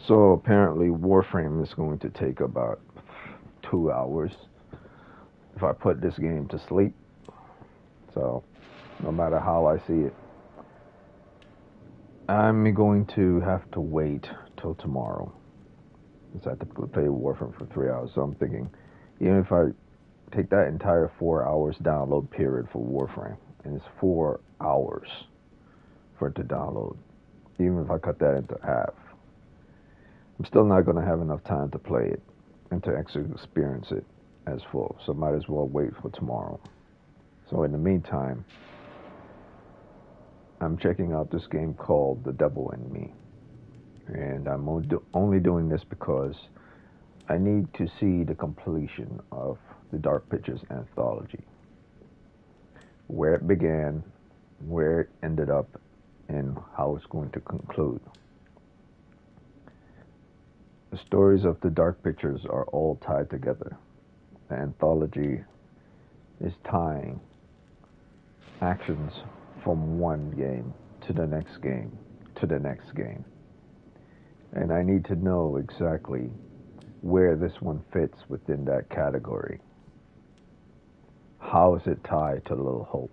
So apparently Warframe is going to take about 2 hours if I put this game to sleep. So no matter how I see it, I'm going to have to wait till tomorrow. Because I typically play Warframe for 3 hours. So I'm thinking, even if I take that entire 4 hours download period for Warframe, and it's 4 hours for it to download, even if I cut that into half, I'm still not going to have enough time to play it and to actually experience it as full. So might as well wait for tomorrow. So in the meantime, I'm checking out this game called The Devil in Me. And I'm only doing this because I need to see the completion of the Dark Pictures Anthology. Where it began, where it ended up, and how it's going to conclude. The stories of the Dark Pictures are all tied together. The anthology is tying actions from one game to the next game to the next game. And I need to know exactly where this one fits within that category. How is it tied to Little Hope?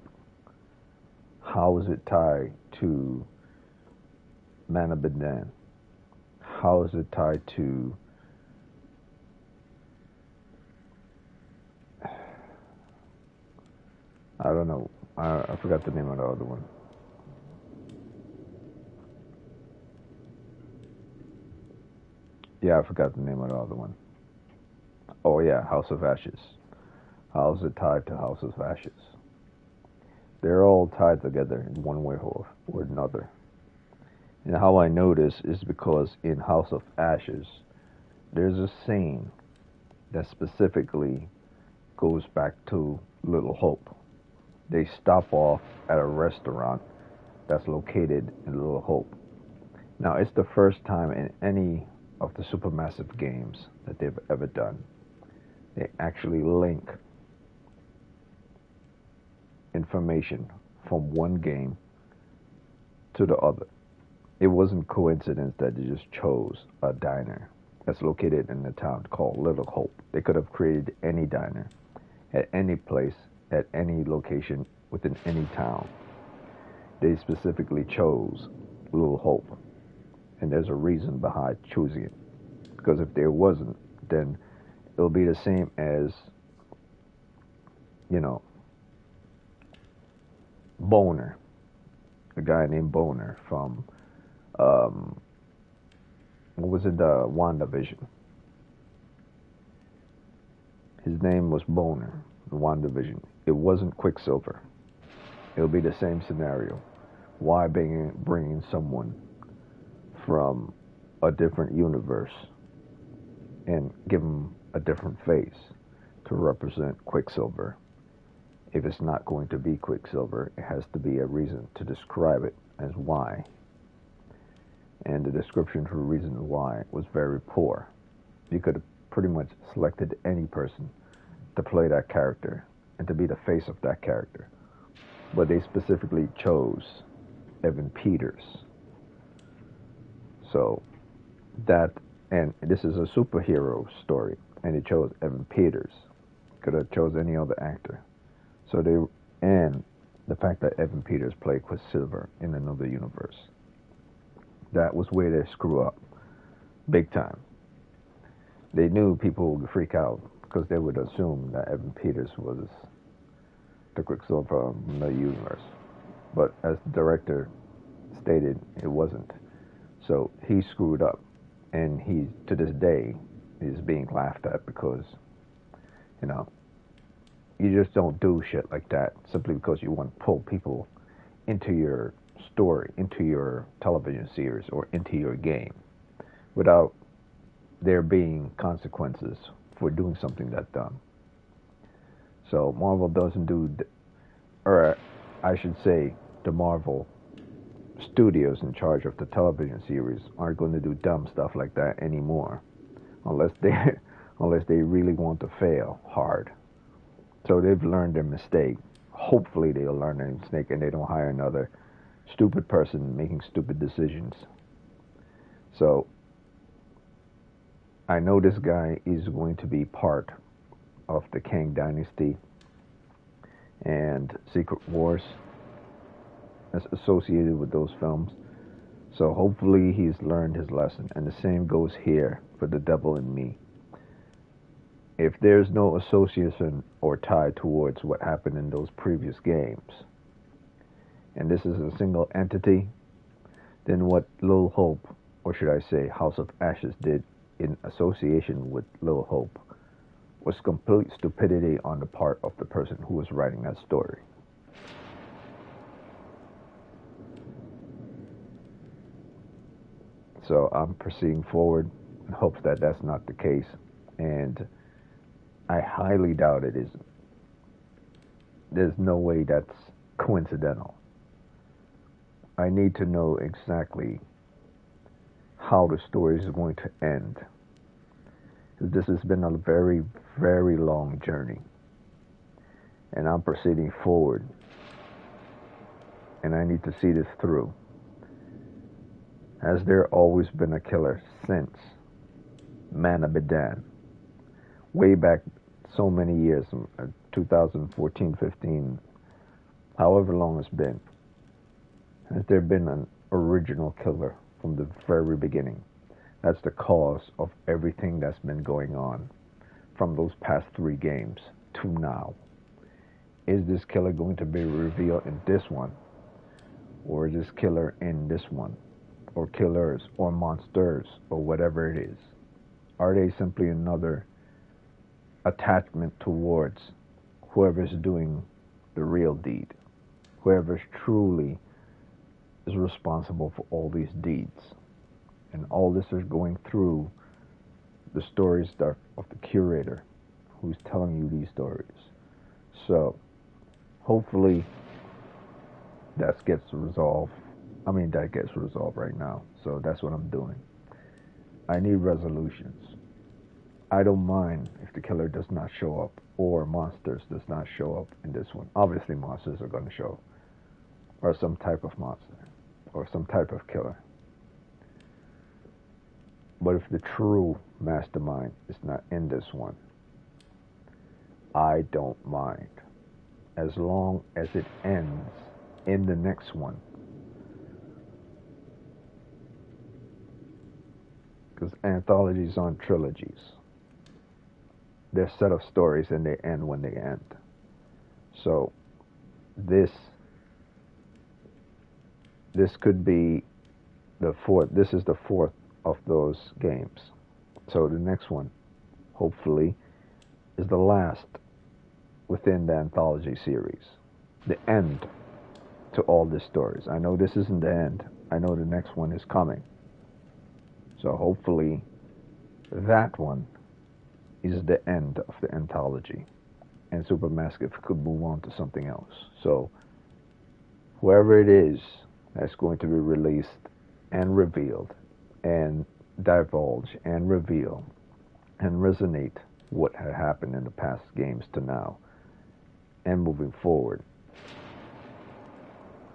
How is it tied to Manabidan? How is it tied to I don't know. I forgot the name of the other one. Yeah, I forgot the name of the other one. Oh yeah, House of Ashes. How is it tied to House of Ashes? They're all tied together in one way or another. And how I know this is because in House of Ashes, there's a scene that specifically goes back to Little Hope. They stop off at a restaurant that's located in Little Hope. Now, it's the first time in any of the Supermassive games that they've ever done. They actually link information from one game to the other. It wasn't coincidence that they just chose a diner that's located in a town called Little Hope. They could have created any diner at any place, at any location within any town. They specifically chose Little Hope, and there's a reason behind choosing it. Because if there wasn't, then it'll be the same as, you know, Boner, a guy named Boner from, what was it, WandaVision. His name was Boner, WandaVision. It wasn't Quicksilver. It'll be the same scenario. Why bringing someone from a different universe and give them a different face to represent Quicksilver? If it's not going to be Quicksilver, it has to be a reason to describe it as why. And the description for the reason why was very poor. You could have pretty much selected any person to play that character and to be the face of that character. But they specifically chose Evan Peters. So that, and this is a superhero story, and they chose Evan Peters. Could have chose any other actor. So and the fact that Evan Peters played Quicksilver in another universe. That was where they screw up, big time. They knew people would freak out because they would assume that Evan Peters was the Quicksilver from the universe. But as the director stated, it wasn't. So he screwed up, and he, to this day, is being laughed at because, you know, you just don't do shit like that simply because you want to pull people into your story, into your television series, or into your game without there being consequences for doing something that dumb. So Marvel doesn't do, or I should say, the Marvel studios in charge of the television series aren't going to do dumb stuff like that anymore, unless they unless they really want to fail hard. So they've learned their mistake. Hopefully they'll learn their mistake and they don't hire another stupid person making stupid decisions. So I know this guy is going to be part of the Kang Dynasty and Secret Wars that's associated with those films. So hopefully he's learned his lesson. And the same goes here for The Devil in Me. If there's no association or tie towards what happened in those previous games, and this is a single entity, then what Little Hope, or should I say House of Ashes, did in association with Little Hope was complete stupidity on the part of the person who was writing that story. So I'm proceeding forward in hopes that that's not the case, and I highly doubt it isn't. There's no way that's coincidental. I need to know exactly how the story is going to end. This has been a very, very long journey, and I'm proceeding forward, and I need to see this through. Has there always been a killer since Man of Medan? Way back so many years, 2014, 15, however long it's been. Has there been an original killer from the very beginning? That's the cause of everything that's been going on from those past 3 games to now. Is this killer going to be revealed in this one? Or is this killer in this one? Or killers or monsters or whatever it is? Are they simply another attachment towards whoever's doing the real deed? Whoever's truly is responsible for all these deeds? And all this is going through the stories of the Curator, who's telling you these stories. So, hopefully, that gets resolved. That gets resolved right now. So that's what I'm doing. I need resolutions. I don't mind if the killer does not show up or monsters does not show up in this one. Obviously, monsters are going to show, or some type of monster, or some type of killer. But if the true mastermind is not in this one, I don't mind, as long as it ends in the next one. Because anthologies aren't trilogies. They're a set of stories and they end when they end. So this could be the fourth. This is the fourth of those games. So the next one, hopefully, is the last within the anthology series. The end to all the stories. I know this isn't the end. I know the next one is coming. So hopefully that one is the end of the anthology, and Supermassive could move on to something else. So whoever it is that's going to be released and revealed and divulge and reveal and resonate what had happened in the past games to now and moving forward,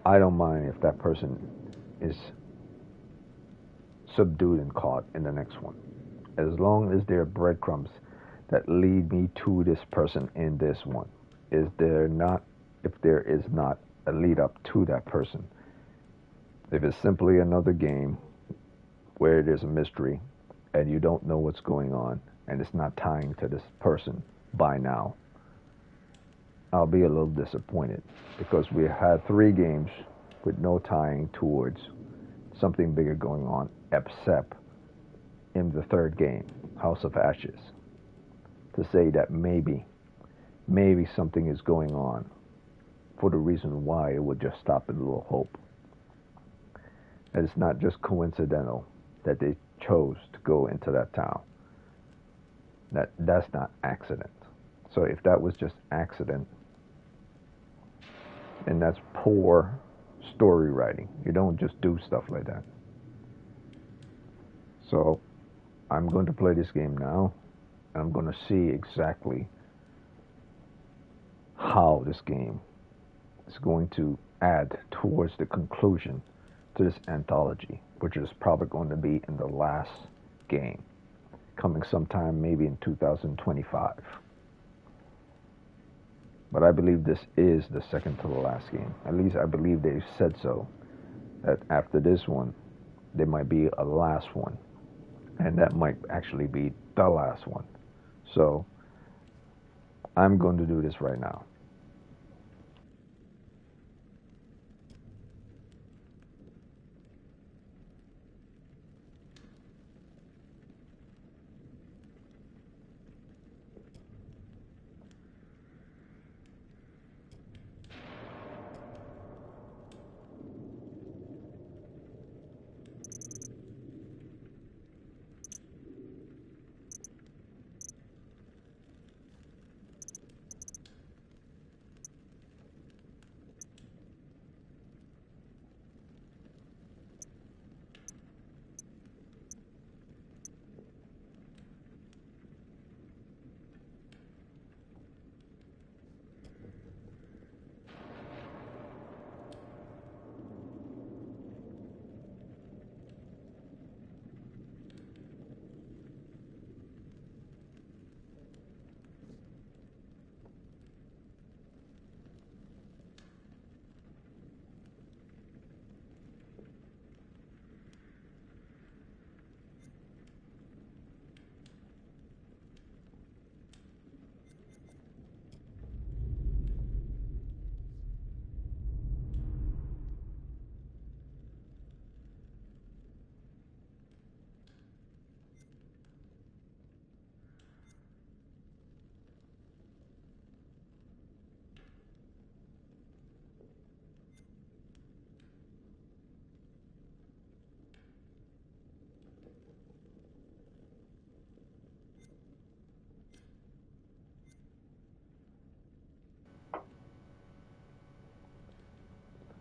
I don't mind if that person is subdued and caught in the next one, as long as there are breadcrumbs that lead me to this person in this one. If there is not a lead up to that person, if it's simply another game where there's a mystery and you don't know what's going on and it's not tying to this person by now, I'll be a little disappointed, because we had 3 games with no tying towards something bigger going on, except in the 3rd game, House of Ashes, to say that maybe something is going on for the reason why it would just stop at Little Hope. And it's not just coincidental that they chose to go into that town. That's not accident. So if that was just accident, and that's poor story writing. You don't just do stuff like that. So I'm going to play this game now, and I'm going to see exactly how this game is going to add towards the conclusion to this anthology, which is probably going to be in the last game. coming sometime maybe in 2025. But I believe this is the second to the last game. At least I believe they've said so. That after this one, there might be a last one. And that might actually be the last one. So I'm going to do this right now.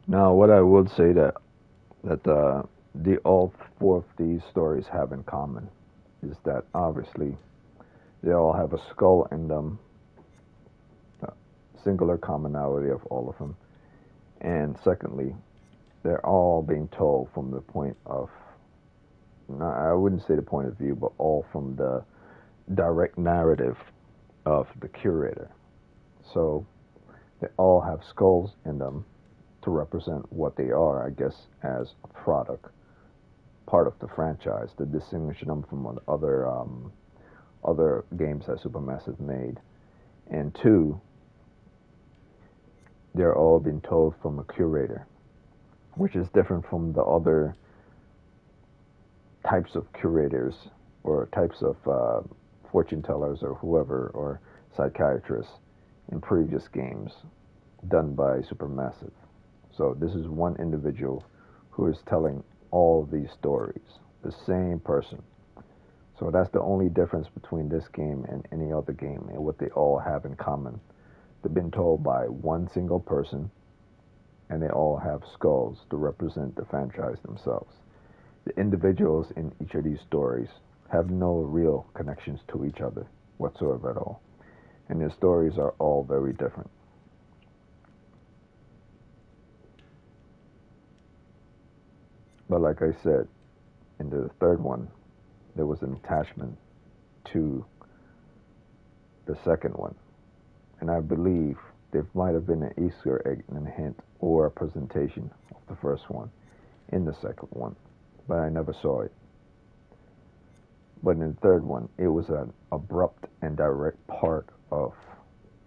Now, what I would say that the all four of these stories have in common is that obviously they all have a skull in them, singular commonality of all of them, and secondly, they're all being told from the point of, I wouldn't say the point of view, but all from the direct narrative of the curator. So they all have skulls in them to represent what they are, I guess, as a product, part of the franchise, to distinguish them from other games that Supermassive made. And two, they're all being told from a curator, which is different from the other types of curators or types of fortune tellers or whoever or psychiatrists in previous games done by Supermassive. So this is one individual who is telling all these stories, the same person. So that's the only difference between this game and any other game, and what they all have in common. They've been told by one single person, and they all have skulls to represent the franchise themselves. The individuals in each of these stories have no real connections to each other whatsoever at all. And their stories are all very different. But like I said, in the third one, there was an attachment to the second one. And I believe there might have been an Easter egg and a hint or a presentation of the first one in the second one, but I never saw it. But in the third one, it was an abrupt and direct part of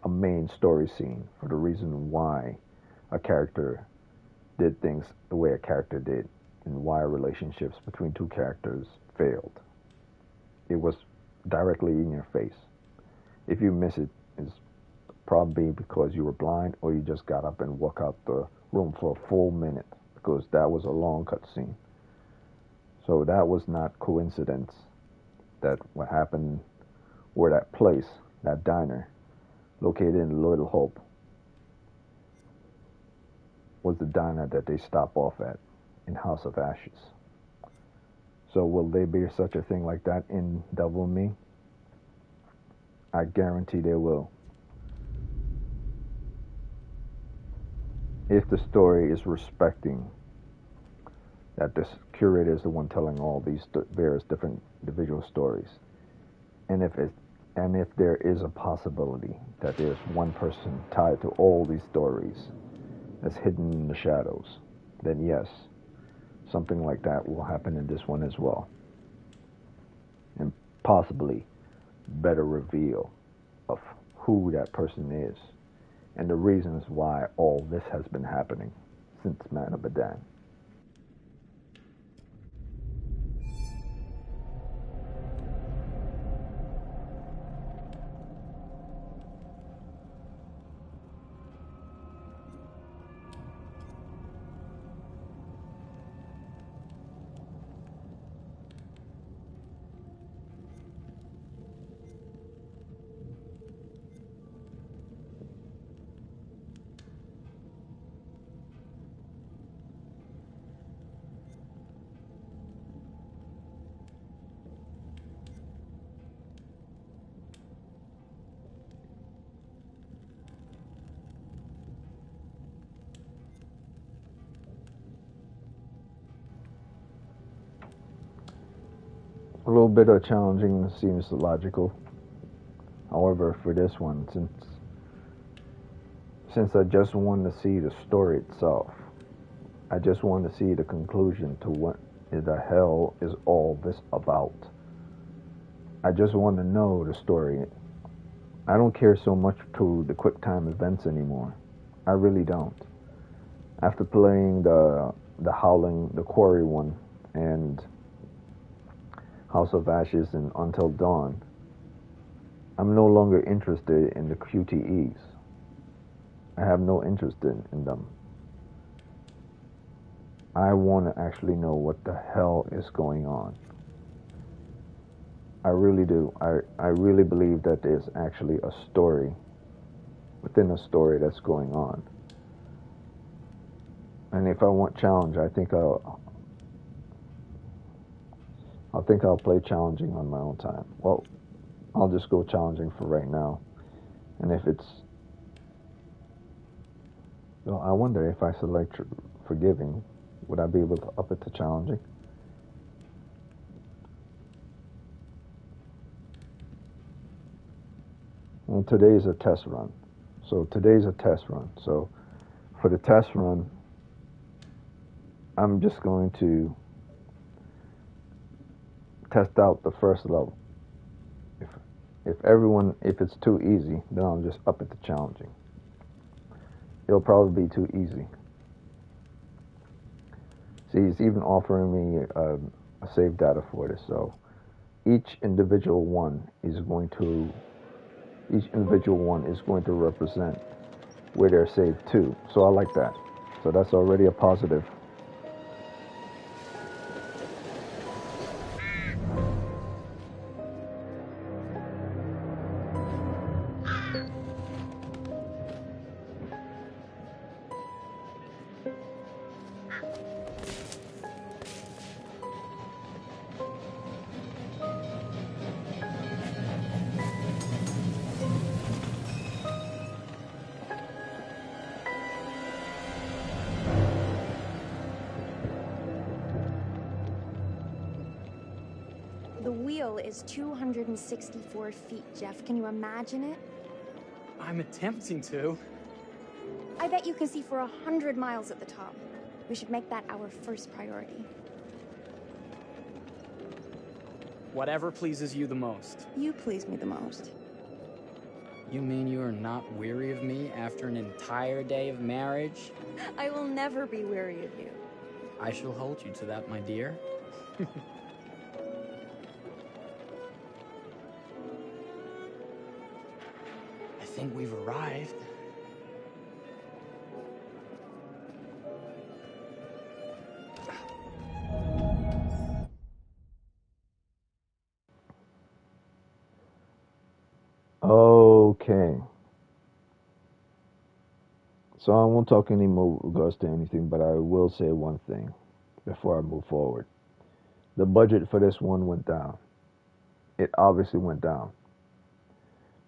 a main story scene for the reason why a character did things the way a character did and why relationships between two characters failed. It was directly in your face. If you miss it, it's probably because you were blind or you just got up and walked out the room for a full minute, because that was a long cutscene. So that was not coincidence that what happened, or that place, that diner, located in Little Hope, was the diner that they stop off at in House of Ashes. So will there be such a thing like that in Devil Me? I guarantee there will. If the story is respecting that this curator is the one telling all these various different individual stories, And if there is a possibility that there's one person tied to all these stories that's hidden in the shadows, then yes, something like that will happen in this one as well. And possibly better reveal of who that person is and the reasons why all this has been happening since Man of Medan. A little bit of challenging seems logical. However, for this one, since I just want to see the story itself, I just want to see the conclusion to what the hell is all this about. I just want to know the story. I don't care so much to the quick time events anymore. I really don't. After playing the Howling, the Quarry one, and House of Ashes and Until Dawn, I'm no longer interested in the QTEs. I have no interest in them. I want to actually know what the hell is going on. I really do. I really believe that there's actually a story within a story that's going on. And if I want challenge, I think I'll play challenging on my own time. Well, I'll just go challenging for right now. And if it's... Well, I wonder if I select forgiving, would I be able to up it to challenging? Well, today's a test run. So for the test run, I'm just going to test out the first level. If it's too easy, then I'll just up it to challenging. It'll probably be too easy. See, he's even offering me a save data for this. So each individual one is going to represent where they're saved to. So I like that. So that's already a positive. The wheel is 264 feet, Jeff. Can you imagine it? I'm attempting to. I bet you can see for 100 miles at the top. We should make that our first priority. Whatever pleases you the most. You please me the most. You mean you are not weary of me after an entire day of marriage? I will never be weary of you. I shall hold you to that, my dear. I think we've arrived. Okay. So I won't talk any more regards to anything, but I will say one thing before I move forward. The budget for this one went down. It obviously went down.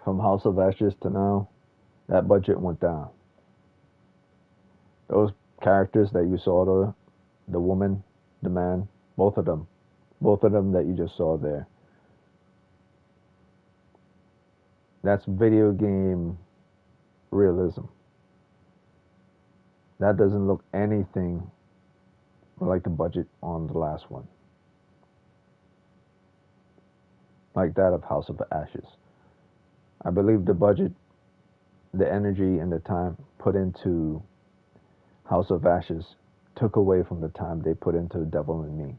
From House of Ashes to now, that budget went down. Those characters that you saw, the woman, the man, both of them that you just saw there, That's video game realism. That doesn't look anything like the budget on the last one, like that of House of Ashes. I believe the budget, the energy, and the time put into House of Ashes took away from the time they put into Devil in Me.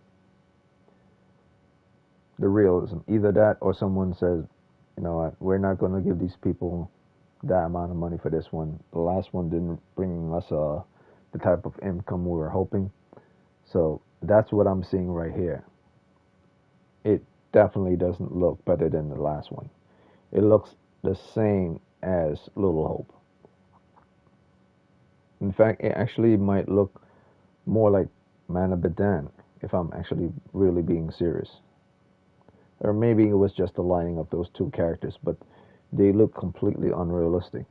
The realism, either that or someone says, you know what, we're not going to give these people that amount of money for this one. The last one didn't bring us the type of income we were hoping. So that's what I'm seeing right here. It definitely doesn't look better than the last one. It looks the same as Little Hope. In fact, it actually might look more like Man of Medan if I'm actually really being serious. Or maybe it was just the lining of those two characters, but they look completely unrealistic.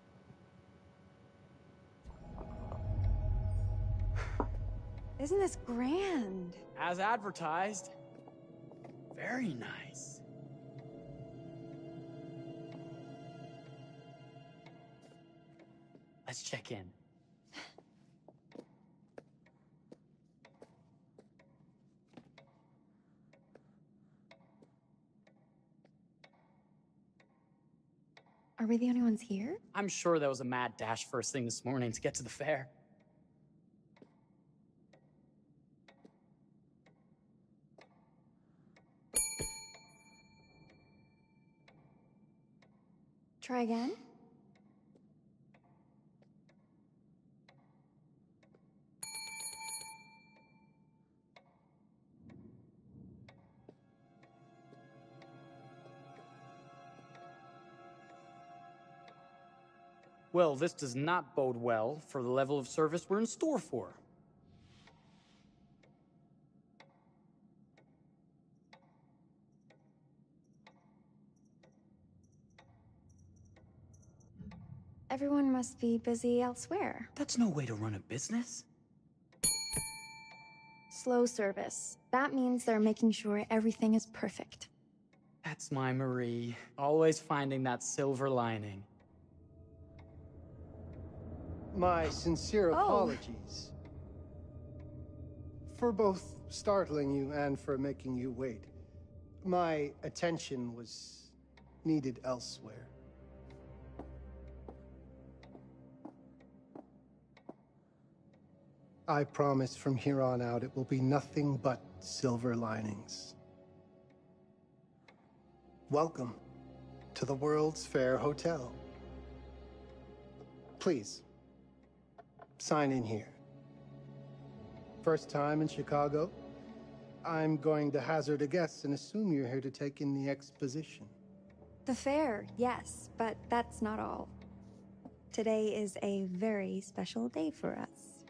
Isn't this grand? As advertised. Very nice. Let's check in. Are we the only ones here? I'm sure there was a mad dash first thing this morning to get to the fair. Try again? Well, this does not bode well for the level of service we're in store for. Everyone must be busy elsewhere. That's no way to run a business. Slow service. That means they're making sure everything is perfect. That's my Marie. Always finding that silver lining. My sincere apologies for both startling you and for making you wait. My attention was needed elsewhere. I promise from here on out it will be nothing but silver linings. Welcome to the World's Fair Hotel. Please, sign in here. First time in Chicago? I'm going to hazard a guess and assume you're here to take in the exposition. The fair, yes, but that's not all. Today is a very special day for us.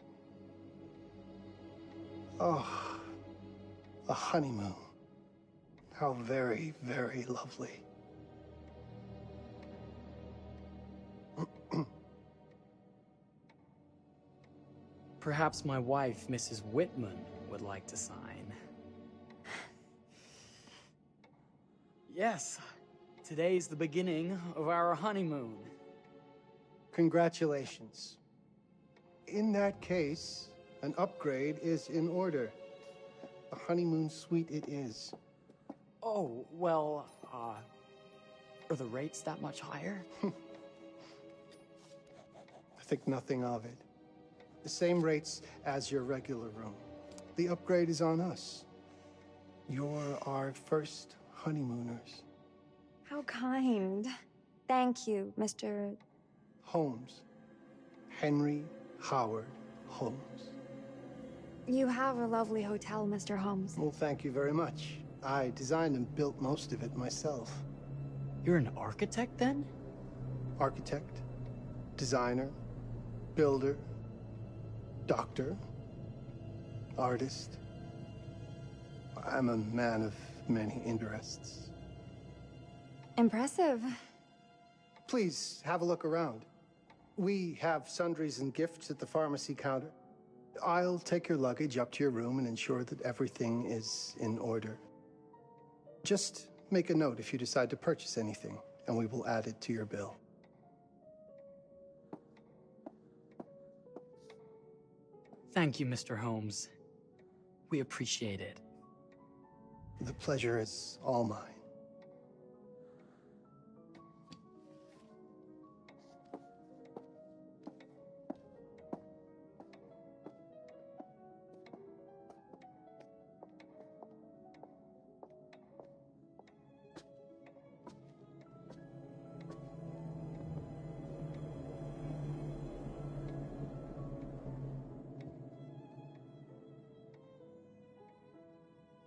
Oh, a honeymoon. How very, very lovely. Perhaps my wife, Mrs. Whitman, would like to sign. Yes, today's the beginning of our honeymoon. Congratulations. In that case, an upgrade is in order. A honeymoon suite it is. Oh, well, are the rates that much higher? I think nothing of it. The same rates as your regular room. The upgrade is on us. You're our first honeymooners. How kind. Thank you, Mr. Holmes. Henry Howard Holmes. You have a lovely hotel, Mr. Holmes. Well, thank you very much. I designed and built most of it myself. You're an architect, then? Architect, designer, builder, doctor, artist. I'm a man of many interests. Impressive. Please, have a look around. We have sundries and gifts at the pharmacy counter. I'll take your luggage up to your room and ensure that everything is in order. Just make a note if you decide to purchase anything. and we will add it to your bill. Thank you, Mr. Holmes. We appreciate it. The pleasure is all mine.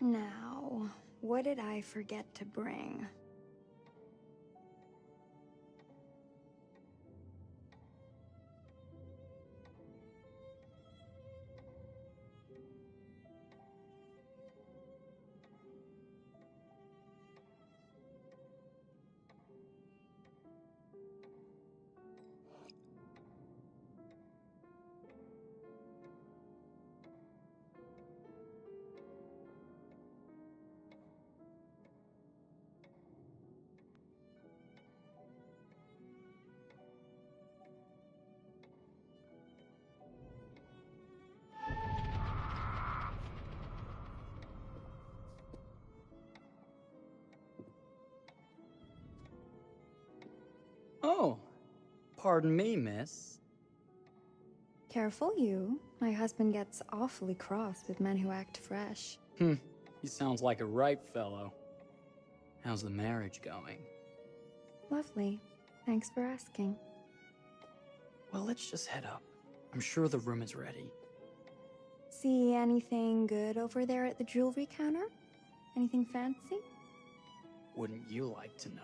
Now, what did I forget to bring? Oh, pardon me, miss. Careful you. My husband gets awfully cross with men who act fresh. He sounds like a ripe fellow. How's the marriage going? Lovely. Thanks for asking. Well, let's just head up. I'm sure the room is ready. See anything good over there at the jewelry counter? Anything fancy? Wouldn't you like to know?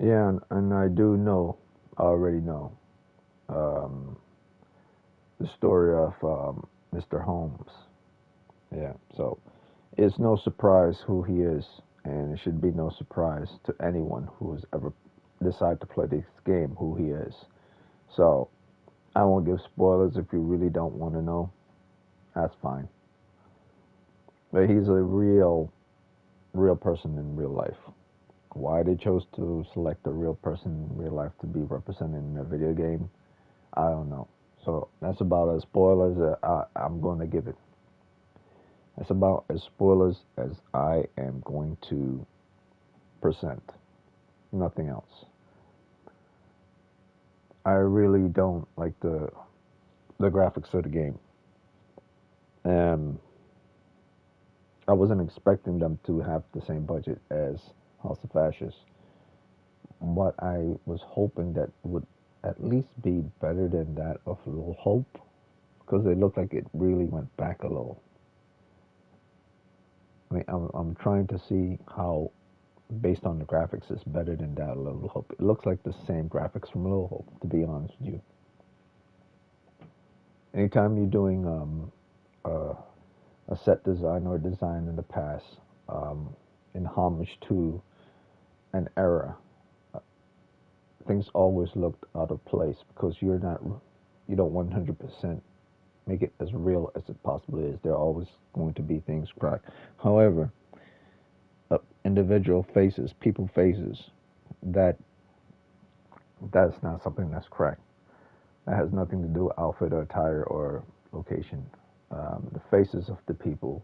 Yeah, and I do know, I already know, the story of Mr. Holmes. Yeah, so it's no surprise who he is, and it should be no surprise to anyone who has ever decided to play this game who he is. So I won't give spoilers if you really don't want to know. That's fine. But he's a real person in real life. Why they chose to select a real person in real life to be represented in a video game, I don't know. So that's about as spoilers as I'm going to give it. That's about as spoilers as I am going to present. Nothing else. I really don't like the graphics of the game. I wasn't expecting them to have the same budget as House of Ashes, but I was hoping that would at least be better than that of Little Hope, because it looked like it really went back a little. I mean, I'm trying to see how, based on the graphics, it's better than that of Little Hope. It looks like the same graphics from Little Hope, to be honest with you. Anytime you're doing a set design or design in the past, in homage to an era, things always looked out of place because you don't 100% make it as real as it possibly is. There are always going to be things cracked. However, individual faces, people faces, that's not something that's cracked. That has nothing to do with outfit or attire or location. The faces of the people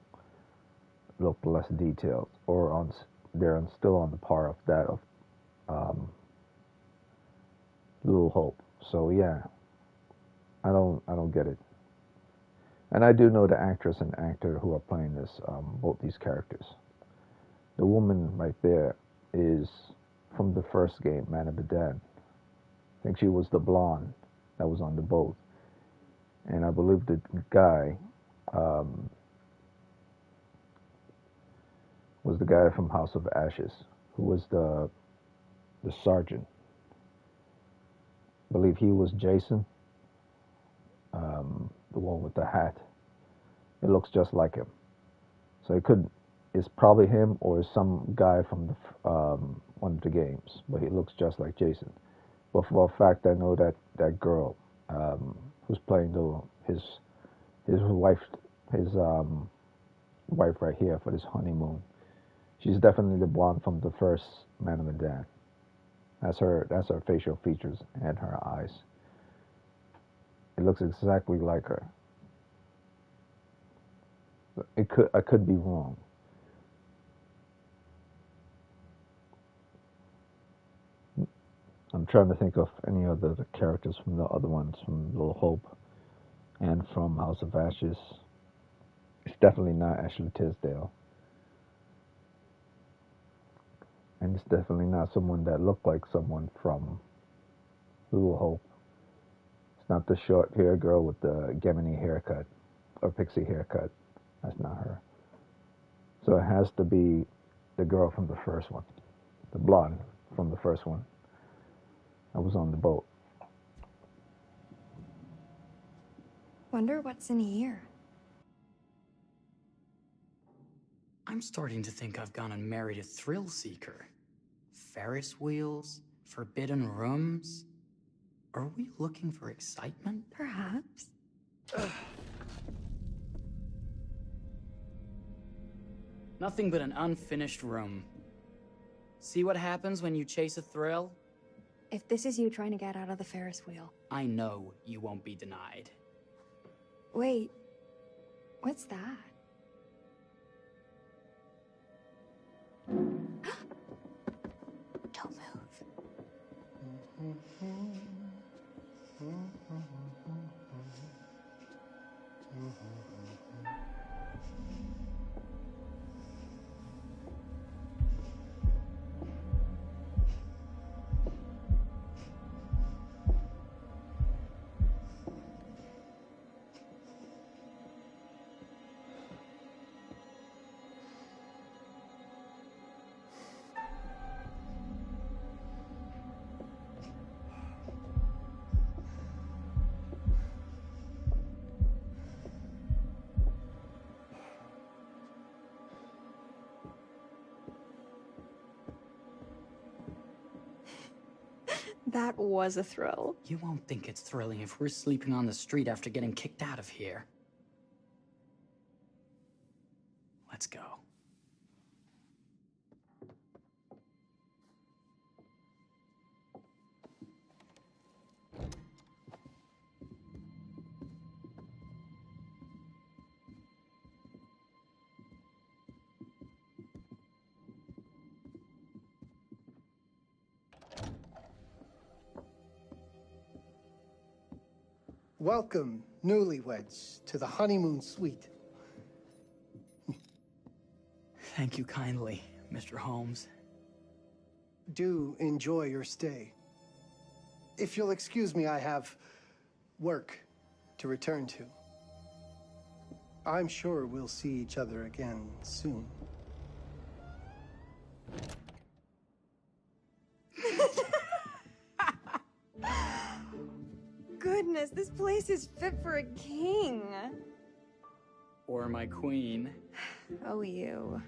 look less detailed, or they're still on the par of that of Little Hope. So yeah, I don't get it. And I do know the actress and actor who are playing both these characters. The woman right there is from the first game, Man of the Dead. I think she was the blonde that was on the boat. And I believe the guy was the guy from House of Ashes, who was the sergeant. I believe he was Jason, the one with the hat. It looks just like him. So it's probably him or some guy from one of the games, but he looks just like Jason. But for a fact, I know that that girl who's playing his wife wife right here for this honeymoon. She's definitely the blonde from the first Man of Medan. That's her. That's her facial features and her eyes. It looks exactly like her. I could be wrong. I'm trying to think of any other characters from the other ones, from Little Hope and from House of Ashes. It's definitely not Ashley Tisdale. And it's definitely not someone that looked like someone from Little Hope. It's not the short hair girl with the Gemini haircut or pixie haircut. That's not her. So it has to be the girl from the first one, the blonde from the first one. I was on the boat. Wonder what's in here. I'm starting to think I've gone and married a thrill seeker. Ferris wheels, forbidden rooms. Are we looking for excitement? Perhaps. Nothing but an unfinished room. See what happens when you chase a thrill? If this is you trying to get out of the Ferris wheel. I know you won't be denied. Wait, what's that? Don't move. That was a thrill. You won't think it's thrilling if we're sleeping on the street after getting kicked out of here. Let's go. Welcome, newlyweds, to the honeymoon suite. Thank you kindly, Mr. Holmes. Do enjoy your stay. If you'll excuse me, I have work to return to. I'm sure we'll see each other again soon. Goodness, this place is fit for a king. Or my queen. Oh, you.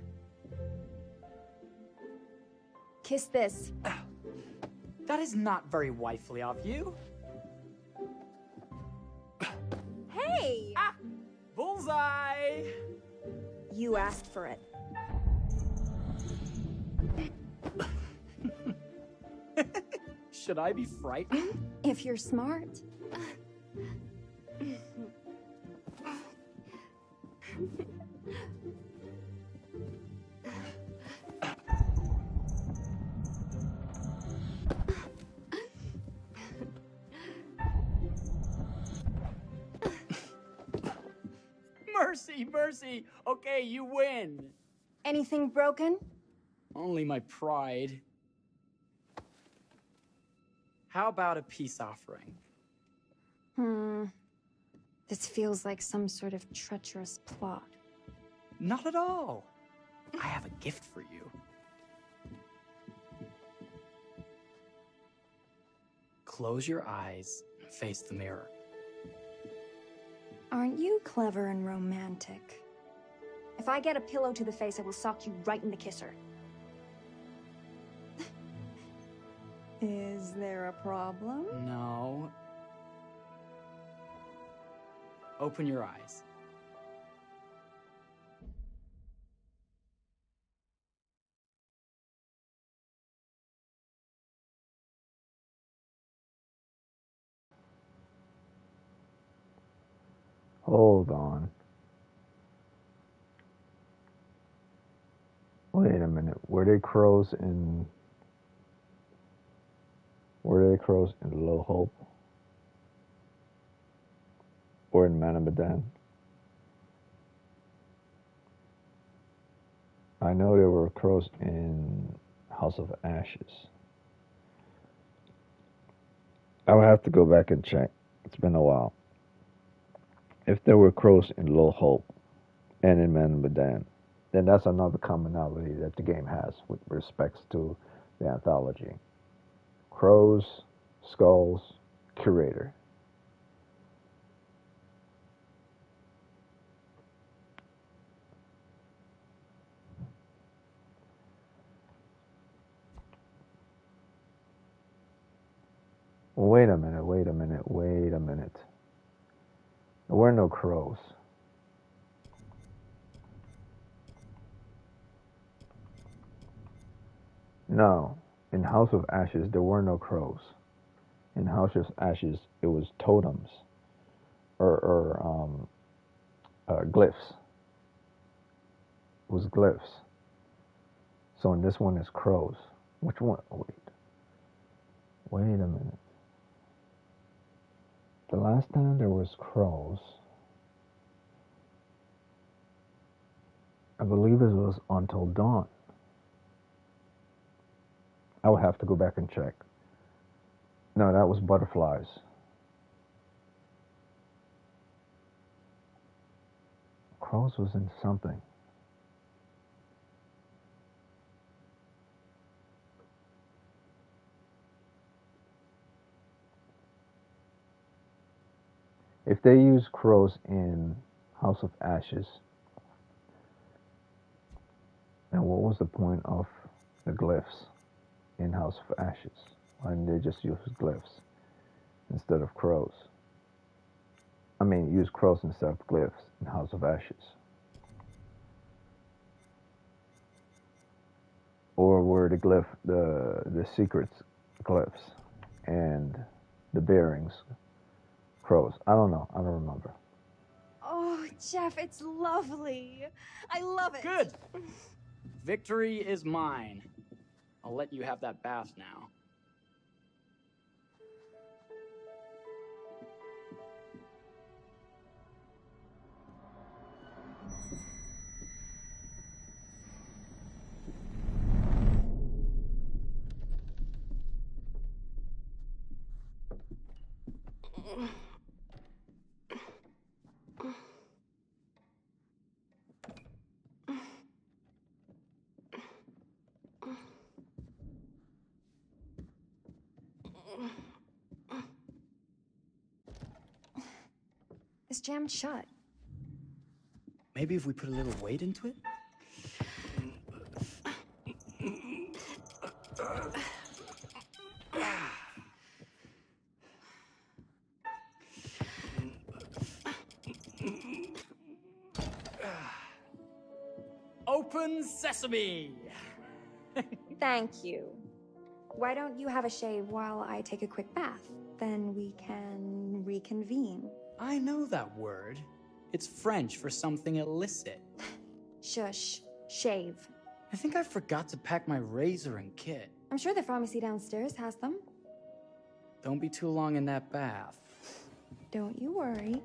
Kiss this. That is not very wifely of you. Hey! Ah! Bullseye! You asked for it. Should I be frightened? If you're smart. Mercy, mercy. Okay, you win. Anything broken? Only my pride. How about a peace offering? This feels like some sort of treacherous plot. Not at all. I have a gift for you. Close your eyes and face the mirror. Aren't you clever and romantic? If I get a pillow to the face, I will sock you right in the kisser. Is there a problem? No. Open your eyes. Hold on. Wait a minute. Were they crows in Little Hope? Or in Man of Medan? I know there were crows in House of Ashes. I would have to go back and check. It's been a while. If there were crows in Little Hope and in Man of Medan, then that's another commonality that the game has with respects to the anthology. Crows, skulls, Curator. Wait a minute. There were no crows. No. In House of Ashes, there were no crows. In House of Ashes, it was totems or glyphs. It was glyphs. So in this one, it's crows. Which one? Wait a minute. The last time there was crows, I believe it was Until Dawn. I would have to go back and check. No, that was butterflies. Crows was in something. If they use crows in House of Ashes, then what was the point of the glyphs in House of Ashes? Why didn't they just use glyphs instead of crows? I mean, use crows instead of glyphs in House of Ashes. Or were the secrets glyphs and the bearings crows? I don't know. I don't remember. Oh, Jeff, it's lovely. I love it. Good. Victory is mine. I'll let you have that bath now. It's jammed shut. Maybe if we put a little weight into it? Open sesame! Thank you. Why don't you have a shave while I take a quick bath? Then we can reconvene. I know that word. It's French for something illicit. Shush. Shave. I think I forgot to pack my razor and kit. I'm sure the pharmacy downstairs has them. Don't be too long in that bath. Don't you worry.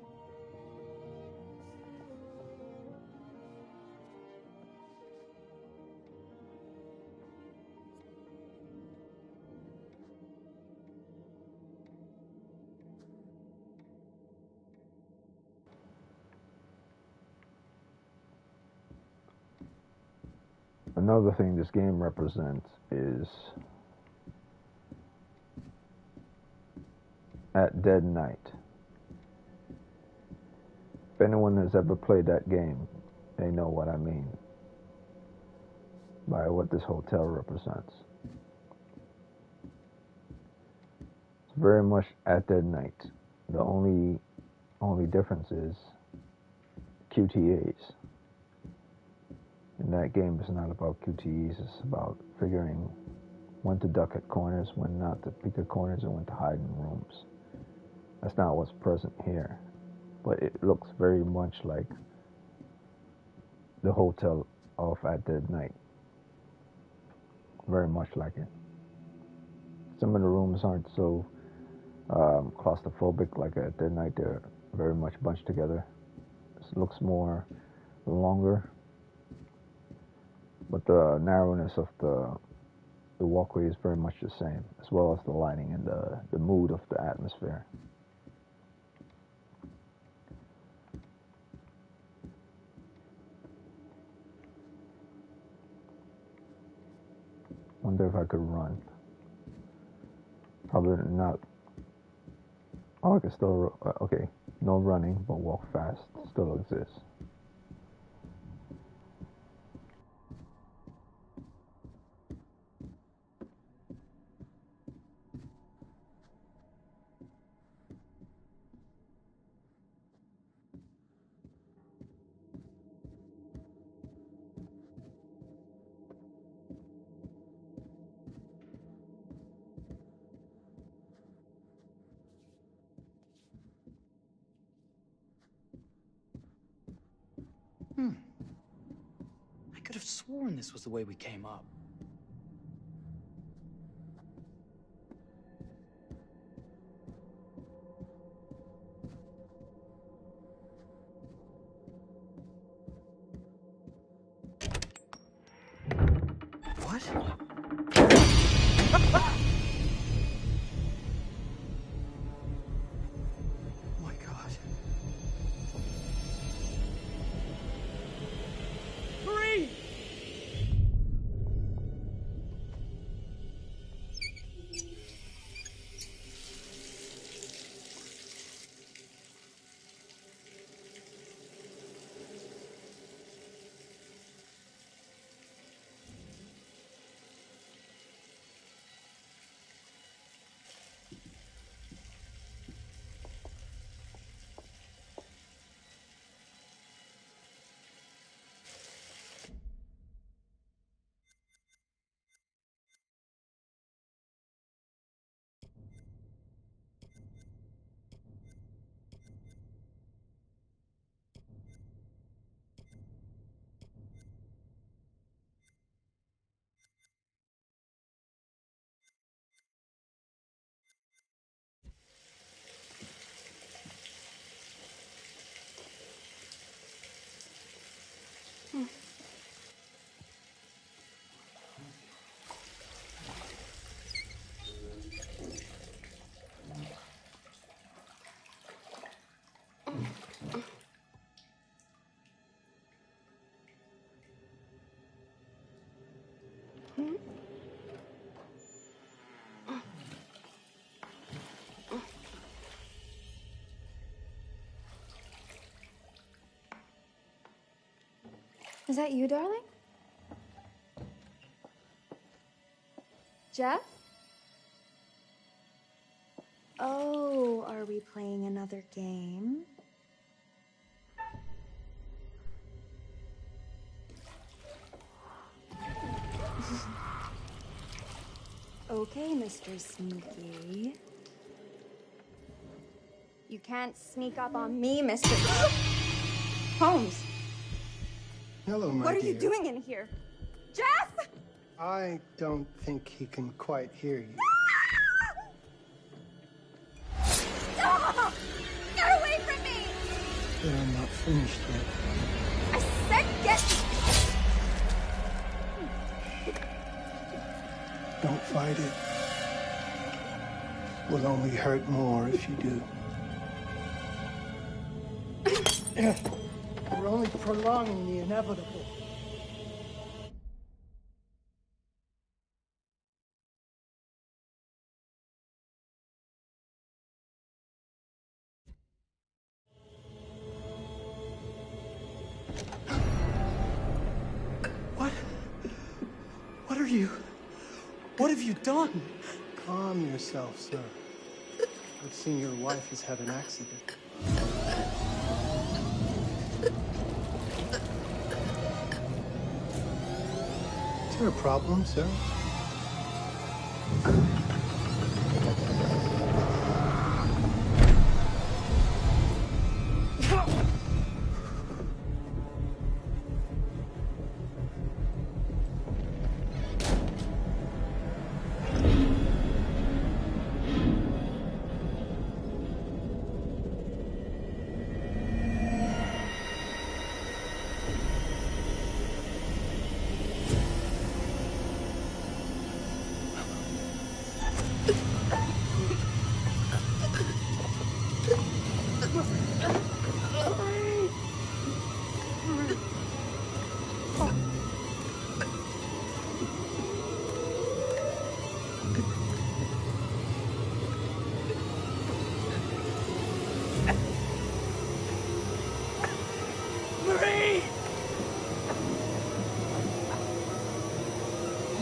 Another thing this game represents is at dead night. If anyone has ever played that game, they know what I mean by what this hotel represents. It's very much at dead night. The only difference is QTAs. In that game, it's not about QTEs. It's about figuring when to duck at corners, when not to peek at corners, and when to hide in rooms. That's not what's present here, but it looks very much like the hotel of At Dead Night. Very much like it. Some of the rooms aren't so claustrophobic like At Dead Night. They're very much bunched together. It looks more longer, but the narrowness of the walkway is very much the same, as well as the lighting and the mood of the atmosphere. Wonder if I could run. Probably not. Oh, I can still. Okay, no running, but walk fast still exists. I could have sworn this was the way we came up. What? My God. Hurry! Is that you, darling? Jeff? Oh, are we playing another game? Okay, Mr. Sneaky. You can't sneak up on me, Mr. Holmes. Hello, my What are dear. you doing in here? Jeff! I don't think he can quite hear you. Stop! Get away from me! But I'm not finished yet. I said get... Don't fight it. Will only hurt more if you do. You're only prolonging the inevitable. you? What have you done? Calm yourself, sir. It seems your wife has had an accident. Is there a problem, sir?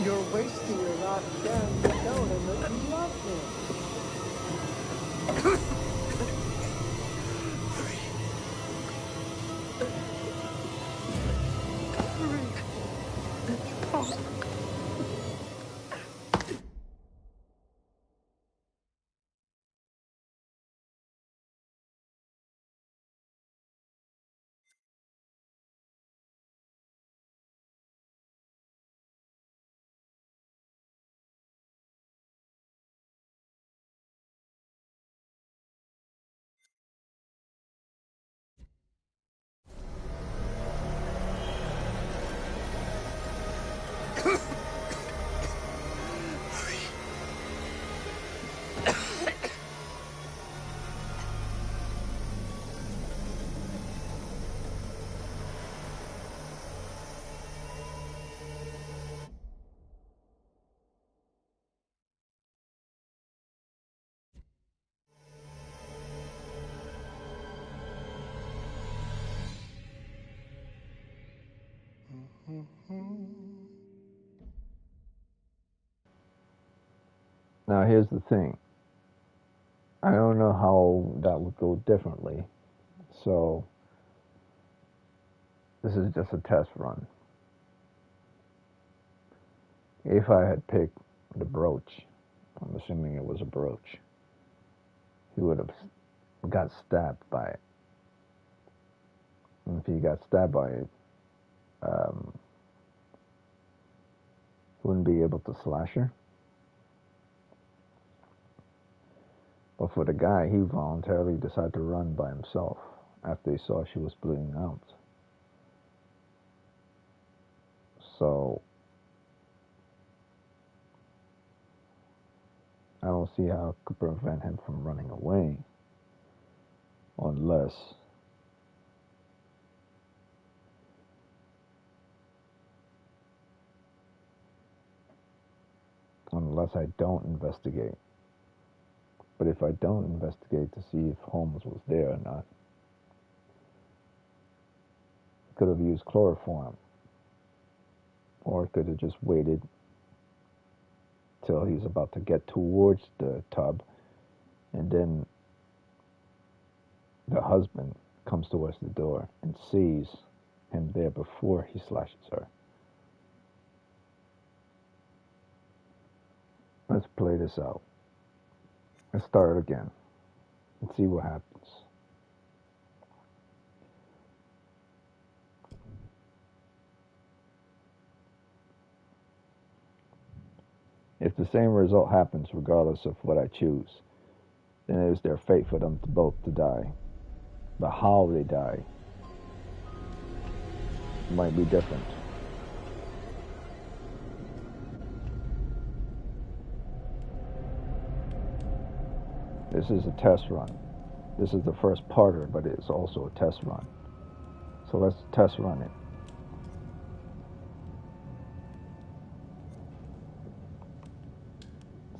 You're wasting your last chance to tell him that you love him. Now here's the thing. I don't know how that would go differently. So this is just a test run. If I had picked the brooch, I'm assuming it was a brooch, he would have got stabbed by it. And if he got stabbed by it, he wouldn't be able to slash her. But for the guy, he voluntarily decided to run by himself after he saw she was bleeding out. So I don't see how it could prevent him from running away unless I don't investigate. But if I don't investigate to see if Holmes was there or not, he could have used chloroform, or could have just waited till he's about to get towards the tub, and then the husband comes towards the door and sees him there before he slashes her. Let's play this out. Let's start again and see what happens. If the same result happens regardless of what I choose, then it is their fate for them both to die. But how they die might be different. This is a test run. This is the first parter, but it's also a test run. So let's test run it.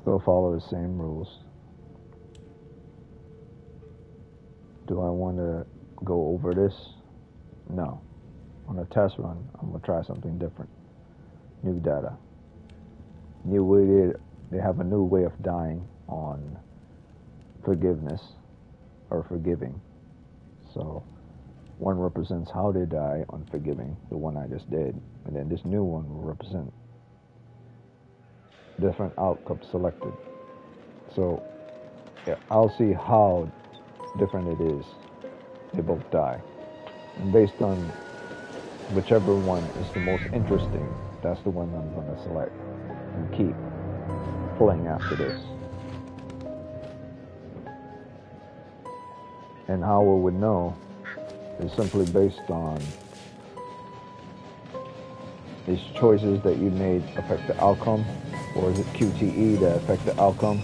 Still follow the same rules. Do I want to go over this? No. On a test run, I'm going to try something different. New data. new way. They have a new way of dying on forgiveness or forgiving. So one represents how they die on forgiving, the one I just did, and then this new one will represent different outcomes selected. So yeah, I'll see how different it is. They both die, and based on whichever one is the most interesting, that's the one I'm going to select and keep playing after this. And how we would know is simply based on these choices that you made affect the outcome, or is it QTE that affect the outcome?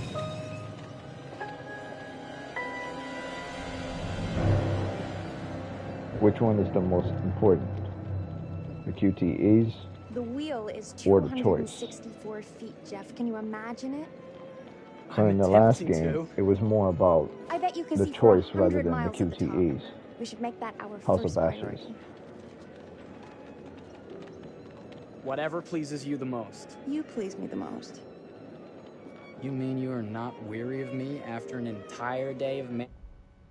Which one is the most important? The QTEs The wheel is or the choice? 264 feet, Jeff. Can you imagine it? So in the last game, it was more about I bet you could the see choice 400 rather than the miles at the top. QTEs. We should make that our House first of Ashes. priority. Whatever pleases you the most. You please me the most. You mean you are not weary of me after an entire day of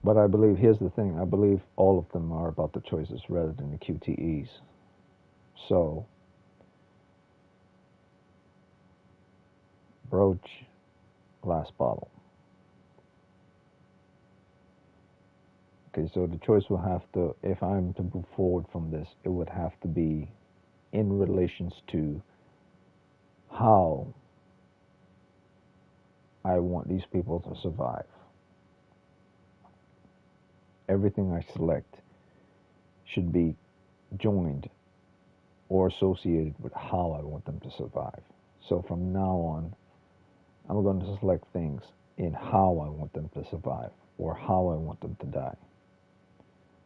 But I believe, here's the thing, I believe all of them are about the choices rather than the QTEs. So, broach, glass bottle. Okay, so the choice will have to, if I'm to move forward from this, it would have to be in relations to how I want these people to survive. Everything I select should be joined or associated with how I want them to survive. So from now on, I'm going to select things in how I want them to survive or how I want them to die.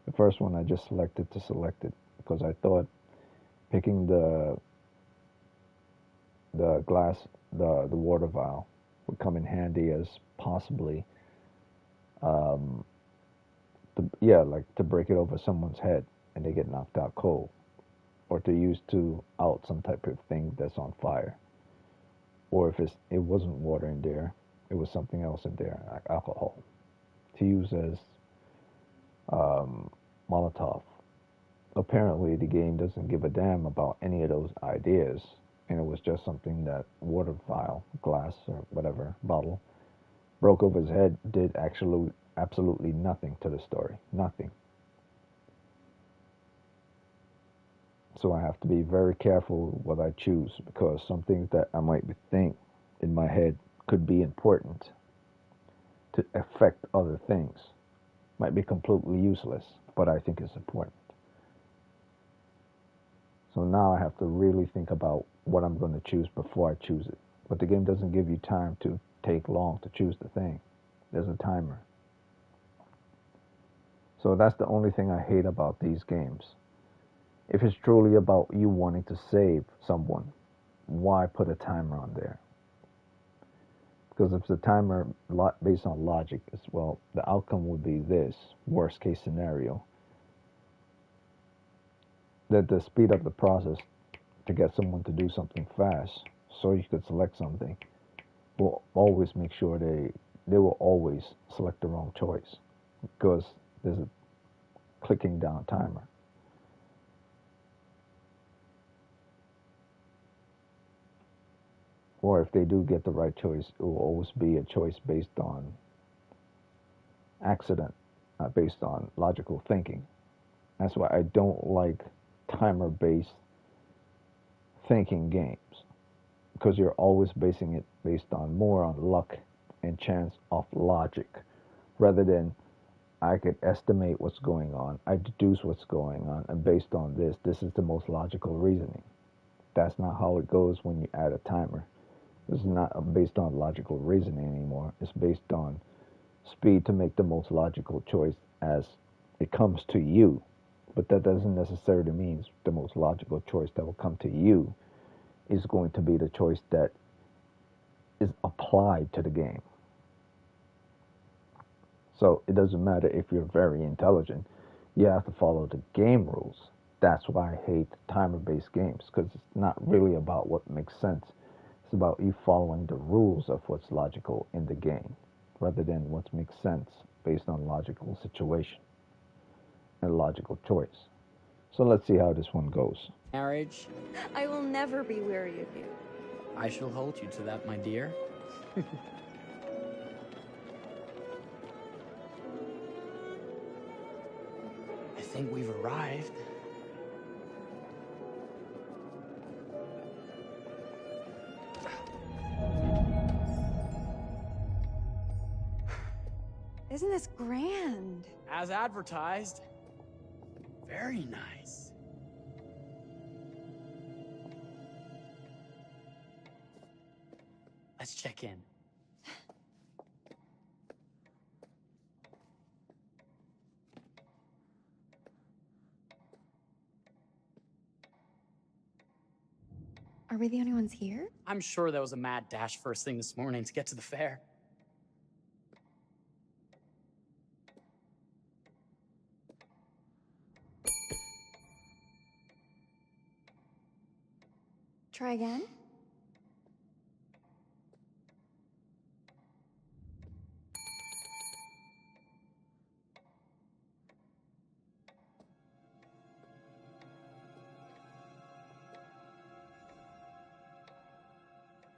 The first one I just selected to select it because I thought picking the glass, the water vial would come in handy as possibly, to break it over someone's head and they get knocked out cold, or to use to out some type of thing that's on fire, or if it wasn't water in there, it was something else in there like alcohol, to use as Molotov. Apparently, the game doesn't give a damn about any of those ideas, and it was just something that water vial, glass, or whatever, bottle, broke over his head, did actually absolutely nothing to the story. Nothing. So I have to be very careful what I choose, because some things that I might think in my head could be important to affect other things might be completely useless, but I think it's important. So now I have to really think about what I'm going to choose before I choose it. But the game doesn't give you time to take long to choose the thing. There's a timer. So that's the only thing I hate about these games. If it's truly about you wanting to save someone, why put a timer on there? Because if it's a timer based on logic, as well, the outcome would be this, worst case scenario. That to speed up the process to get someone to do something fast, so you could select something, will always make sure they will always select the wrong choice, because there's a clicking down timer. Or if they do get the right choice, it will always be a choice based on accident, not based on logical thinking. That's why I don't like timer-based thinking games, because you're always basing it based on more on luck and chance of logic, rather than I could estimate what's going on, I deduce what's going on, and based on this is the most logical reasoning. That's not how it goes when you add a timer. It's not based on logical reasoning anymore. It's based on speed to make the most logical choice as it comes to you. But that doesn't necessarily mean the most logical choice that will come to you is going to be the choice that is applied to the game. So it doesn't matter if you're very intelligent. You have to follow the game rules. That's why I hate timer-based games, because it's not really about what makes sense. It's It's about you following the rules of what's logical in the game, rather than what makes sense based on logical situation and logical choice. So let's see how this one goes. Marriage? I will never be weary of you. I shall hold you to that, my dear. I think we've arrived. Isn't this grand? As advertised. Very nice. Let's check in. Are we the only ones here? I'm sure that was a mad dash first thing this morning to get to the fair. Try again?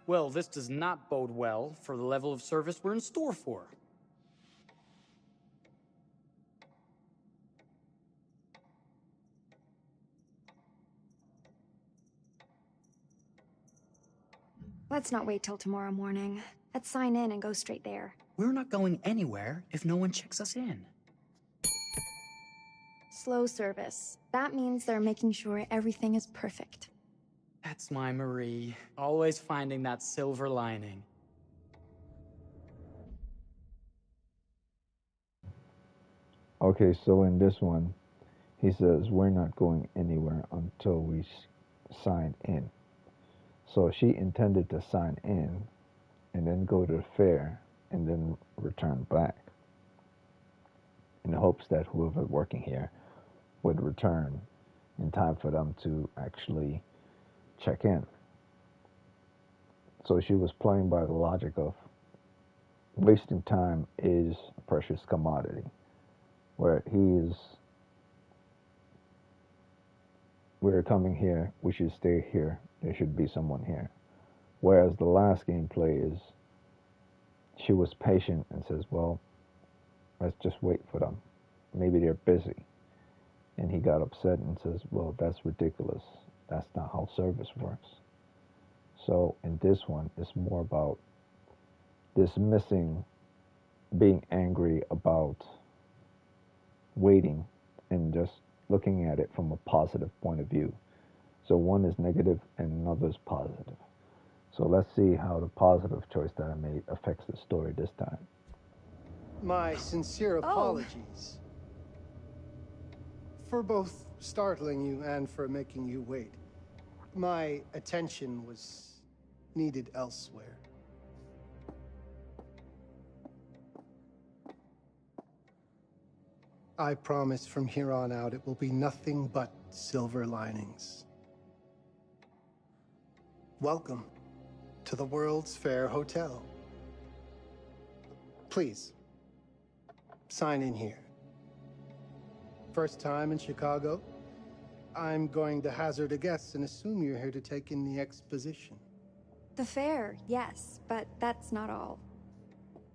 Well, this does not bode well for the level of service we're in store for. Let's not wait till tomorrow morning. Let's sign in and go straight there. We're not going anywhere if no one checks us in. Slow service. That means they're making sure everything is perfect. That's my Marie, always finding that silver lining. Okay, so in this one, he says, we're not going anywhere until we sign in. So she intended to sign in and then go to the fair and then return back in hopes that whoever working here would return in time for them to actually check in. So she was playing by the logic of wasting time is a precious commodity, where we're coming here, we should stay here, there should be someone here. Whereas the last gameplay is she was patient and says, well, let's just wait for them. Maybe they're busy. And he got upset and says, well, that's ridiculous. That's not how service works. So in this one, it's more about dismissing, being angry about waiting and just looking at it from a positive point of view. So one is negative and another is positive. So let's see how the positive choice that I made affects the story this time. My sincere apologies for both startling you and for making you wait. My attention was needed elsewhere. I promise from here on out it will be nothing but silver linings. Welcome to the World's Fair Hotel. Please, sign in here. First time in Chicago? I'm going to hazard a guess and assume you're here to take in the exposition. The fair, yes, but that's not all.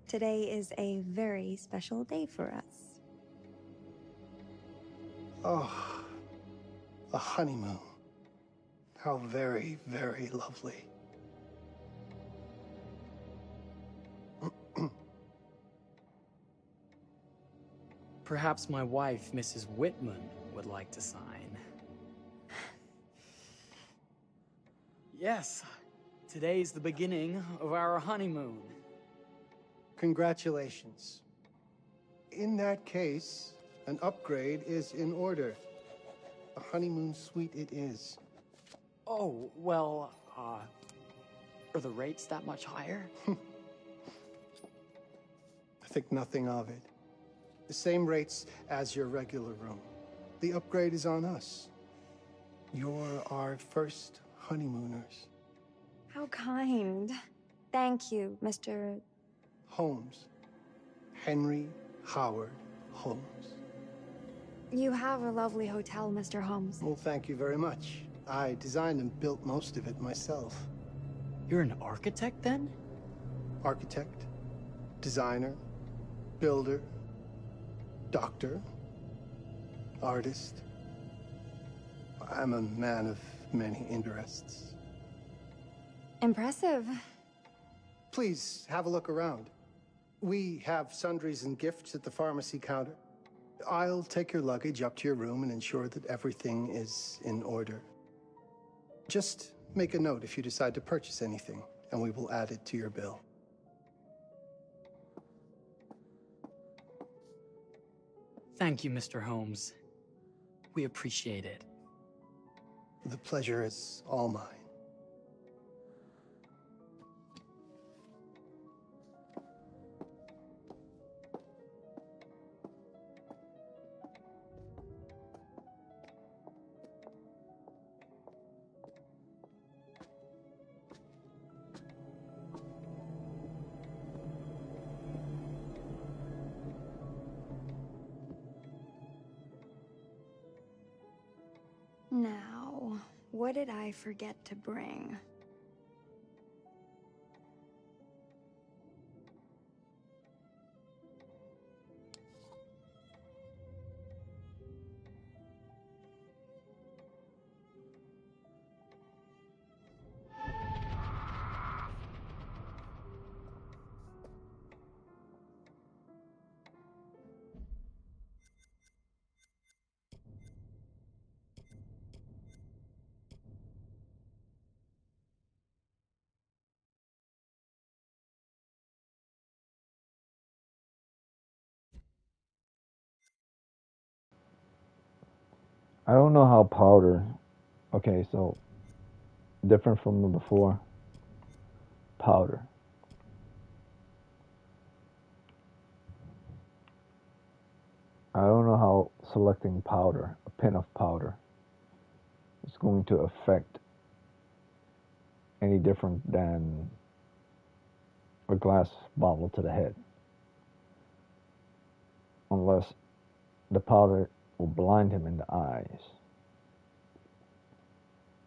Today is a very special day for us. Oh, a honeymoon. How very, very lovely. Perhaps my wife, Mrs. Whitman, would like to sign. Yes, today's the beginning of our honeymoon. Congratulations. In that case, an upgrade is in order. A honeymoon suite it is. Oh, well, are the rates that much higher? I think nothing of it. The same rates as your regular room. The upgrade is on us. You're our first honeymooners. How kind. Thank you, Mr. Holmes. Henry Howard Holmes. You have a lovely hotel, Mr. Holmes. Well, thank you very much. I designed and built most of it myself. You're an architect, then? Architect, designer, builder, doctor, artist. I'm a man of many interests. Impressive. Please have a look around. We have sundries and gifts at the pharmacy counter. I'll take your luggage up to your room and ensure that everything is in order. Just make a note if you decide to purchase anything, and we will add it to your bill. Thank you, Mr. Holmes. We appreciate it. The pleasure is all mine. Now, what did I forget to bring? I don't know how powder. Okay, so different from the before. Powder. I don't know how selecting powder, a pin of powder, is going to affect any different than a glass bottle to the head. Unless the powder will blind him in the eyes.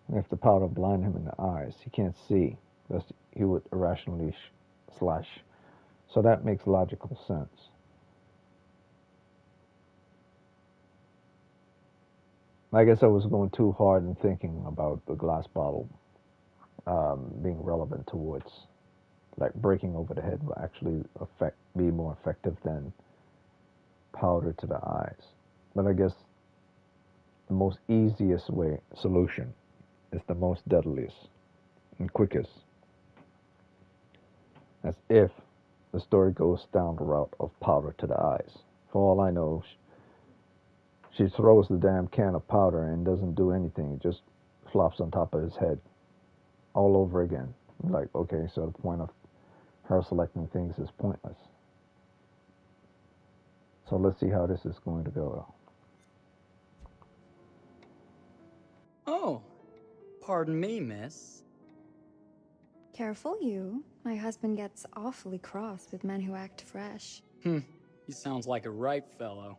And if the powder blind him in the eyes, he can't see. Thus, he would irrationally slash. So that makes logical sense. I guess I was going too hard in thinking about the glass bottle being relevant towards, like, breaking over the head will actually be more effective than powder to the eyes. But I guess the most easiest solution is the most deadliest and quickest. As if the story goes down the route of powder to the eyes. For all I know, she throws the damn can of powder and doesn't do anything. It just flops on top of his head all over again. Like, okay, so the point of her selecting things is pointless. So let's see how this is going to go. Oh, pardon me, miss. Careful you. My husband gets awfully cross with men who act fresh. He sounds like a ripe fellow.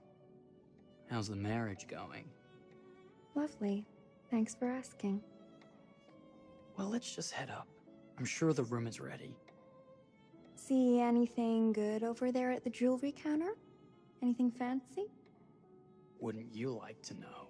How's the marriage going? Lovely. Thanks for asking. Well, let's just head up. I'm sure the room is ready. See anything good over there at the jewelry counter? Anything fancy? Wouldn't you like to know?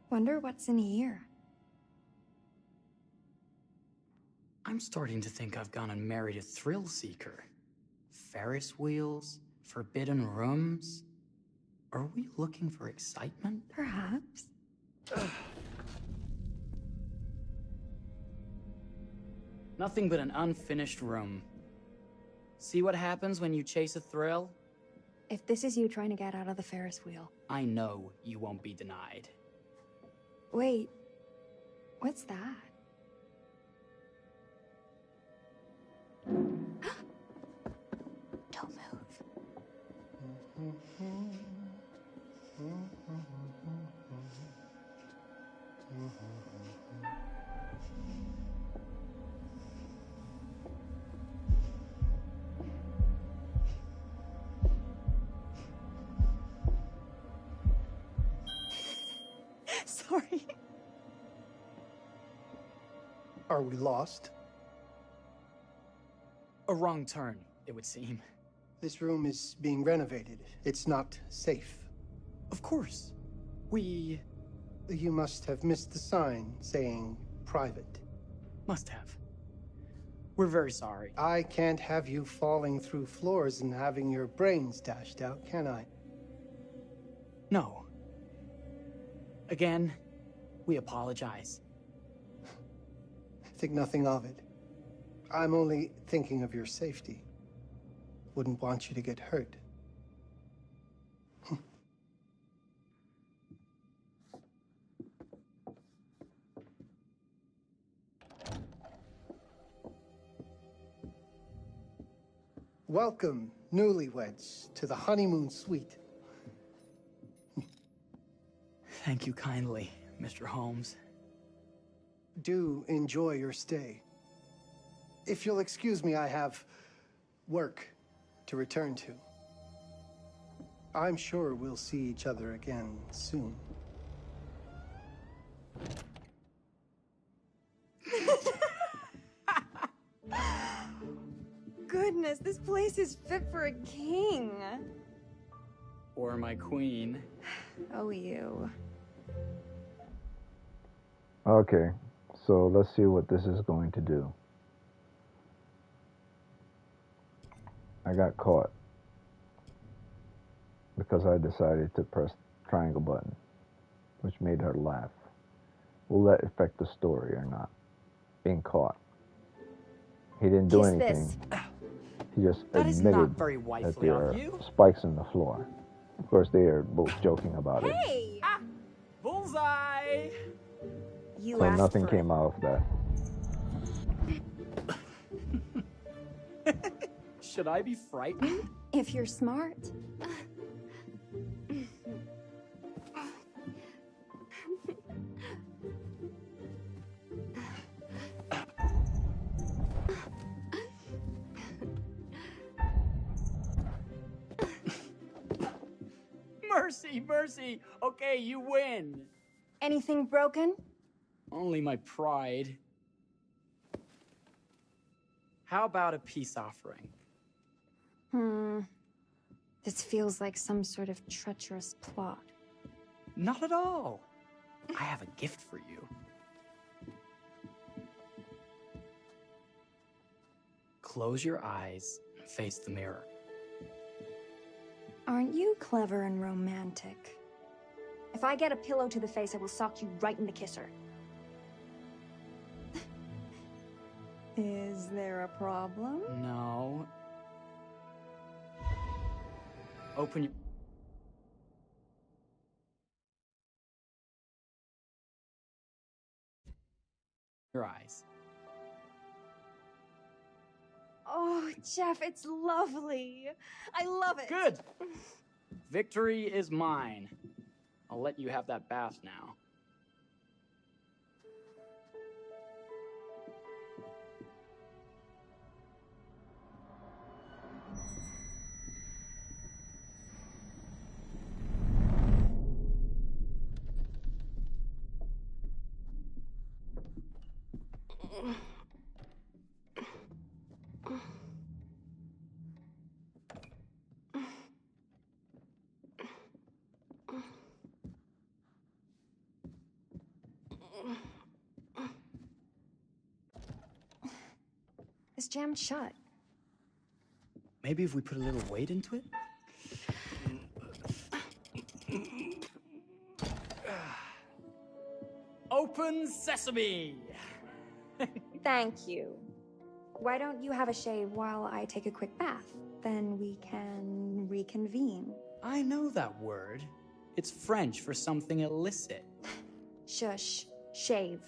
Wonder what's in here. I'm starting to think I've gone and married a thrill seeker. Ferris wheels, forbidden rooms. Are we looking for excitement? Perhaps. Nothing but an unfinished room. See what happens when you chase a thrill? If this is you trying to get out of the Ferris wheel. I know you won't be denied. Wait, What's that? Don't move. Sorry. Are we lost? A wrong turn, it would seem. This room is being renovated. It's not safe. Of course. We You must have missed the sign saying private. must have. We're very sorry. I can't have you falling through floors and having your brains dashed out, can I? No. Again, we apologize. Think nothing of it. I'm only thinking of your safety. Wouldn't want you to get hurt. Welcome, newlyweds, to the honeymoon suite. Thank you kindly, Mr. Holmes. Do enjoy your stay. If you'll excuse me, I have work to return to. I'm sure we'll see each other again soon. Goodness, this place is fit for a king. Or my queen. Oh, you. Okay, so let's see what this is going to do. I got caught because I decided to press the triangle button, which made her laugh. Will that affect the story or not? Being caught. He didn't do Kiss anything. this. He just That is not admitted very that wifely there of are you. spikes in the floor. Of course, they are both joking about it. Hey! Bullseye! You So asked nothing for came out of that. Should I be frightened? it. If you're smart. Mercy, mercy! Okay, you win! Anything broken? Only my pride. How about a peace offering? This feels like some sort of treacherous plot. Not at all. I have a gift for you. Close your eyes and face the mirror. Aren't you clever and romantic? If I get a pillow to the face, I will sock you right in the kisser. Is there a problem? No. Open your eyes. Oh, Jeff, it's lovely. I love it. Good. Victory is mine. I'll let you have that bath now. It's jammed shut. Maybe if we put a little weight into it? Open sesame! Thank you. Why don't you have a shave while I take a quick bath? Then we can reconvene. I know that word. It's French for something illicit. Shush. Shave.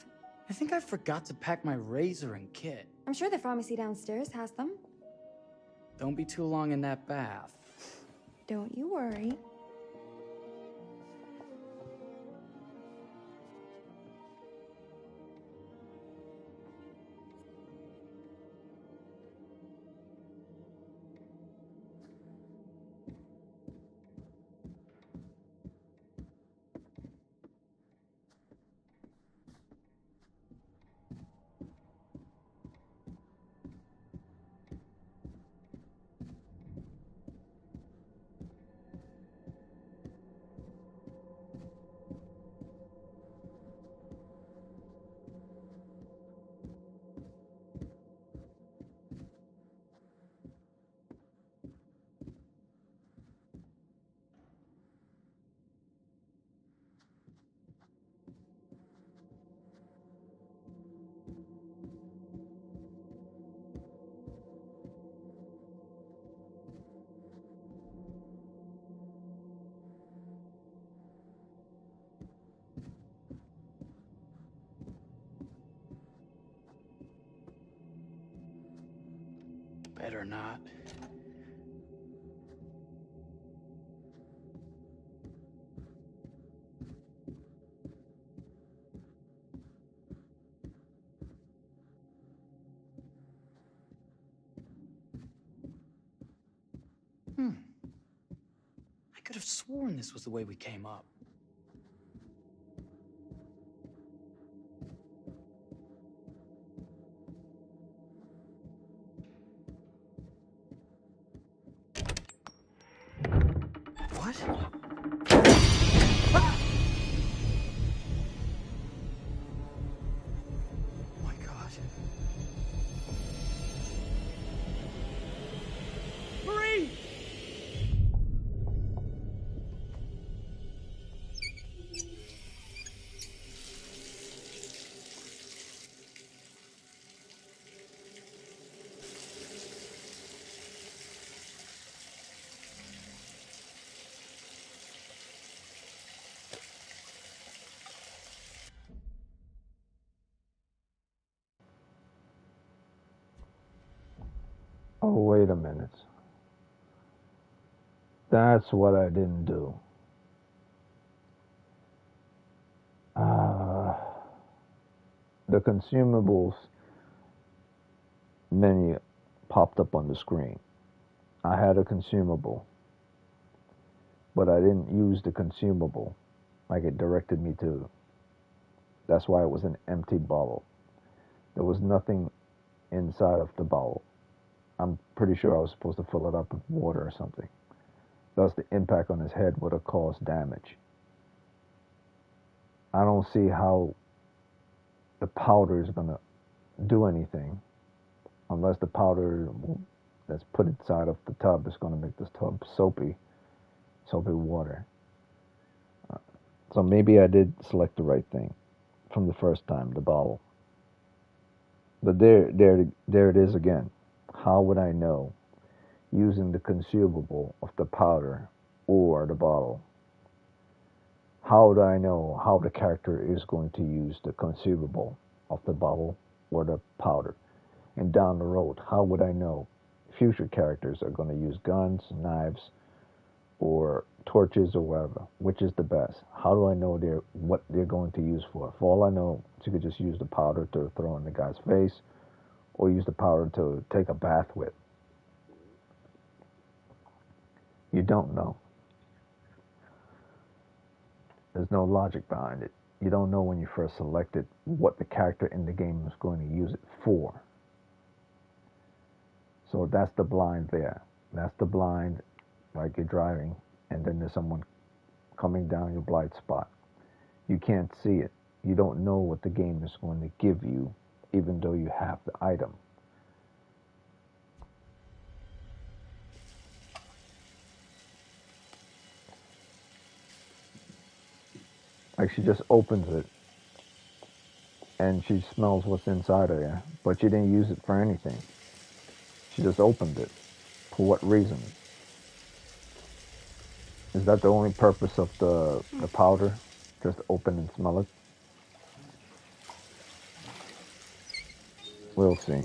I think I forgot to pack my razor and kit. I'm sure the pharmacy downstairs has them. Don't be too long in that bath. Don't you worry. Better not. I could have sworn this was the way we came up. What? Ah! Oh my God. Marie! Oh, wait a minute. That's what I didn't do. The consumables menu popped up on the screen. I had a consumable, but I didn't use the consumable like it directed me to. That's why it was an empty bottle. There was nothing inside of the bottle. I'm pretty sure I was supposed to fill it up with water or something. Thus, the impact on his head would have caused damage. I don't see how the powder is going to do anything unless the powder that's put inside of the tub is going to make this tub soapy water. So maybe I did select the right thing from the first time, the bottle. But there it is again. How would I know using the consumable of the powder or the bottle? How do I know how the character is going to use the consumable of the bottle or the powder? And down the road, how would I know future characters are going to use guns, knives, or torches or whatever? Which is the best? How do I know what they're going to use for? For all I know, you could just use the powder to throw in the guy's face or use the powder to take a bath with. You don't know. There's no logic behind it. You don't know when you first select it what the character in the game is going to use it for. So that's the blind there. That's the blind, like you're driving, and then there's someone coming down your blind spot. You can't see it. You don't know what the game is going to give you, even though you have the item. Like she just opens it, and she smells what's inside of there, but she didn't use it for anything. She just opened it. For what reason? Is that the only purpose of the powder? Just open and smell it? We'll see.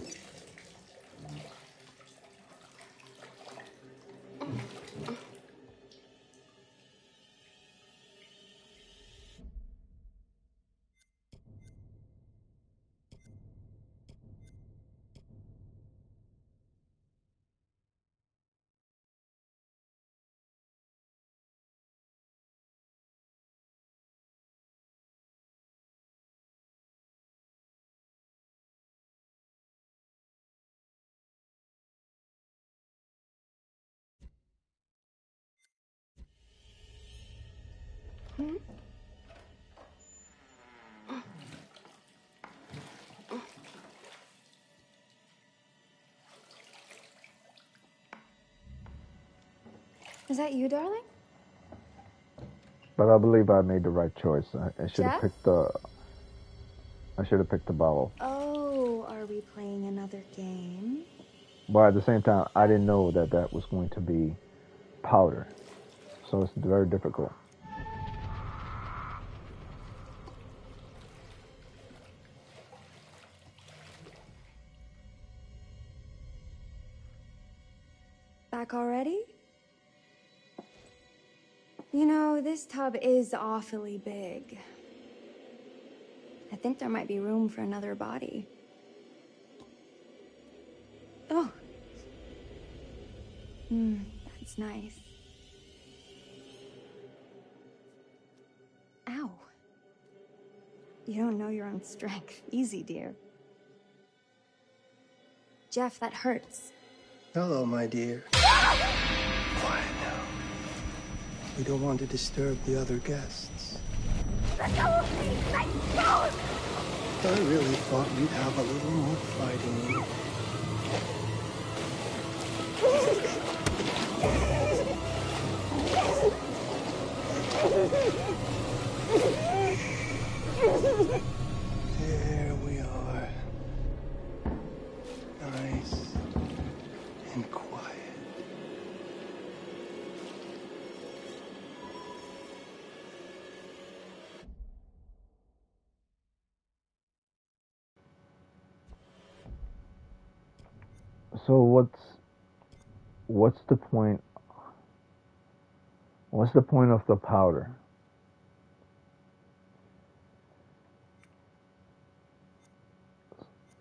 Is that you, darling? But I believe I made the right choice. I should have Jeff? picked the. I should have picked the bottle. Oh, are we playing another game? But at the same time, I didn't know that that was going to be powder, so it's very difficult. Back already? You know, this tub is awfully big. I think there might be room for another body. Oh. That's nice. Ow. You don't know your own strength. Easy, dear. Jeff, that hurts. Hello, my dear. Quiet now. We don't want to disturb the other guests. Let go of me! Let go! I really thought you'd have a little more fighting in you. There we are. Nice and quiet. So what's the point? What's the point of the powder?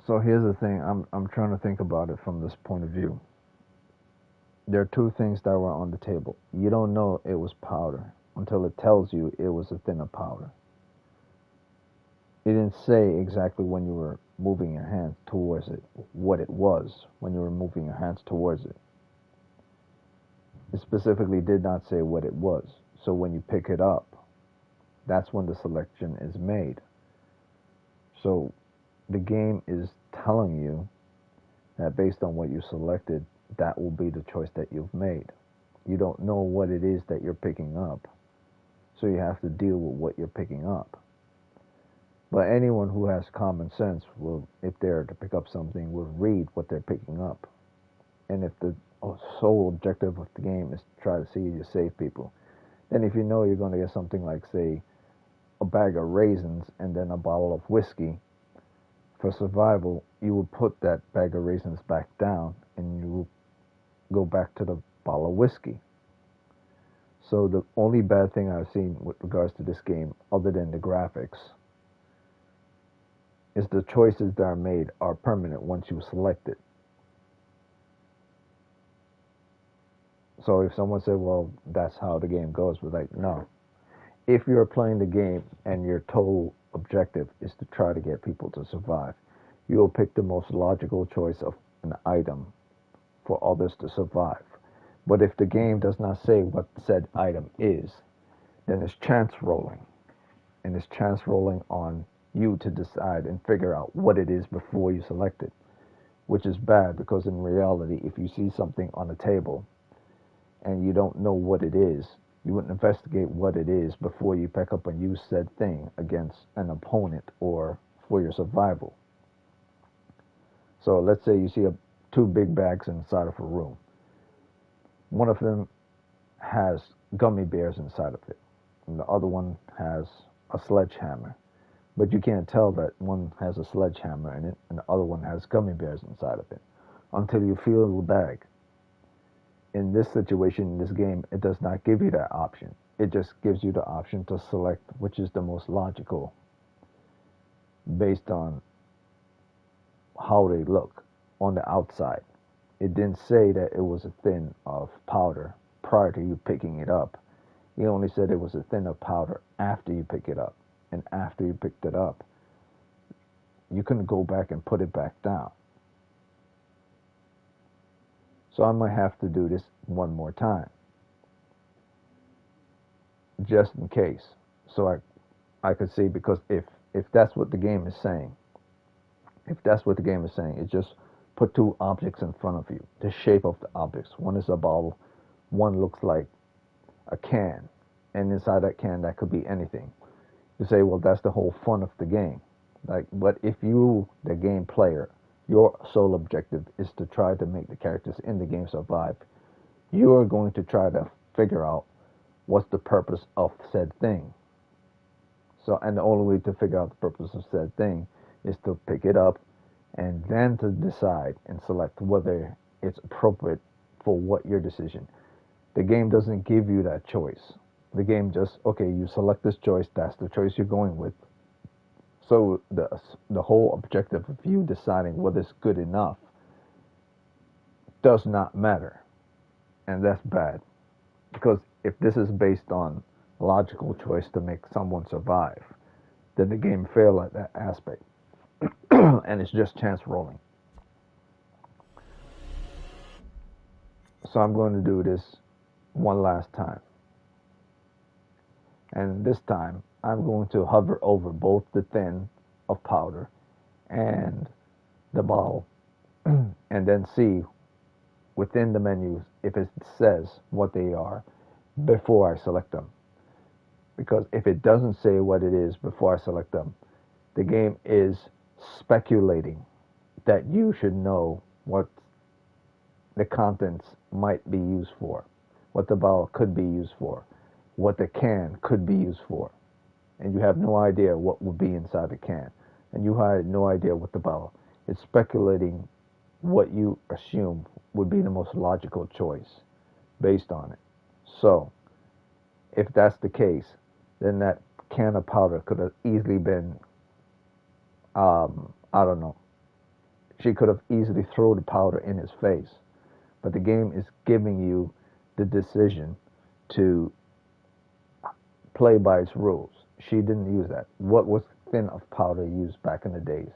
So here's the thing. I'm trying to think about it from this point of view. There are two things that were on the table. You don't know it was powder until it tells you it was a thinner powder. It didn't say exactly when you were moving your hands towards it what it was when you were moving your hands towards it. It specifically did not say what it was. So when you pick it up, that's when the selection is made. So the game is telling you that based on what you selected, that will be the choice that you've made. You don't know what it is that you're picking up, so you have to deal with what you're picking up. But anyone who has common sense will, if they're to pick up something, will read what they're picking up. And if the sole objective of the game is to try to see you save people, then if you know you're going to get something like, say, a bag of raisins and then a bottle of whiskey, for survival, you will put that bag of raisins back down and you will go back to the bottle of whiskey. So the only bad thing I've seen with regards to this game, other than the graphics, is the choices that are made are permanent once you select it. So if someone said, well, that's how the game goes, we're like, no. If you're playing the game and your total objective is to try to get people to survive, you'll pick the most logical choice of an item for others to survive. But if the game does not say what said item is, then it's chance rolling. And it's chance rolling on you to decide and figure out what it is before you select it, which is bad because in reality, if you see something on the table and you don't know what it is, you wouldn't investigate what it is before you pick up and use said thing against an opponent or for your survival. So let's say you see two big bags inside of a room. One of them has gummy bears inside of it, and the other one has a sledgehammer. but you can't tell that one has a sledgehammer in it and the other one has gummy bears inside of it until you feel the bag. In this situation, in this game, it does not give you that option. It just gives you the option to select which is the most logical based on how they look on the outside. It didn't say that it was a thin of powder prior to you picking it up. It only said it was a thin of powder after you pick it up. And after you picked it up, you couldn't go back and put it back down. So I might have to do this one more time, just in case. So I could see, because if that's what the game is saying, it just put two objects in front of you. The shape of the objects. One is a bottle, one looks like a can, and inside that can, that could be anything. You say, well, that's the whole fun of the game. Like, but if you, the game player, your sole objective is to try to make the characters in the game survive, you are going to try to figure out what's the purpose of said thing. So, and the only way to figure out the purpose of said thing is to pick it up and then to decide and select whether it's appropriate for what your decision. The game doesn't give you that choice. The game just, okay, you select this choice, that's the choice you're going with. So the whole objective of you deciding whether it's good enough does not matter. And that's bad. Because if this is based on logical choice to make someone survive, then the game failed at that aspect. And it's just chance rolling. So I'm going to do this one last time. And this time, I'm going to hover over both the tin of powder and the bottle, and then see within the menus if it says what they are before I select them. Because if it doesn't say what it is before I select them, the game is speculating that you should know what the contents might be used for, what the bottle could be used for, what the can could be used for. And you have no idea what would be inside the can. And you have no idea what the bottle. It's speculating what you assume would be the most logical choice based on it. So, if that's the case, then that can of powder could have easily been, I don't know. She could have easily thrown the powder in his face. But the game is giving you the decision to play by its rules. She didn't use that. What was thin of powder used back in the days?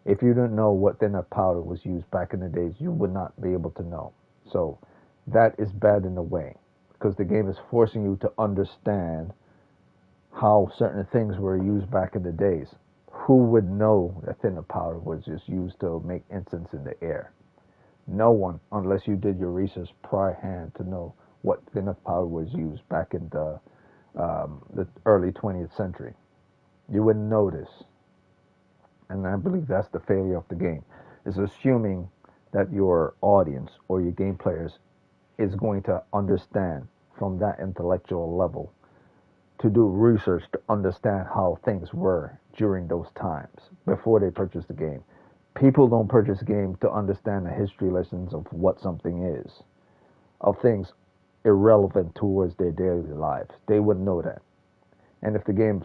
If you didn't know what thin of powder was used back in the days, you would not be able to know. So that is bad in a way, because the game is forcing you to understand how certain things were used back in the days. Who would know that thin of powder was just used to make incense in the air? No one, unless you did your research prior hand to know what thin of powder was used back in the early 20th century. You wouldn't know this. And I believe that's the failure of the game, is assuming that your audience or your game players is going to understand from that intellectual level to do research to understand how things were during those times before they purchase the game. People don't purchase games to understand the history lessons of what something is, of things irrelevant towards their daily lives. They wouldn't know that. And if the game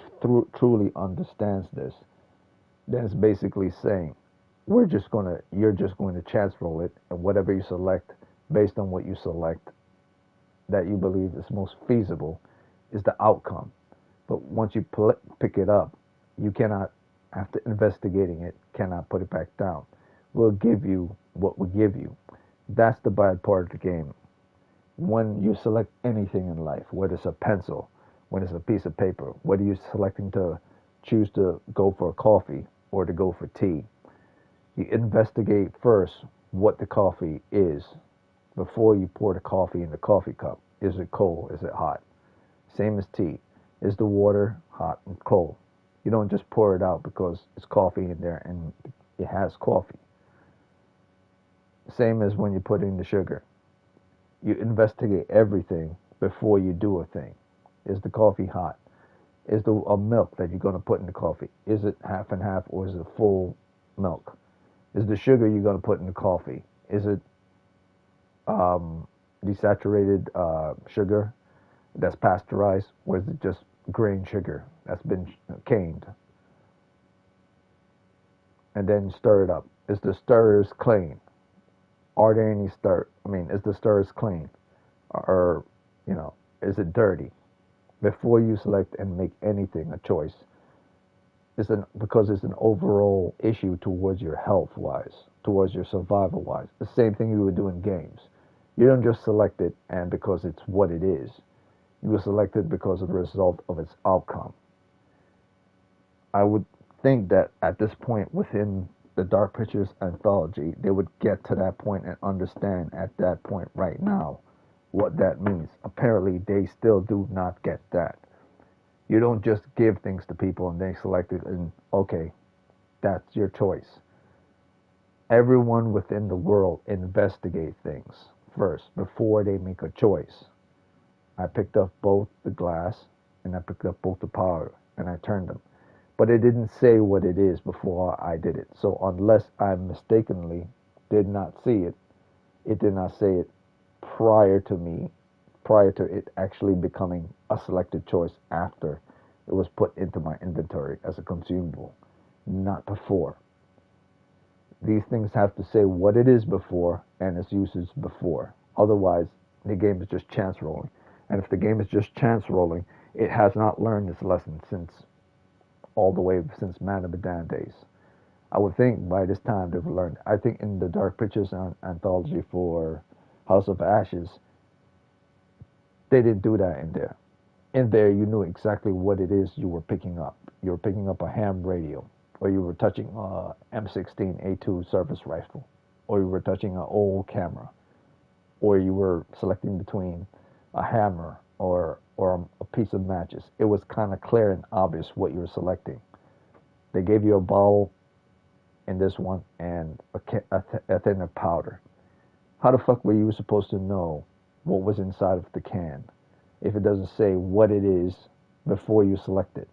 truly understands this, then it's basically saying, you're just going to chance roll it, and whatever you select, based on what you select, that you believe is most feasible, is the outcome. But once you pick it up, you cannot, after investigating it, cannot put it back down. We'll give you what we give you. That's the bad part of the game. When you select anything in life, whether it's a pencil, whether it's a piece of paper, whether you're selecting to choose to go for coffee or to go for tea, you investigate first what the coffee is before you pour the coffee in the coffee cup. Is it cold? Is it hot? Same as tea. Is the water hot and cold? You don't just pour it out because it's coffee in there and it has coffee. Same as when you put in the sugar. You investigate everything before you do a thing. Is the coffee hot? is the milk that you're going to put in the coffee? Is it half and half, or is it full milk? Is the sugar you're going to put in the coffee, is it desaturated sugar that's pasteurized, or is it just grain sugar that's been caned? And then stir it up. Is the stirrers clean? Are there any is the stirrers clean? Or, is it dirty? Before you select and make anything a choice, because it's an overall issue towards your health-wise, towards your survival-wise. The same thing you would do in games. You don't just select it and because it's what it is. You will select it because of the result of its outcome. I would think that at this point within the Dark Pictures Anthology, they would get to that point and understand at that point right now what that means. Apparently, they still do not get that. You don't just give things to people and they select it and, okay, that's your choice. Everyone within the world investigate things first before they make a choice. I picked up both the glass and I picked up both the powder and I turned them. But it didn't say what it is before I did it. So unless I mistakenly did not see it, it did not say it prior to it actually becoming a selected choice after it was put into my inventory as a consumable, not before. These things have to say what it is before and its uses before. Otherwise, the game is just chance rolling. And if the game is just chance rolling, it has not learned its lesson all the way since Man of Medan days. I would think by this time they've learned. I think in the Dark Pictures Anthology for House of Ashes, they didn't do that in there. In there, you knew exactly what it is you were picking up. You were picking up a ham radio, or you were touching a M16A2 service rifle, or you were touching an old camera, or you were selecting between a hammer or a piece of matches. It was kind of clear and obvious what you were selecting. They gave you a bottle in this one and a thing of powder. How the fuck were you supposed to know what was inside of the can if it doesn't say what it is before you select it?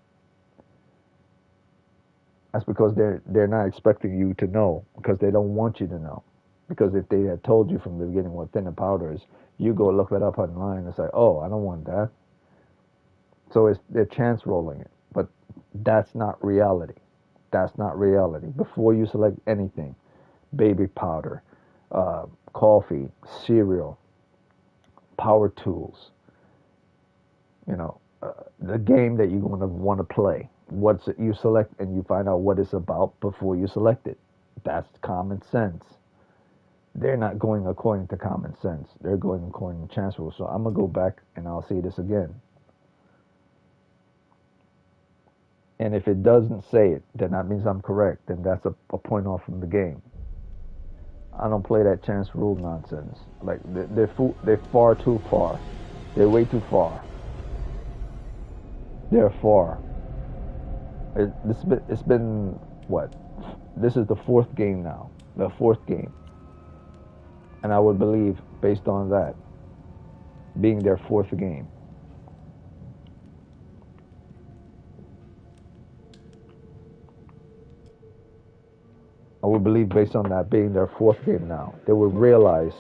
That's because they're not expecting you to know, because they don't want you to know. Because if they had told you from the beginning what thin and powder is, you go look it up online and say, oh, I don't want that. So they're chance rolling it. But that's not reality. That's not reality. Before you select anything, baby powder, coffee, cereal, power tools, the game that you're going to want to play, you select and you find out what it's about before you select it. That's common sense. They're not going according to common sense. They're going according to chance rules. So I'm going to go back and I'll see this again. And if it doesn't say it, then that means I'm correct. Then that's a point off from the game. I don't play that chance rule nonsense. Like, they're far too far. They're way too far. They're far. It's been, what? This is the fourth game now. The fourth game. And I would believe, based on that, being their fourth game. I would believe, based on that being their fourth game now, they would realize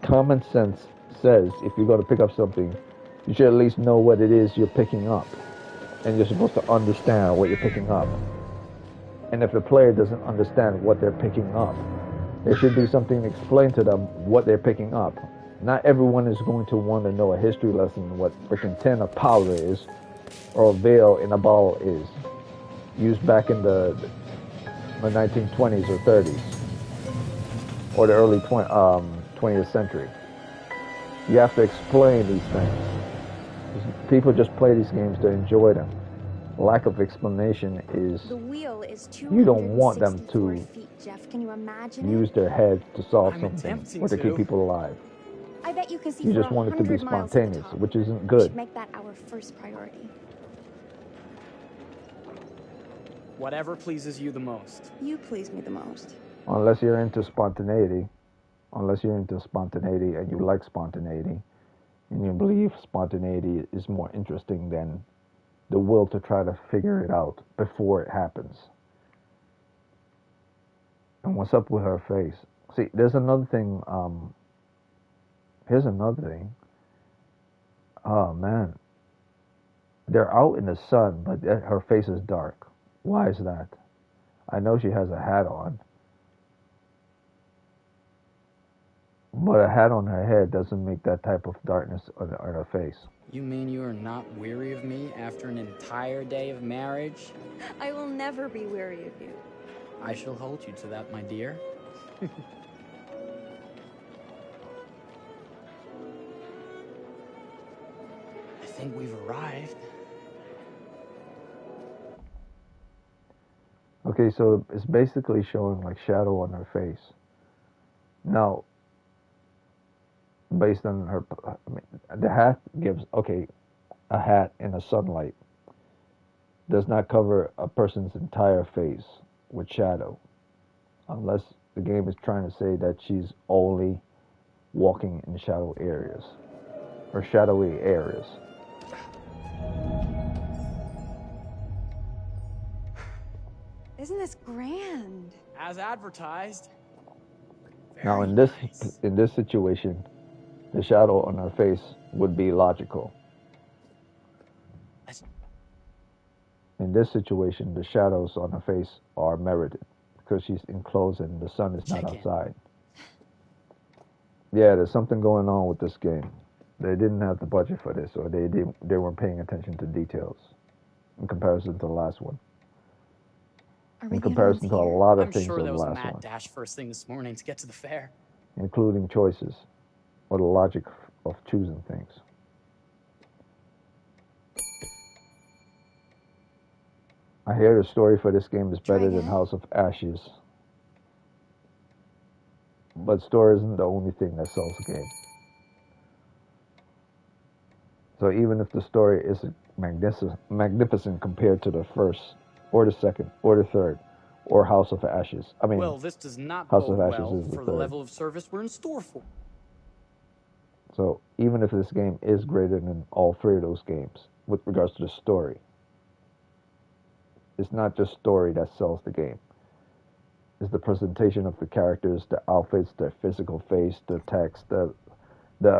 common sense says if you're going to pick up something, you should at least know what it is you're picking up. And you're supposed to understand what you're picking up. And if the player doesn't understand what they're picking up, there should be something to explain to them what they're picking up. Not everyone is going to want to know a history lesson what freaking tin of powder is, or a veil in a bottle is, used back in the 1920s or 30s, or the early 20th century. You have to explain these things. People just play these games to enjoy them. Lack of explanation is, the wheel is you don't want them to feet, Jeff. Can you imagine use their heads to solve I'm something attempting or to keep to. people alive. I bet you can see You for just want it to be 100 miles to the spontaneous, top. which isn't We good. should make that our first priority. Whatever pleases you the most. You please me the most. Unless you're into spontaneity and you like spontaneity, And you believe spontaneity is more interesting than the will to try to figure it out before it happens. And what's up with her face? See, there's another thing. Here's another thing. Oh man, they're out in the sun, but her face is dark. Why is that? I know she has a hat on, but a hat on her head doesn't make that type of darkness on her face. You mean you are not weary of me after an entire day of marriage? I will never be weary of you. I shall hold you to that, my dear. I think we've arrived. Okay, so it's basically showing like shadow on her face. Now, based on her, I mean, the hat gives, okay, a hat in the sunlight does not cover a person's entire face with shadow, unless the game is trying to say that she's only walking in shadow areas or shadowy areas. Isn't this grand? As advertised. Now, Very in this nice. in this situation, the shadow on her face would be logical. In this situation, the shadows on her face are merited because she's enclosed and the sun is not outside. Yeah, there's something going on with this game. They didn't have the budget for this, or they weren't paying attention to details in comparison to the last one. In comparison to a lot of I'm things sure in there the was a last mad one, dash first thing this morning to get to the fair. including choices or the logic of choosing things. I hear the story for this game is better than House of Ashes. But story isn't the only thing that sells a game. So even if the story isn't magnificent compared to the first, or the second, or the third, or House of Ashes. I mean, Well, this does not House bode of Ashes well is the for the third. level of service we're in store for. So even if this game is greater than all three of those games with regards to the story, it's not just story that sells the game. It's the presentation of the characters, the outfits, their physical face, the text, the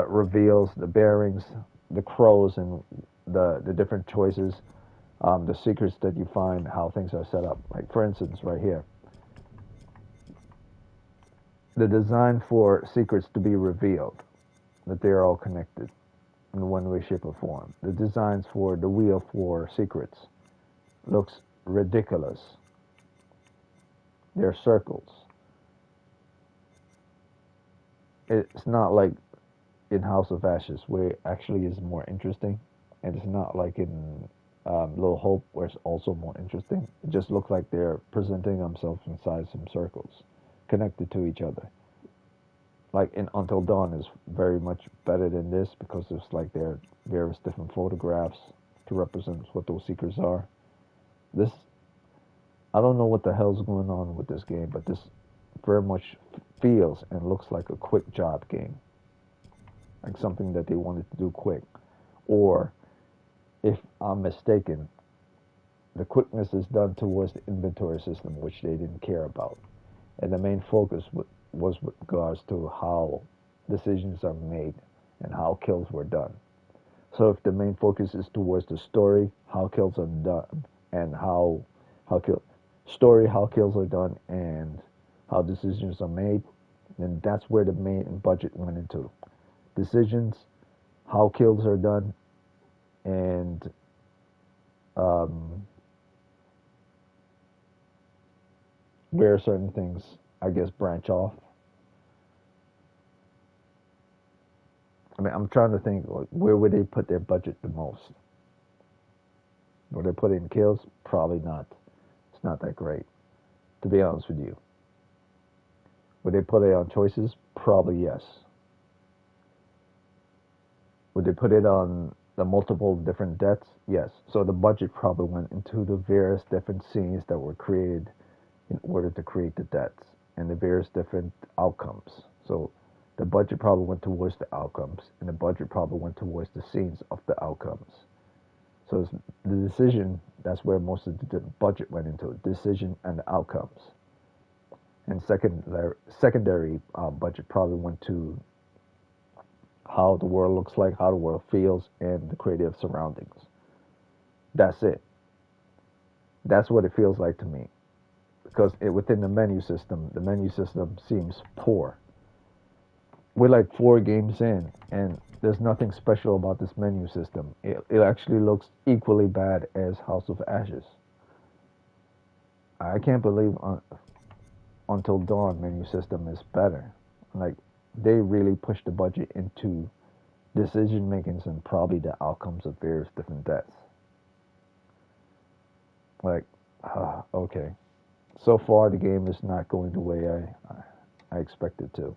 reveals, the bearings, the crows, and the different choices, the secrets that you find, how things are set up. Like for instance, right here, the design for secrets to be revealed, that they are all connected in one way, shape, or form. The designs for the wheel for secrets looks ridiculous. They're circles. It's not like in House of Ashes, where it actually is more interesting, and it's not like in Little Hope, where it's also more interesting. It just looks like they're presenting themselves inside some circles, connected to each other. Like in Until Dawn is very much better than this because it's like there are various different photographs to represent what those secrets are. This, I don't know what the hell's going on with this game, but this very much feels and looks like a quick job game. Like something that they wanted to do quick. Or, if I'm mistaken, the quickness is done towards the inventory system, which they didn't care about. And the main focus was with regards to how decisions are made and how kills were done. So if the main focus is towards the story, how kills are done, and how kills are done, and how decisions are made, then that's where the main budget went into. Decisions, how kills are done, and where certain things, I guess, branch off. I mean, I'm trying to think, like, where would they put their budget the most? Would they put it in kills? Probably not. It's not that great, to be honest with you. Would they put it on choices? Probably yes. Would they put it on the multiple different deaths? Yes. So the budget probably went into the various different scenes that were created in order to create the deaths and the various different outcomes. So The budget probably went towards the outcomes, and the budget probably went towards the scenes of the outcomes. So it's the decision, that's where most of the budget went into, decision and the outcomes. And secondary budget probably went to how the world looks like, how the world feels, and the creative surroundings. That's it. That's what it feels like to me. Because within the menu system seems poor. We're like 4 games in, and there's nothing special about this menu system. It actually looks equally bad as House of Ashes. I can't believe Until Dawn menu system is better. Like, they really push the budget into decision makings and probably the outcomes of various different deaths. Like, okay. So far, the game is not going the way I expected to.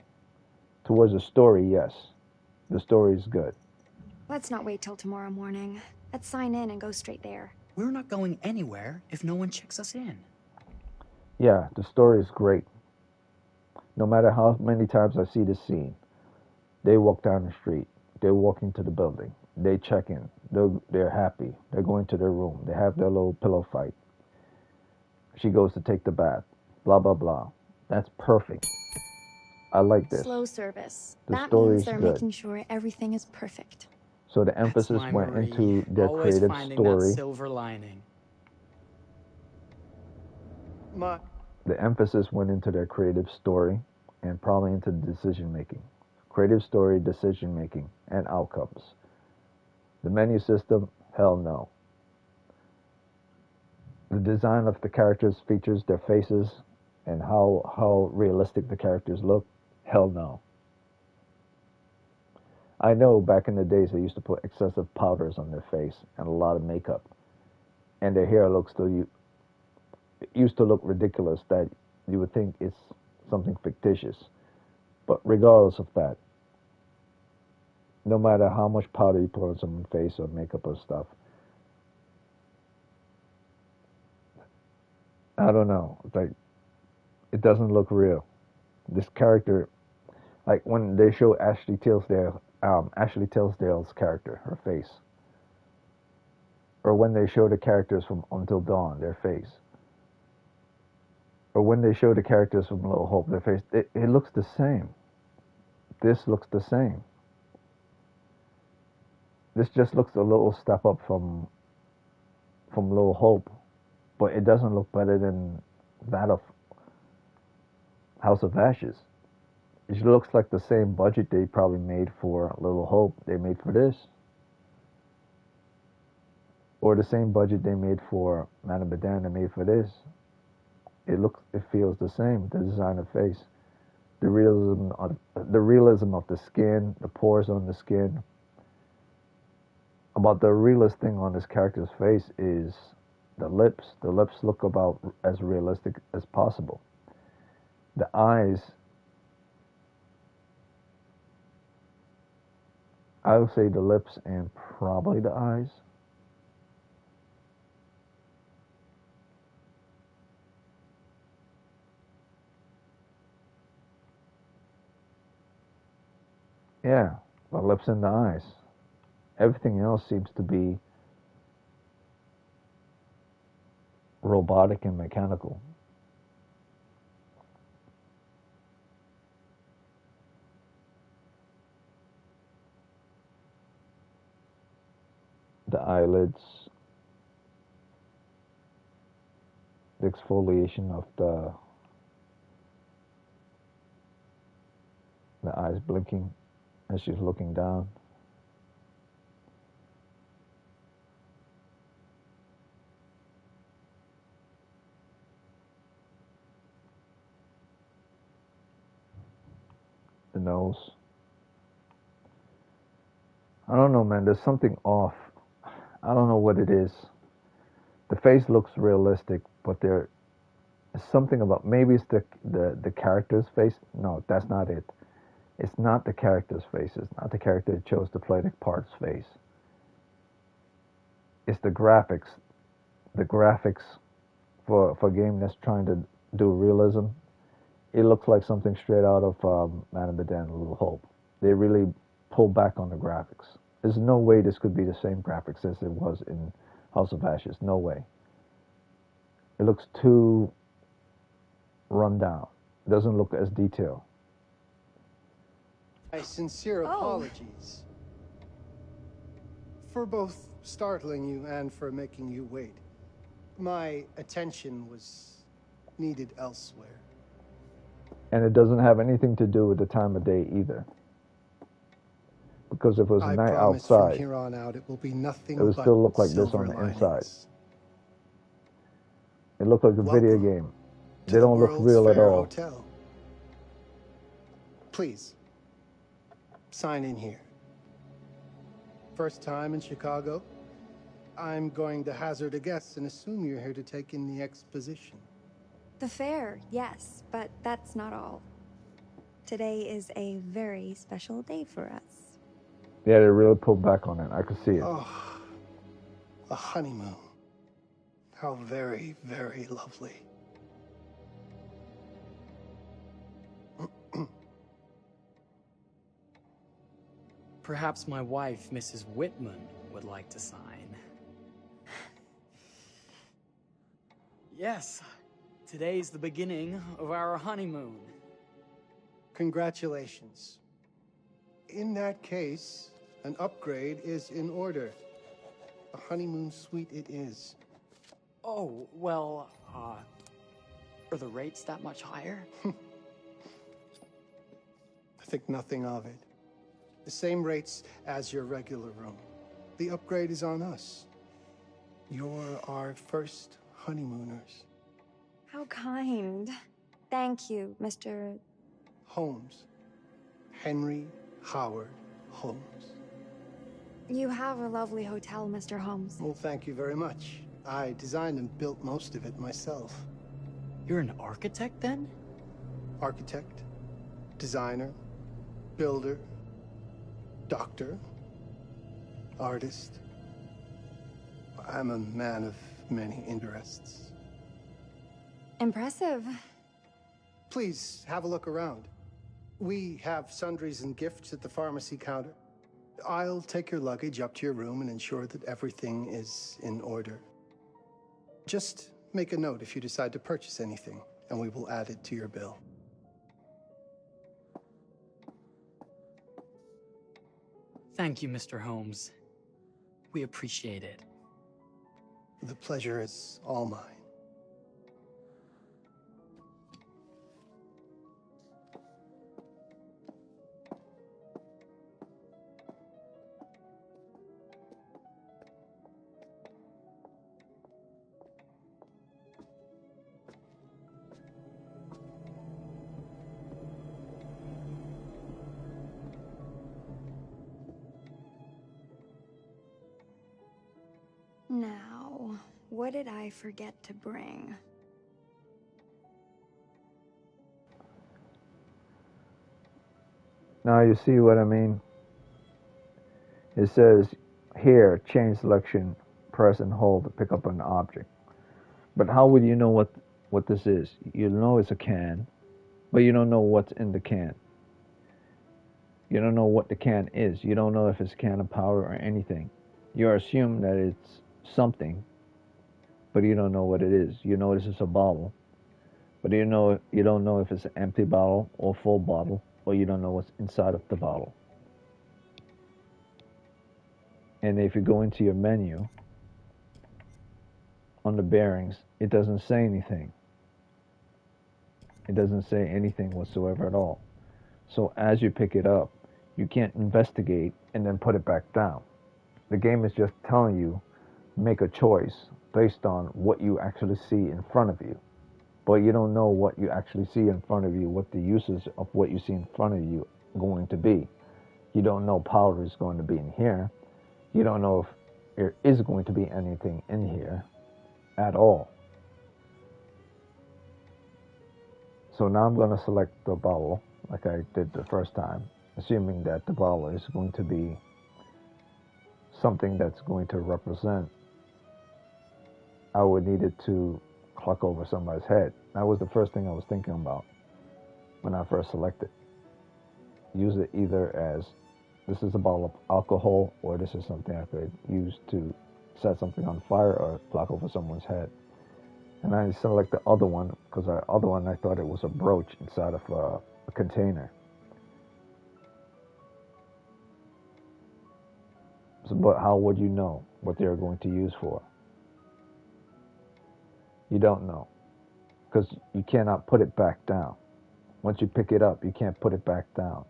Towards the story, yes. The story is good. Let's not wait till tomorrow morning. Let's sign in and go straight there. We're not going anywhere if no one checks us in. Yeah, the story is great. No matter how many times I see this scene, they walk down the street, they walk into the building, they check in, they're happy, they're going to their room, they have their little pillow fight. She goes to take the bath, blah, blah, blah. That's perfect. I like this. Slow service. The That story means is they're good. making sure everything is perfect. So the emphasis That's my went Marie. into their Always creative finding story. that silver lining. The emphasis went into their creative story and probably into decision making. Creative story, decision making, and outcomes. The menu system, hell no. The design of the characters features their faces and how realistic the characters look, hell no. I know back in the days they used to put excessive powders on their face and a lot of makeup, and their hair it used to look ridiculous that you would think it's something fictitious. But regardless of that, no matter how much powder you put on someone's face or makeup or stuff, I don't know. It's like, it doesn't look real. This character, like when they show Ashley Tisdale's character, her face, or when they show the characters from Until Dawn, their face, or when they show the characters from Little Hope, their face, it looks the same. This looks the same. This just looks a little step up from Little Hope, but it doesn't look better than that of House of Ashes. It looks like the same budget they probably made for Little Hope they made for this, or the same budget they made for Madame Badan they made for this. It feels the same. The design of face, the realism of the skin, the pores on the skin. About the realest thing on this character's face is the lips. The lips look about as realistic as possible. The eyes, I would say the lips and probably the eyes. Yeah, the lips and the eyes. Everything else seems to be robotic and mechanical. The eyelids, the exfoliation of the eyes blinking as she's looking down. The nose. I don't know, man. There's something off. I don't know what it is. The face looks realistic, but there is something about, maybe it's the character's face. No, that's not it. It's not the character's face. It's not the character that chose to play the part's face. It's the graphics. The graphics for a game that's trying to do realism it looks like something straight out of Madame Badan, A Little Hope. They really pulled back on the graphics. There's no way this could be the same graphics as it was in House of Ashes. No way. It looks too run down. It doesn't look as detailed. My sincere apologies for both startling you and for making you wait. My attention was needed elsewhere. And it doesn't have anything to do with the time of day either. Because if it was I night promise outside, from here on out it will be nothing it would but still look like this silver on the linings. inside. It looked like a video Welcome game. to They the don't look World's real at Fair all. Hotel. Please, sign in here. First time in Chicago? I'm going to hazard a guess and assume you're here to take in the exposition. The fair, yes, but that's not all. Today is a very special day for us. Yeah, they really pulled back on it. I could see it. Oh, a honeymoon. How very, very lovely. Perhaps my wife, Mrs. Whitman, would like to sign. Yes, today's the beginning of our honeymoon. Congratulations. In that case, an upgrade is in order. A honeymoon suite it is. Oh, well, are the rates that much higher? I think nothing of it. The same rates as your regular room. The upgrade is on us. You're our first honeymooners. How kind. Thank you, Mr. Holmes. Henry Howard Holmes. You have a lovely hotel, Mr. Holmes. Well, thank you very much. I designed and built most of it myself. You're an architect, then? Architect, designer, builder, doctor, artist. I'm a man of many interests. Impressive. Please have a look around. We have sundries and gifts at the pharmacy counter. I'll take your luggage up to your room and ensure that everything is in order. Just make a note if you decide to purchase anything, and we will add it to your bill. Thank you, Mr. Holmes. We appreciate it. The pleasure is all mine. Now, what did I forget to bring? Now you see what I mean? It says here, change selection, press and hold to pick up an object. But how would you know what this is? You know it's a can, but you don't know what's in the can. You don't know what the can is. You don't know if it's a can of powder or anything. You assume that it's something, but you don't know what it is. You know this is a bottle, but you don't know if it's an empty bottle or full bottle, or you don't know what's inside of the bottle. And if you go into your menu on the bearings, it doesn't say anything. It doesn't say anything whatsoever at all. So as you pick it up, you can't investigate and then put it back down. The game is just telling you, make a choice based on what you actually see in front of you. But you don't know what you actually see in front of you, what the uses of what you see in front of you are going to be. You don't know powder is going to be in here. You don't know if there is going to be anything in here at all. So now I'm going to select the bottle like I did the first time, assuming that the bottle is going to be something that's going to represent. I would need it to clock over somebody's head. That was the first thing I was thinking about. when I first select it. Use it either as this is a bottle of alcohol, or this is something I could use to set something on fire or block over someone's head. And I select the other one because the other one I thought it was a brooch inside of a container. So, but how would you know what they're going to use for? You don't know because you cannot put it back down. Once you pick it up, you can't put it back down.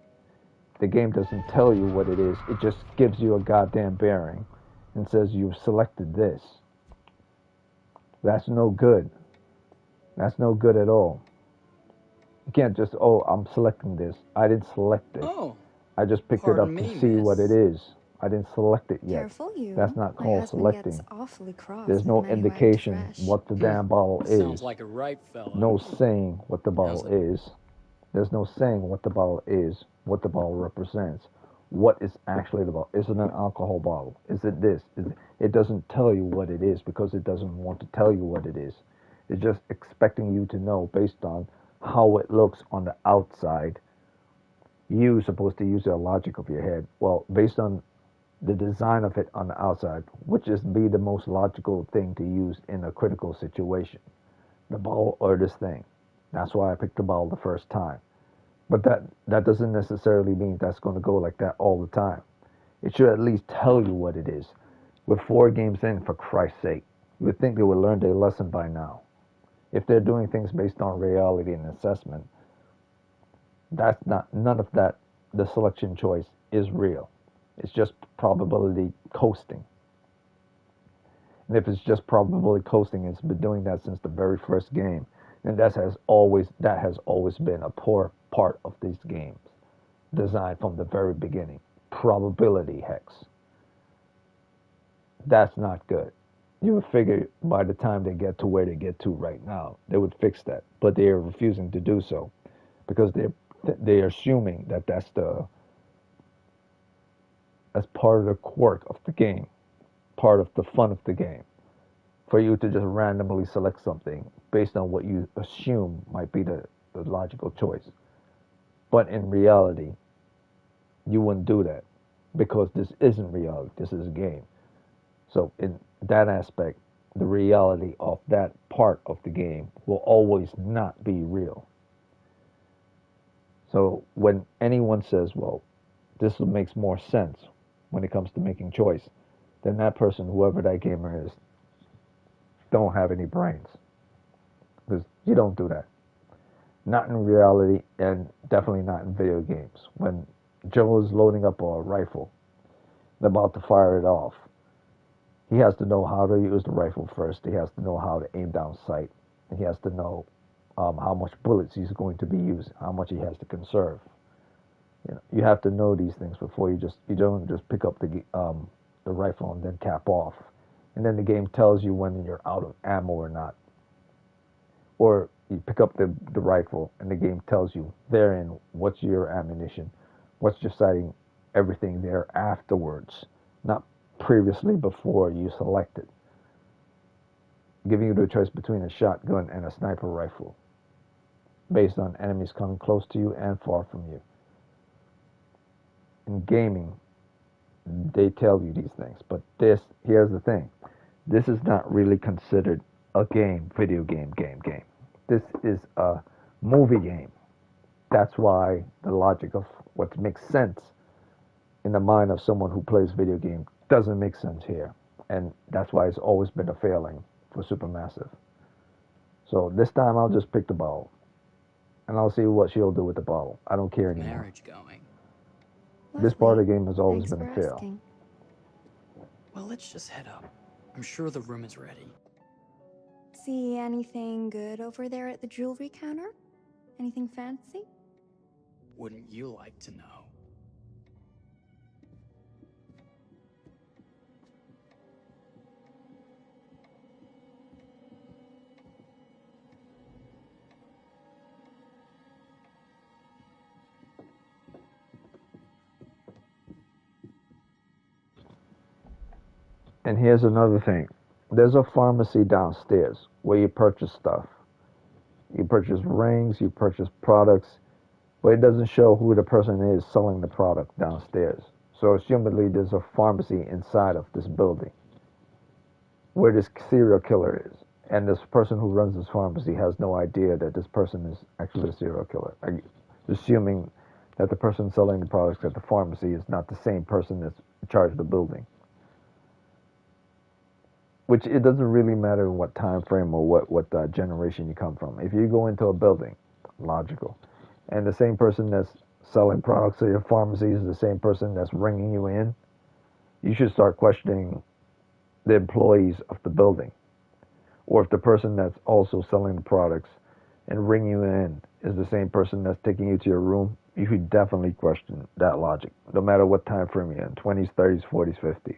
The game doesn't tell you what it is. It just gives you a goddamn bearing and says you've selected this. That's no good. That's no good at all. You can't just, oh, I'm selecting this. I didn't select it. Oh, I just picked it up to see what it is. I didn't select it yet. Careful, you. That's not My called husband selecting. gets awfully cross There's the no menu act indication fresh. what the damn bottle is. sounds like a ripe fella. No saying what the bottle How's it? is. There's no saying what the bottle is, what the bottle represents, what is actually the bottle. Is it an alcohol bottle? Is it this? It doesn't tell you what it is because it doesn't want to tell you what it is. It's just expecting you to know based on how it looks on the outside. You're supposed to use the logic of your head. Well, based on the design of it on the outside, which is be the most logical thing to use in a critical situation, the ball or this thing. That's why I picked the ball the first time. But that doesn't necessarily mean that's going to go like that all the time. It should at least tell you what it is. We're 4 games in, for Christ's sake. You would think they would learn their lesson by now. If they're doing things based on reality and assessment, that's not, none of that, the selection choice is real. It's just probability coasting. And if it's just probability coasting, it's been doing that since the very first game. And that has always been a poor part of these games. Designed from the very beginning. Probability hex. That's not good. You would figure by the time they get to where they get to right now, they would fix that. But they are refusing to do so because they're assuming that that's part of the quirk of the game, part of the fun of the game, for you to just randomly select something based on what you assume might be the logical choice. But in reality, you wouldn't do that because this isn't reality. This is a game. So in that aspect, the reality of that part of the game will always not be real. So when anyone says, well, this makes more sense when it comes to making choice, then that person, whoever that gamer is, don't have any brains. Because you don't do that. Not in reality, and definitely not in video games. When Joe is loading up a rifle and about to fire it off, he has to know how to use the rifle first. He has to know how to aim down sight. And he has to know how much bullets he's going to be using, how much he has to conserve. You have to know these things before you don't just pick up the rifle and then cap off, and then the game tells you when you're out of ammo or not. Or you pick up the rifle and the game tells you therein what's your ammunition, what's your sighting, everything there afterwards, not previously before you select it, giving you the choice between a shotgun and a sniper rifle based on enemies coming close to you and far from you. In gaming, they tell you these things, but here's the thing, this is not really considered a video game. This is a movie game. That's why the logic of what makes sense in the mind of someone who plays video game doesn't make sense here, and that's why it's always been a failing for Supermassive. So this time I'll just pick the bottle, and I'll see what she'll do with the bottle. I don't care anymore. Marriage going. This part of the game has always Thanks been a for fail. asking. Well, let's just head up. I'm sure the room is ready. See anything good over there at the jewelry counter? Anything fancy? Wouldn't you like to know? And here's another thing. There's a pharmacy downstairs where you purchase stuff. You purchase rings, you purchase products, but it doesn't show who the person is selling the product downstairs. So assumedly there's a pharmacy inside of this building where this serial killer is. And this person who runs this pharmacy has no idea that this person is actually a serial killer. Assuming that the person selling the products at the pharmacy is not the same person that's in charge of the building. Which it doesn't really matter what time frame or what generation you come from. If you go into a building, logical, and the same person that's selling products at your pharmacy is the same person that's ringing you in, you should start questioning the employees of the building. Or if the person that's also selling the products and ringing you in is the same person that's taking you to your room, you should definitely question that logic, no matter what time frame you're in, 20s, 30s, 40s, 50s.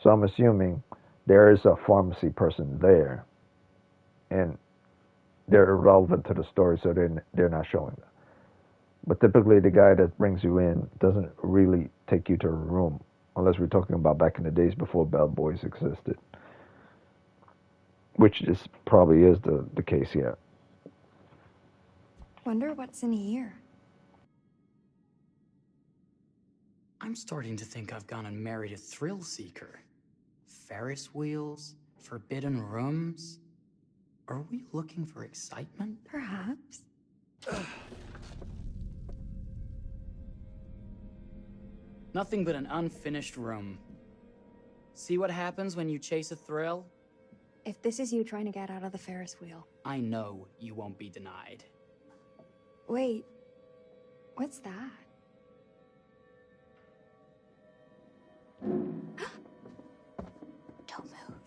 So I'm assuming there is a pharmacy person there, and they're irrelevant to the story, so they're not showing that. But typically the guy that brings you in doesn't really take you to a room, unless we're talking about back in the days before bellboys existed. Which this probably is the case here. Wonder what's in here. I'm starting to think I've gone and married a thrill seeker. Ferris wheels, forbidden rooms. Are we looking for excitement? Perhaps. Nothing but an unfinished room. See what happens when you chase a thrill? If this is you trying to get out of the Ferris wheel. I know you won't be denied. Wait, what's that? Don't move.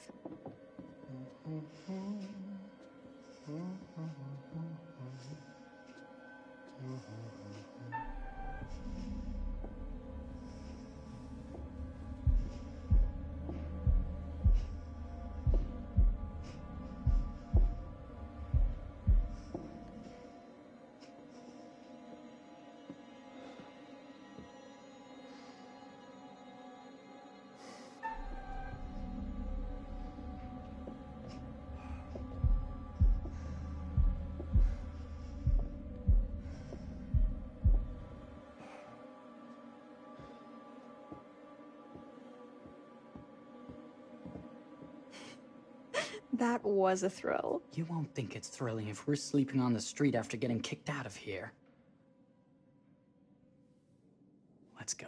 That was a thrill. You won't think it's thrilling if we're sleeping on the street after getting kicked out of here. Let's go.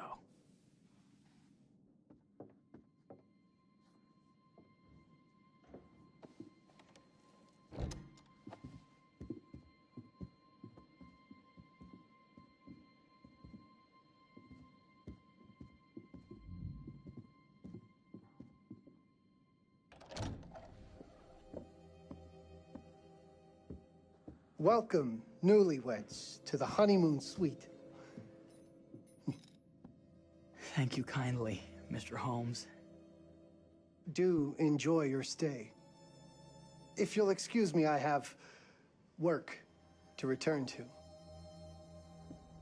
Welcome, newlyweds, to the honeymoon suite. Thank you kindly, Mr. Holmes. Do enjoy your stay. If you'll excuse me, I have work to return to.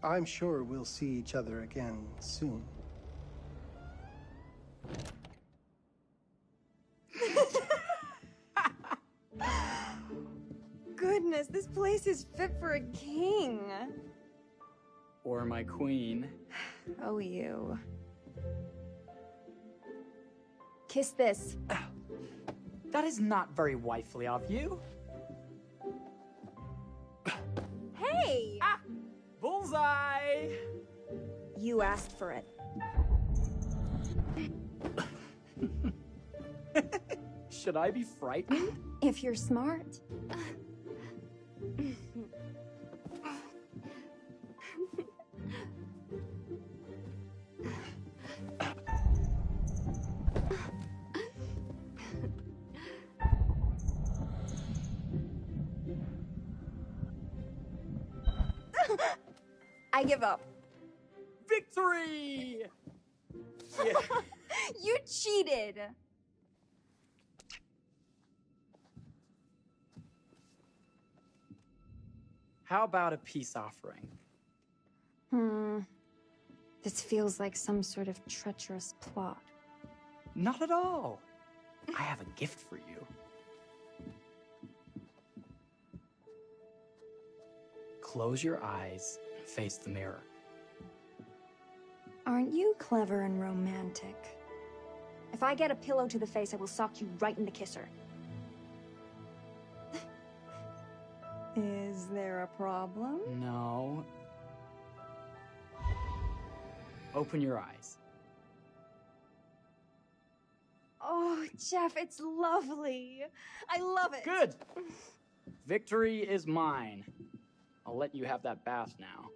I'm sure we'll see each other again soon. Goodness, this place is fit for a king. Or my queen. Oh, you. Kiss this. That is not very wifely of you. Hey! Ah! Bullseye! You asked for it. Should I be frightened? If you're smart. I give up. Victory! Yeah. You cheated. How about a peace offering? This feels like some sort of treacherous plot. Not at all. I have a gift for you. Close your eyes face the mirror. Aren't you clever and romantic? If I get a pillow to the face, I will sock you right in the kisser. Is there a problem? No. Open your eyes. Oh, Jeff, it's lovely. I love it. Good! Victory is mine. I'll let you have that bath now.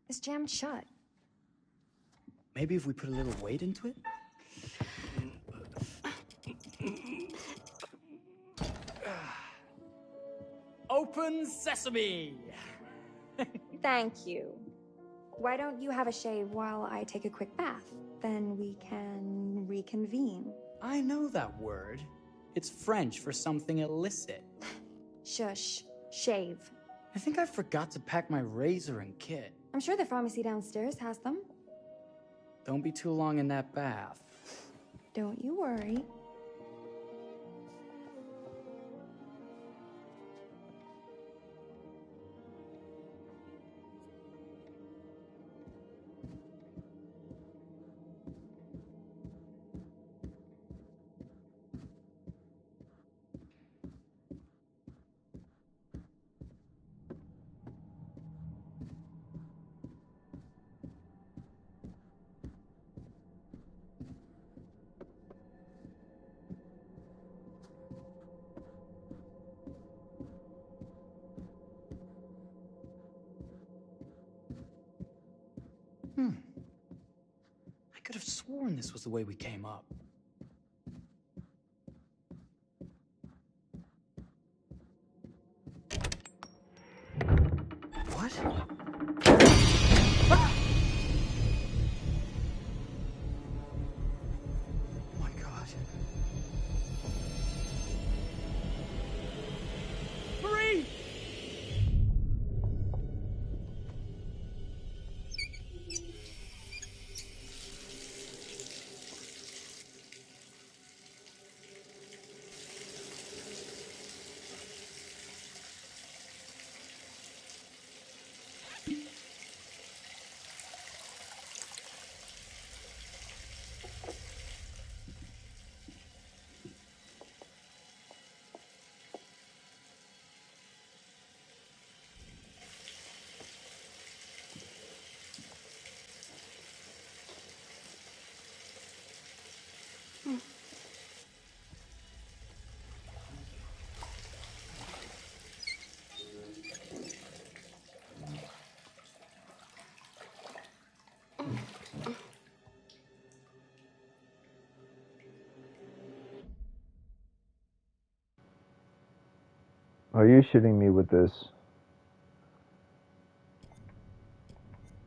It's jammed shut. Maybe if we put a little weight into it? Open sesame! Thank you. Why don't you have a shave while I take a quick bath? Then we can reconvene. I know that word. It's French for something illicit. Shush. Shave. I think I forgot to pack my razor and kit. I'm sure the pharmacy downstairs has them. Don't be too long in that bath. Don't you worry. I could have sworn this was the way we came up. What? Ah! Oh my God. Marie! Are you shitting me with this?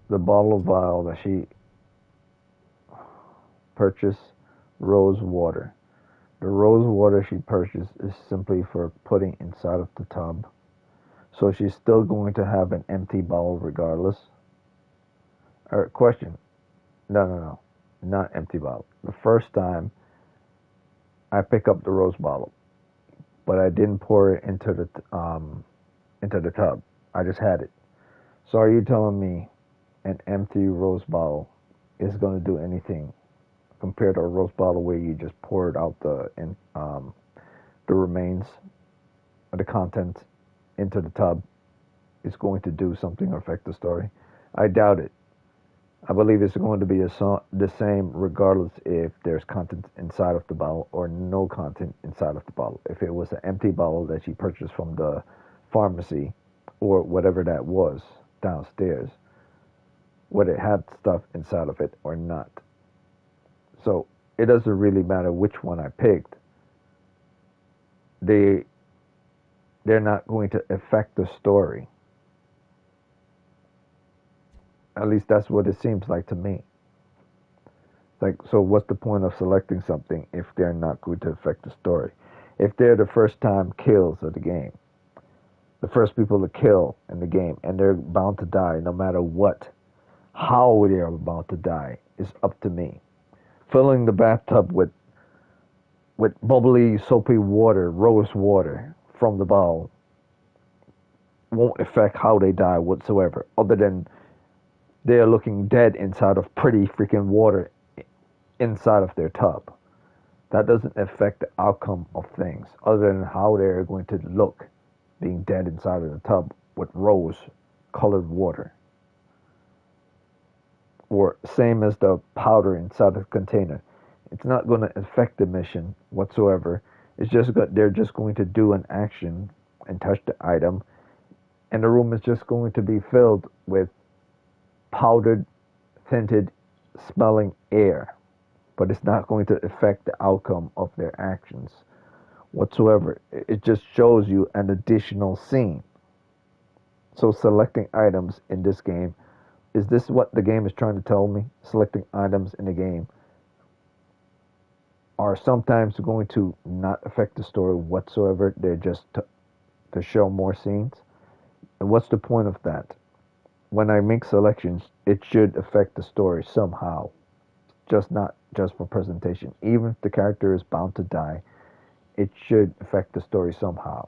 The bottle vial that she purchased, rose water. The rose water she purchased is simply for putting inside of the tub. So she's still going to have an empty bottle regardless. Question. No. Not empty bottle. The first time I pick up the rose bottle, but I didn't pour it into the tub. I just had it. So are you telling me an empty rose bottle is going to do anything compared to a rose bottle where you just poured out the remains of the contents into the tub is going to do something or affect the story? I doubt it. I believe it's going to be the same regardless if there's content inside of the bottle or no content inside of the bottle. If it was an empty bottle that she purchased from the pharmacy or whatever that was downstairs, whether it had stuff inside of it or not. So it doesn't really matter which one I picked. They they're not going to affect the story. At least that's what it seems like to me. Like, so what's the point of selecting something if they're not going to affect the story? If they're the first time kills of the game, the first people to kill in the game, and they're bound to die no matter what, how they're about to die is up to me. Filling the bathtub with bubbly, soapy water, rose water from the bowl won't affect how they die whatsoever, other than they're looking dead inside of pretty freaking water inside of their tub. That doesn't affect the outcome of things, other than how they're going to look being dead inside of the tub with rose colored water. Or same as the powder inside the container. It's not going to affect the mission whatsoever. It's just they're just going to do an action and touch the item, and the room is just going to be filled with powdered, tinted, smelling air. But it's not going to affect the outcome of their actions whatsoever. It just shows you an additional scene. So selecting items in this game, is this what the game is trying to tell me? Selecting items in the game are sometimes going to not affect the story whatsoever. They're just to show more scenes. And what's the point of that? When I make selections, it should affect the story somehow. Just not just for presentation. Even if the character is bound to die, it should affect the story somehow.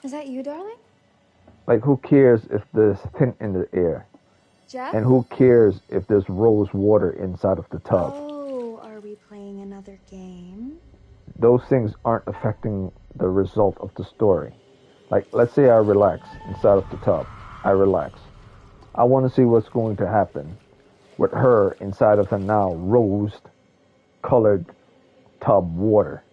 Is that you, darling? Like, who cares if there's tint in the air? Jeff? And who cares if there's rose water inside of the tub? Oh, are we playing another game? Those things aren't affecting the result of the story. Like, let's say I relax inside of the tub. I relax. I want to see what's going to happen with her inside of a now rose-colored tub water.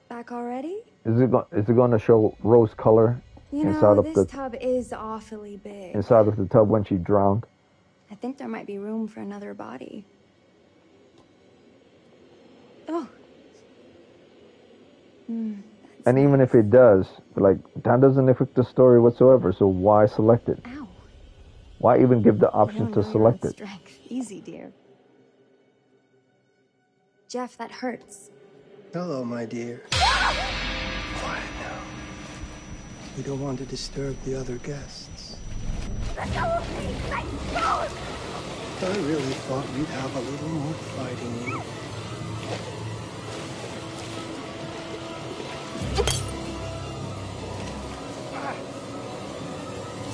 Back already? Is it going to show rose color inside of this tub is awfully big. inside of the tub when she drowned? I think there might be room for another body. Oh. And even if it does, like, that doesn't affect the story whatsoever. So why select it? Ow. Why even give the option to select it? Strength. Easy, dear. Jeff, that hurts. Hello, my dear. Quiet now. We don't want to disturb the other guests. Let go of me! Let go! I really thought you'd have a little more fighting in you.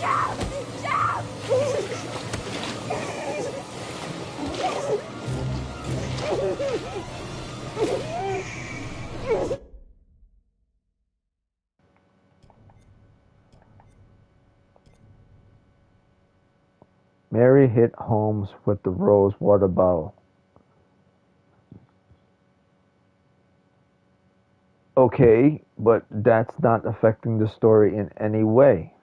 Jeff! Jeff! Mary hit Holmes with the rose water bottle. Okay, but that's not affecting the story in any way.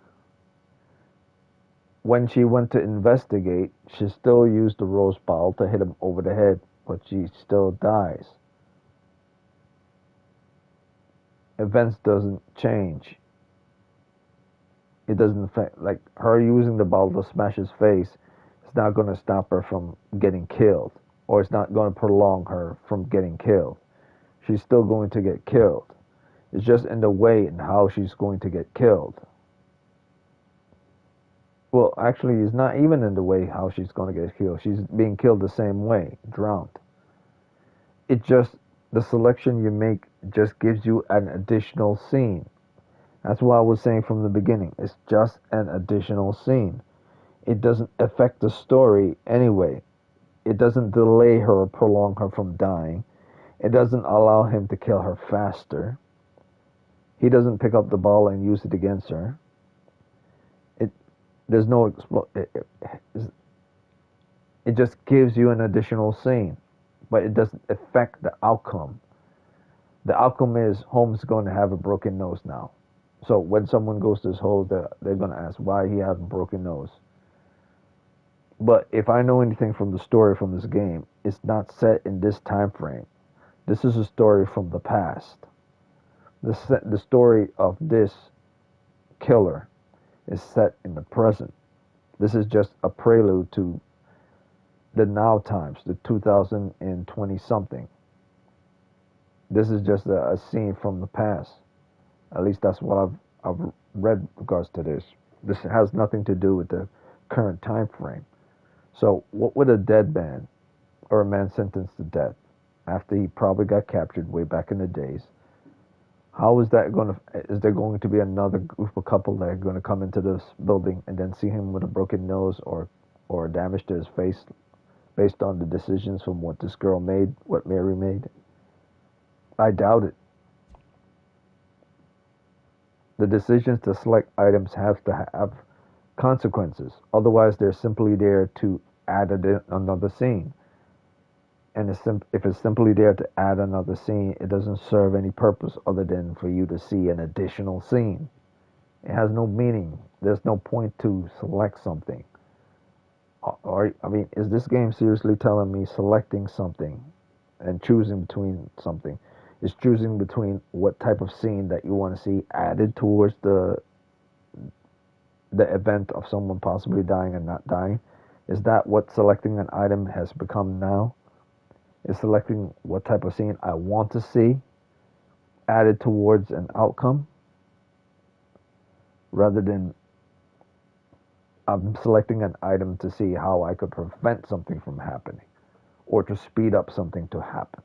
When she went to investigate, she still used the rose bottle to hit him over the head, but she still dies. Events doesn't change. It doesn't affect, like, her using the bottle to smash his face is not going to stop her from getting killed, or it's not going to prolong her from getting killed. She's still going to get killed. It's just in the way and how she's going to get killed. Well, actually, it's not even in the way how she's going to get killed. She's being killed the same way, drowned. It just, the selection you make just gives you an additional scene. That's what I was saying from the beginning. It's just an additional scene. It doesn't affect the story anyway. It doesn't delay her or prolong her from dying. It doesn't allow him to kill her faster. He doesn't pick up the ball and use it against her. There's no it just gives you an additional scene, but it doesn't affect the outcome. The outcome is Holmes is going to have a broken nose now. So when someone goes to this hole, they're gonna ask why he has a broken nose. But if I know anything from the story from this game, it's not set in this time frame. This is a story from the past. The story of this killer is set in the present. This is just a prelude to the now times, the 2020 something. This is just a scene from the past. At least that's what I've read in regards to this. This has nothing to do with the current time frame. So what would a dead man or a man sentenced to death after he probably got captured way back in the days? How is that going to? Is there going to be another group of couple that are going to come into this building and then see him with a broken nose or damage to his face based on the decisions from what this girl made, what Mary made? I doubt it. The decisions to select items have to have consequences. Otherwise, they're simply there to add another scene. And if it's simply there to add another scene, it doesn't serve any purpose other than for you to see an additional scene. It has no meaning. There's no point to select something. Or, I mean, is this game seriously telling me selecting something and choosing between something is choosing between what type of scene that you want to see added towards the event of someone possibly dying and not dying? Is that what selecting an item has become now? Is selecting what type of scene I want to see added towards an outcome rather than I'm selecting an item to see how I could prevent something from happening or to speed up something to happen.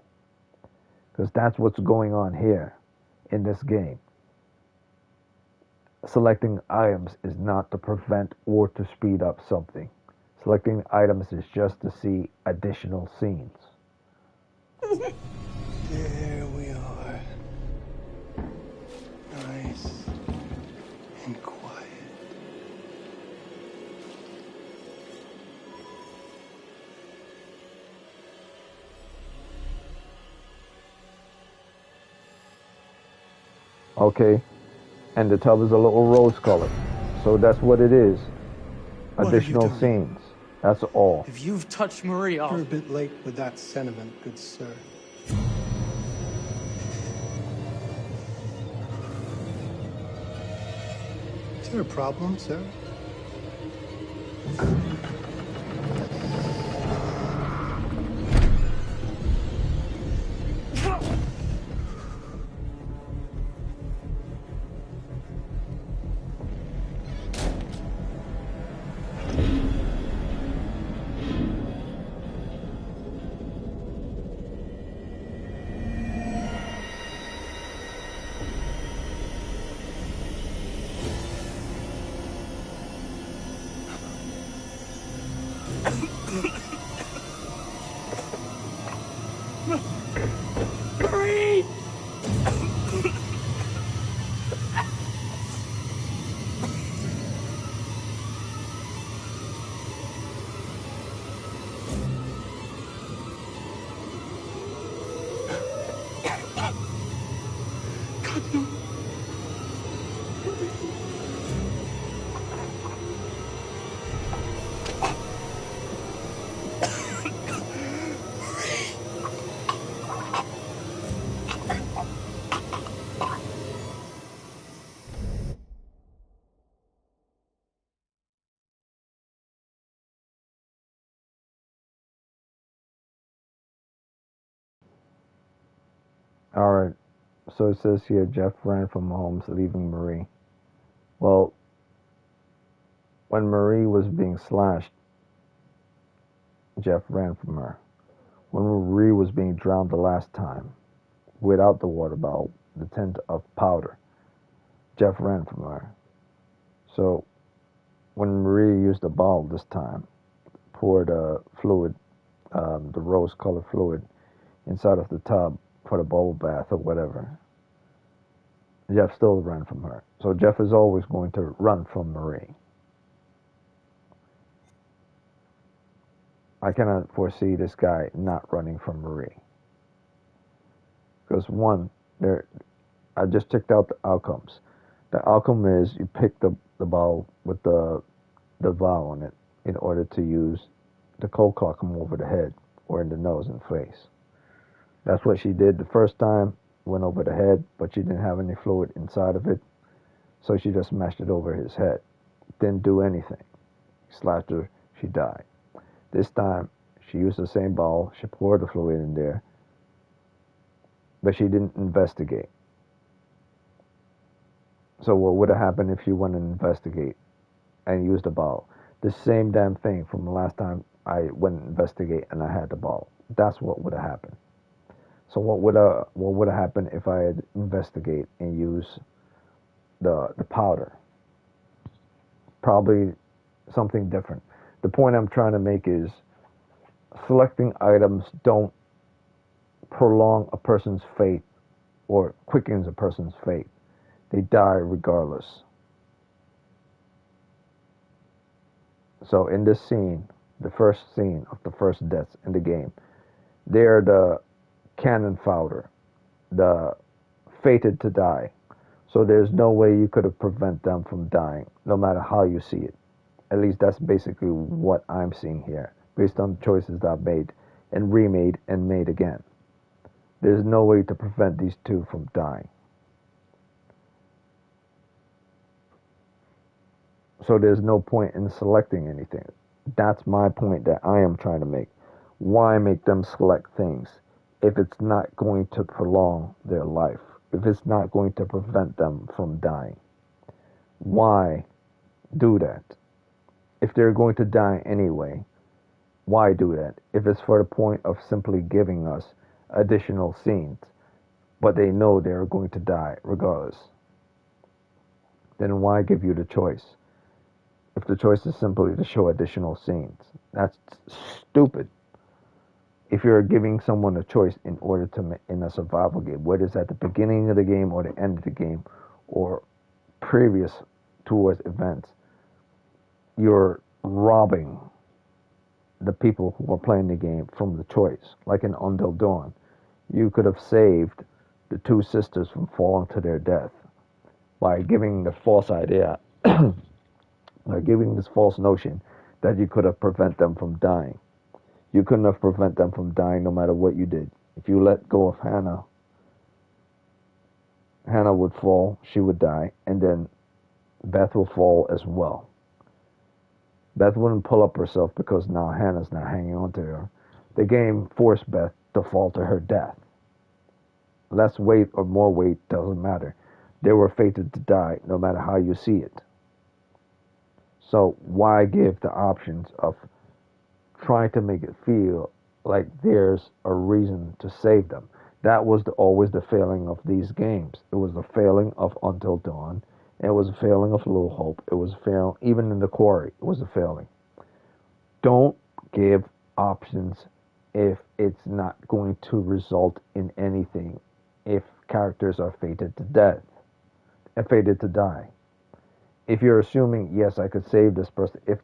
Because that's what's going on here in this game. Selecting items is not to prevent or to speed up something. Selecting items is just to see additional scenes. There we are. Nice and quiet. Okay, and the tub is a little rose colored. So that's what it is. Additional scenes. That's all. If you've touched Marie, You're a bit late with that sentiment, good sir. Is there a problem, sir? Marie! God, no. Alright, so it says here Jeff ran from Holmes, leaving Marie. Well, when Marie was being slashed, Jeff ran from her. When Marie was being drowned the last time, without the water bottle, the tint of powder, Jeff ran from her. So, when Marie used the bottle this time, poured fluid, the rose-colored fluid, inside of the tub for the bubble bath or whatever, Jeff still ran from her. So Jeff is always going to run from Marie. I cannot foresee this guy not running from Marie. Because one, I just checked out the outcomes. The outcome is you pick the ball with the vial on it in order to use the cold clock them over the head or in the nose and face. That's what she did the first time, went over the head, but she didn't have any fluid inside of it, so she just smashed it over his head. Didn't do anything. Slashed her, she died. This time, she used the same ball, she poured the fluid in there, but she didn't investigate. So what would have happened if she went and investigate and used the ball? The same damn thing from the last time I went and investigate and I had the ball. That's what would have happened. So what would have happened if I had investigate and use the powder? Probably something different. The point I'm trying to make is selecting items don't prolong a person's fate or quickens a person's fate. They die regardless. So in this scene, the first scene of the first deaths in the game, they're the cannon fodder, the fated to die. So there's no way you could have prevented them from dying, no matter how you see it. At least that's basically what I'm seeing here, based on the choices that I've made and remade and made again. There's no way to prevent these two from dying. So there's no point in selecting anything. That's my point that I am trying to make. Why make them select things if it's not going to prolong their life? If it's not going to prevent them from dying? Why do that? If they're going to die anyway, why do that? If it's for the point of simply giving us additional scenes, but they know they're going to die regardless, then why give you the choice? If the choice is simply to show additional scenes, that's stupid. If you're giving someone a choice in order to in a survival game, whether it's at the beginning of the game or the end of the game or previous towards events, you're robbing the people who are playing the game from the choice. Like in Until Dawn, you could have saved the two sisters from falling to their death by giving the false idea, by giving this false notion that you could have prevented them from dying. You couldn't have prevented them from dying no matter what you did. If you let go of Hannah, Hannah would fall, she would die, and then Beth will fall as well. Beth wouldn't pull up herself because now Hannah's not hanging on to her. The game forced Beth to fall to her death. Less weight or more weight doesn't matter. They were fated to die no matter how you see it. So why give the options of trying to make it feel like there's a reason to save them? That was always the failing of these games. It was the failing of Until Dawn. It was a failing of Little Hope. It was a failing, even in The Quarry, it was a failing. Don't give options if it's not going to result in anything. If characters are fated to death, and fated to die. If you're assuming, yes, I could save this person, if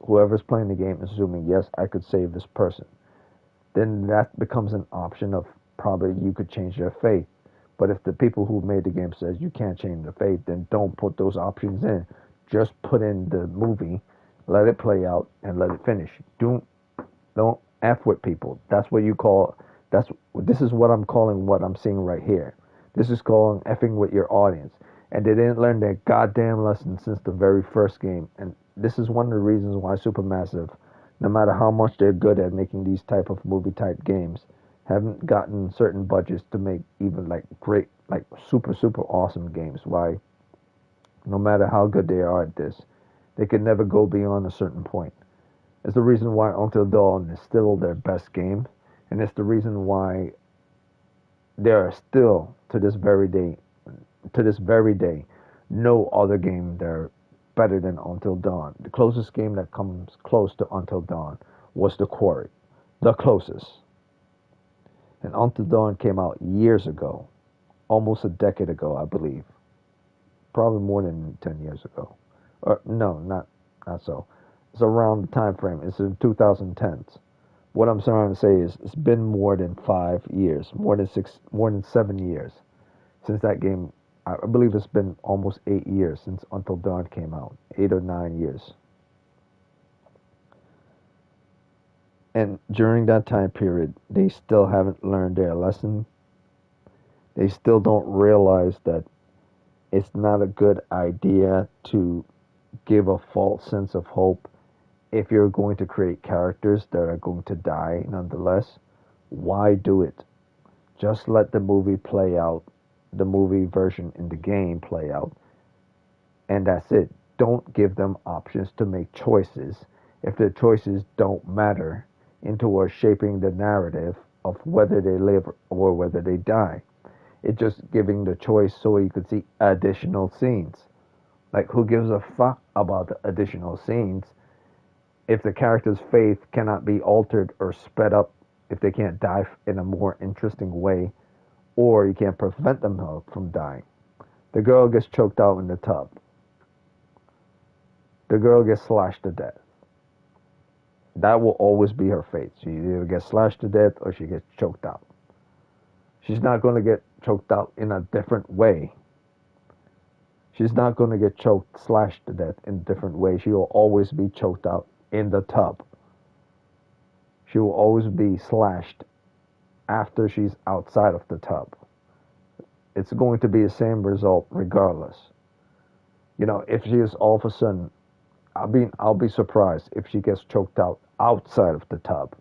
whoever's playing the game is assuming, yes, I could save this person, then that becomes an option of probably you could change their fate. But if the people who made the game says you can't change the fate, then don't put those options in. Just put in the movie, let it play out, and let it finish. Don't F with people. That's what you call, this is what I'm calling what I'm seeing right here. This is calling effing with your audience. And they didn't learn their goddamn lesson since the very first game. And this is one of the reasons why Supermassive, no matter how much they're good at making these type of movie type games, haven't gotten certain budgets to make even like great, like super awesome games. Why? No matter how good they are at this, they can never go beyond a certain point. It's the reason why Until Dawn is still their best game, and it's the reason why there are still to this very day, no other game they're better than Until Dawn. The closest game that comes close to Until Dawn was The Quarry, the closest. And Until Dawn came out years ago, almost a decade ago, I believe. Probably more than 10 years ago. Or no, not so. It's around the time frame. It's in 2010s. What I'm trying to say is it's been more than 5 years, more than 7 years since that game I believe it's been almost 8 years since Until Dawn came out. 8 or 9 years. And during that time period, they still haven't learned their lesson. They still don't realize that it's not a good idea to give a false sense of hope if you're going to create characters that are going to die nonetheless. Why do it? Just let the movie play out, the movie version in the game play out, and that's it. Don't give them options to make choices if the choices don't matter into shaping the narrative of whether they live or whether they die. It's just giving the choice so you could see additional scenes. Like, who gives a fuck about the additional scenes if the character's faith cannot be altered or sped up, if they can't die in a more interesting way, or you can't prevent them from dying? The girl gets choked out in the tub. The girl gets slashed to death. That will always be her fate. She either gets slashed to death or she gets choked out. She's not going to get choked out in a different way. She's not going to get slashed to death in a different way. She will always be choked out in the tub. She will always be slashed after she's outside of the tub. It's going to be the same result regardless. You know, if she is all of a sudden, I'll be surprised if she gets choked out outside of the tub.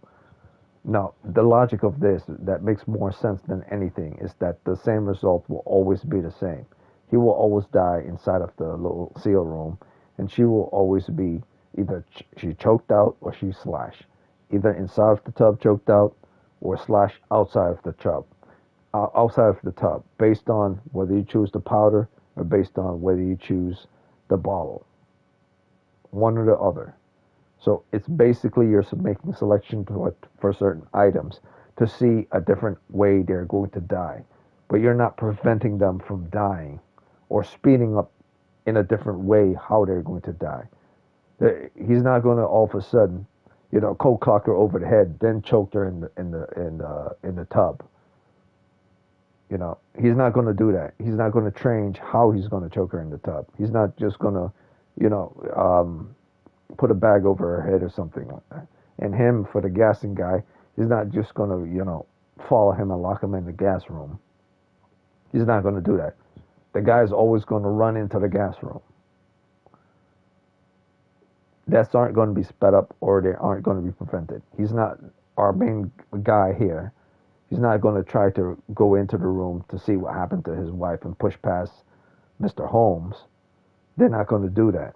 Now, the logic of this that makes more sense than anything is that the same result will always be the same. He will always die inside of the little seal room, and she will always be either she choked out or she slashed. Either inside of the tub choked out or slashed outside of the tub, based on whether you choose the powder or based on whether you choose the bottle. One or the other. So it's basically you're making selection for certain items to see a different way they're going to die. But you're not preventing them from dying or speeding up in a different way how they're going to die. He's not going to all of a sudden, you know, cold clock her over the head, then choke her in the tub. You know, he's not going to do that. He's not going to change how he's going to choke her in the tub. He's not just going to, you know, put a bag over her head or something like that. And him, for the gassing guy, he's not just going to, you know, follow him and lock him in the gas room. He's not going to do that. The guy's always going to run into the gas room. Deaths aren't going to be sped up or they aren't going to be prevented. He's not, our main guy here, he's not going to try to go into the room to see what happened to his wife and push past Mr. Holmes. They're not going to do that.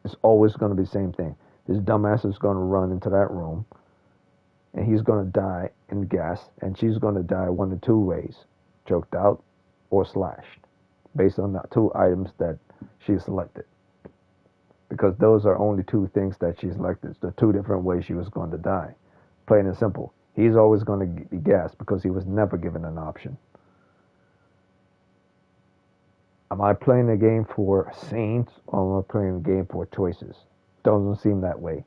It's always going to be the same thing. His dumbass is going to run into that room, and he's going to die in gas, and she's going to die one of two ways, choked out or slashed, based on the two items that she selected. Because those are only two things that she selected, the two different ways she was going to die. Plain and simple. He's always going to be gassed because he was never given an option. Am I playing a game for scenes or am I playing a game for choices? Doesn't seem that way.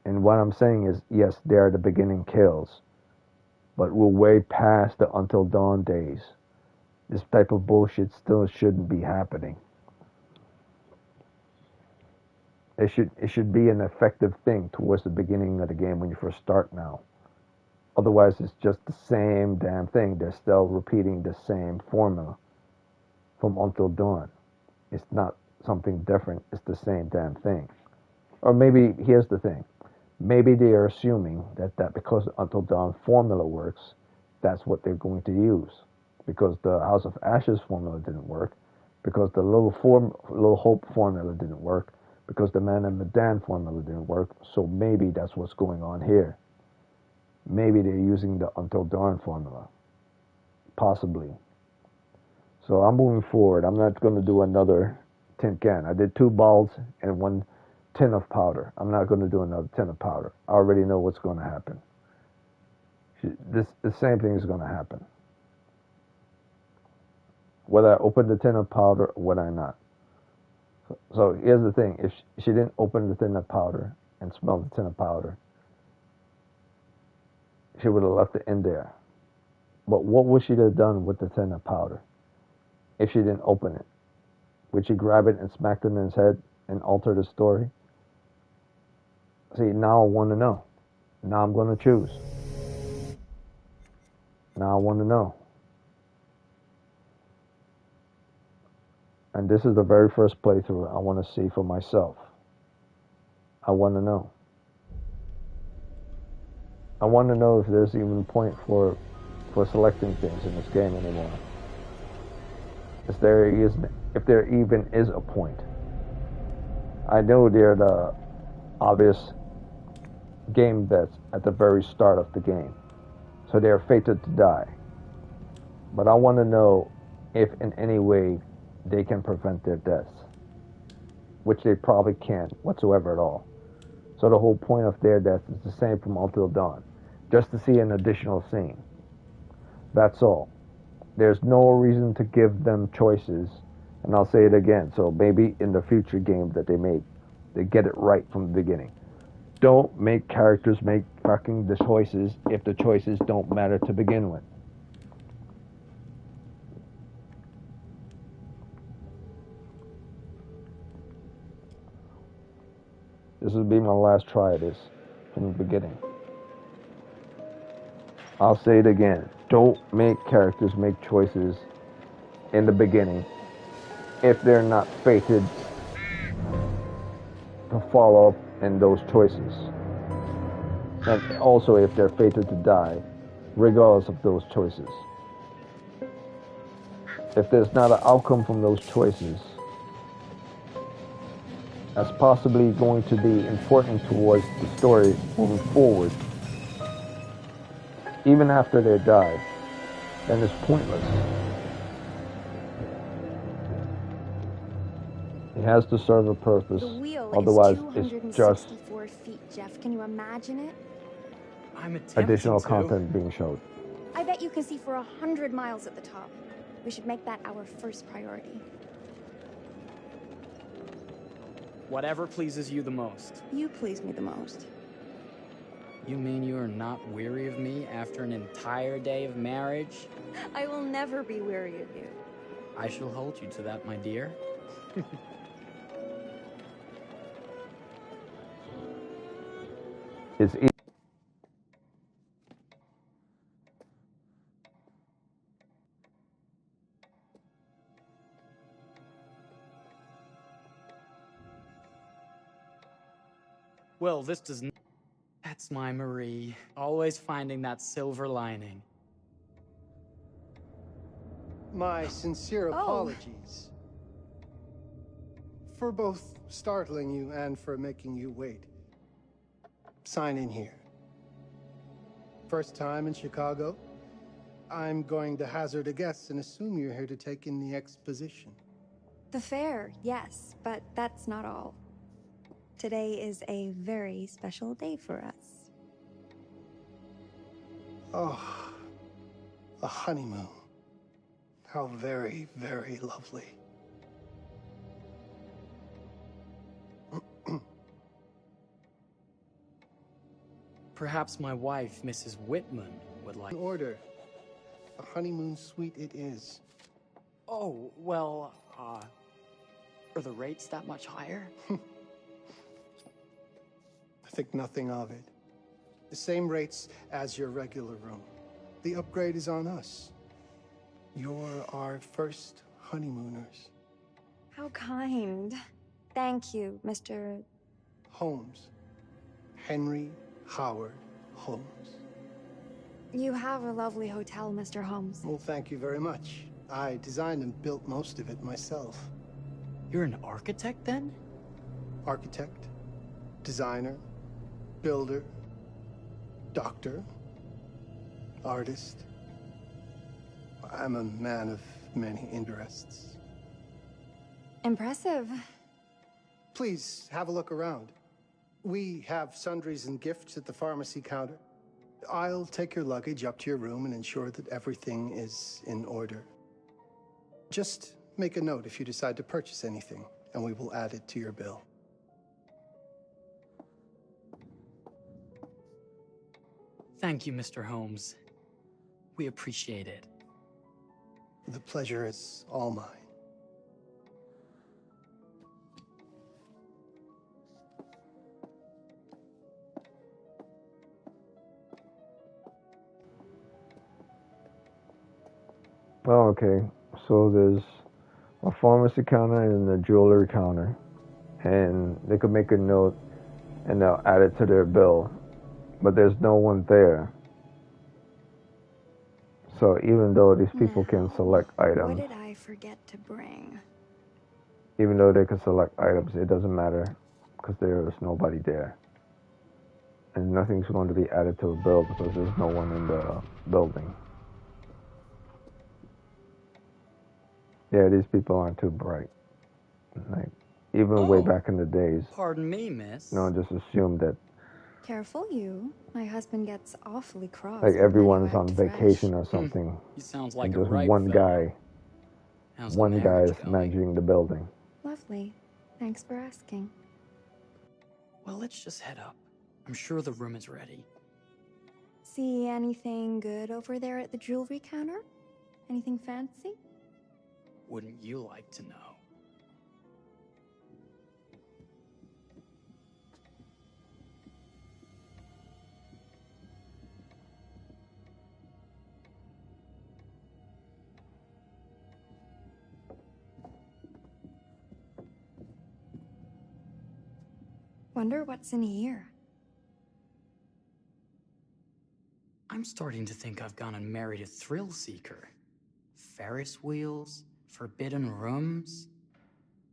And what I'm saying is, yes, they are the beginning kills, but we're way past the Until Dawn days. This type of bullshit still shouldn't be happening. It should be an effective thing towards the beginning of the game when you first start now. Otherwise, it's just the same damn thing. They're still repeating the same formula from Until Dawn. It's not something different. It's the same damn thing. Or maybe, here's the thing. Maybe they are assuming that because the Until Dawn formula works, that's what they're going to use. Because the House of Ashes formula didn't work. Because the Little Hope formula didn't work. Because the Man and Medan formula didn't work. So maybe that's what's going on here. Maybe they're using the Until Dawn formula. Possibly. So I'm moving forward. I'm not going to do another tin can. I did 2 balls and 1 tin of powder. I'm not going to do another tin of powder. I already know what's going to happen. The same thing is going to happen. Whether I open the tin of powder or whether I not. So here's the thing. If she didn't open the tin of powder and smell the tin of powder, she would have left it in there. But what would she have done with the tin of powder if she didn't open it? Would she grab it and smack it in his head and alter the story? See, now I want to know. Now I'm going to choose. Now I want to know. And this is the very first playthrough I want to see for myself. I want to know. I want to know if there's even a point for selecting things in this game anymore. If there even is a point. I know they're the obvious game bets at the very start of the game, so they're fated to die. But I want to know if in any way they can prevent their deaths, which they probably can't whatsoever at all. So the whole point of their death is the same from Until Dawn, just to see an additional scene. That's all. There's no reason to give them choices, and I'll say it again, so maybe in the future game that they make, they get it right from the beginning. Don't make characters make fucking the choices if the choices don't matter to begin with. This will be my last try at this from the beginning. I'll say it again. Don't make characters make choices in the beginning if they're not fated to follow up in those choices. And also if they're fated to die, regardless of those choices. If there's not an outcome from those choices that's possibly going to be important towards the story moving forward, even after they die, then it's pointless. It has to serve a purpose. The wheel Otherwise, is it's just 264 feet, Jeff. Can you imagine it? I'm attempting additional to. content being showed. I bet you can see for 100 miles at the top. We should make that our first priority. Whatever pleases you the most. You please me the most. You mean you are not weary of me after an entire day of marriage? I will never be weary of you. I shall hold you to that, my dear. It's Well, this does not... That's my Marie. Always finding that silver lining. My sincere apologies for both startling you and for making you wait. Sign in here. First time in Chicago? I'm going to hazard a guess and assume you're here to take in the exposition. The fair, yes, but that's not all. Today is a very special day for us. Oh, a honeymoon. How very, very lovely. Perhaps my wife, Mrs. Whitman, would like... In order. A honeymoon suite it is. Oh, well, are the rates that much higher? I think nothing of it. The same rates as your regular room. The upgrade is on us. You're our first honeymooners. How kind. Thank you, Mr. Holmes. Henry Howard Holmes. You have a lovely hotel, Mr. Holmes. Well, thank you very much. I designed and built most of it myself. You're an architect, then? Architect, designer, builder, doctor, artist. I'm a man of many interests. Impressive. Please, have a look around. We have sundries and gifts at the pharmacy counter. I'll take your luggage up to your room and ensure that everything is in order. Just make a note if you decide to purchase anything, and we will add it to your bill. Thank you, Mr. Holmes. We appreciate it. The pleasure is all mine. Oh, okay. So there's a pharmacy counter and a jewelry counter, and they could make a note and they'll add it to their bill, but there's no one there. So even though these people can select What items, did I forget to bring? even though they can select items, it doesn't matter because there is nobody there. And nothing's going to be added to a bill because there's no one in the building. Yeah, these people aren't too bright. Like, even way back in the days, Pardon me, miss. just assume that Careful, you. My husband gets awfully cross. like when everyone's you on act vacation fresh. or something, He sounds like and a just right one fellow. guy, How's the one guy marriage is going? managing the building. Lovely. Thanks for asking. Well, let's just head up. I'm sure the room is ready. See anything good over there at the jewelry counter? Anything fancy? Wouldn't you like to know? Wonder what's in here. I'm starting to think I've gone and married a thrill seeker. Ferris wheels? Forbidden rooms?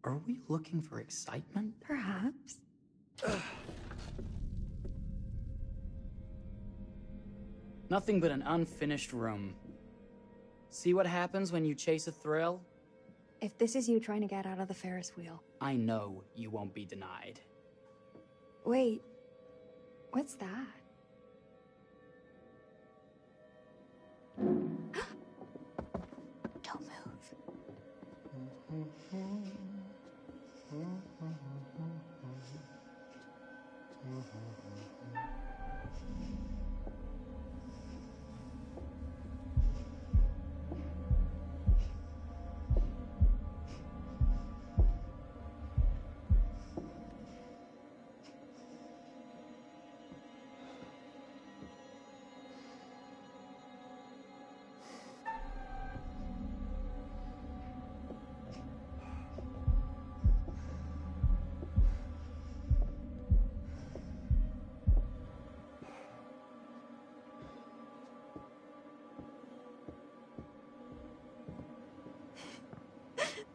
Are we looking for excitement? Perhaps. Nothing but an unfinished room. See what happens when you chase a thrill? If this is you trying to get out of the Ferris wheel. I know you won't be denied. Wait. What's that? Don't move.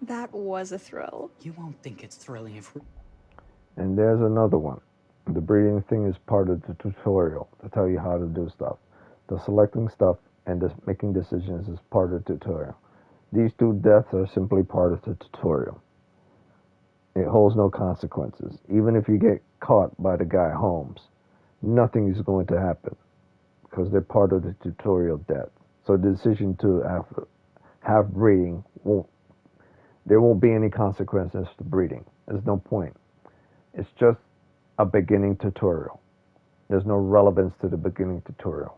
That was a thrill. You won't think it's thrilling if we... And there's another one. The breeding thing is part of the tutorial to tell you how to do stuff. The selecting stuff and the making decisions is part of the tutorial. These two deaths are simply part of the tutorial. It holds no consequences. Even if you get caught by the guy Holmes, nothing is going to happen because they're part of the tutorial death. So the decision to have breeding there won't be any consequences to breeding. There's no point. It's just a beginning tutorial. There's no relevance to the beginning tutorial.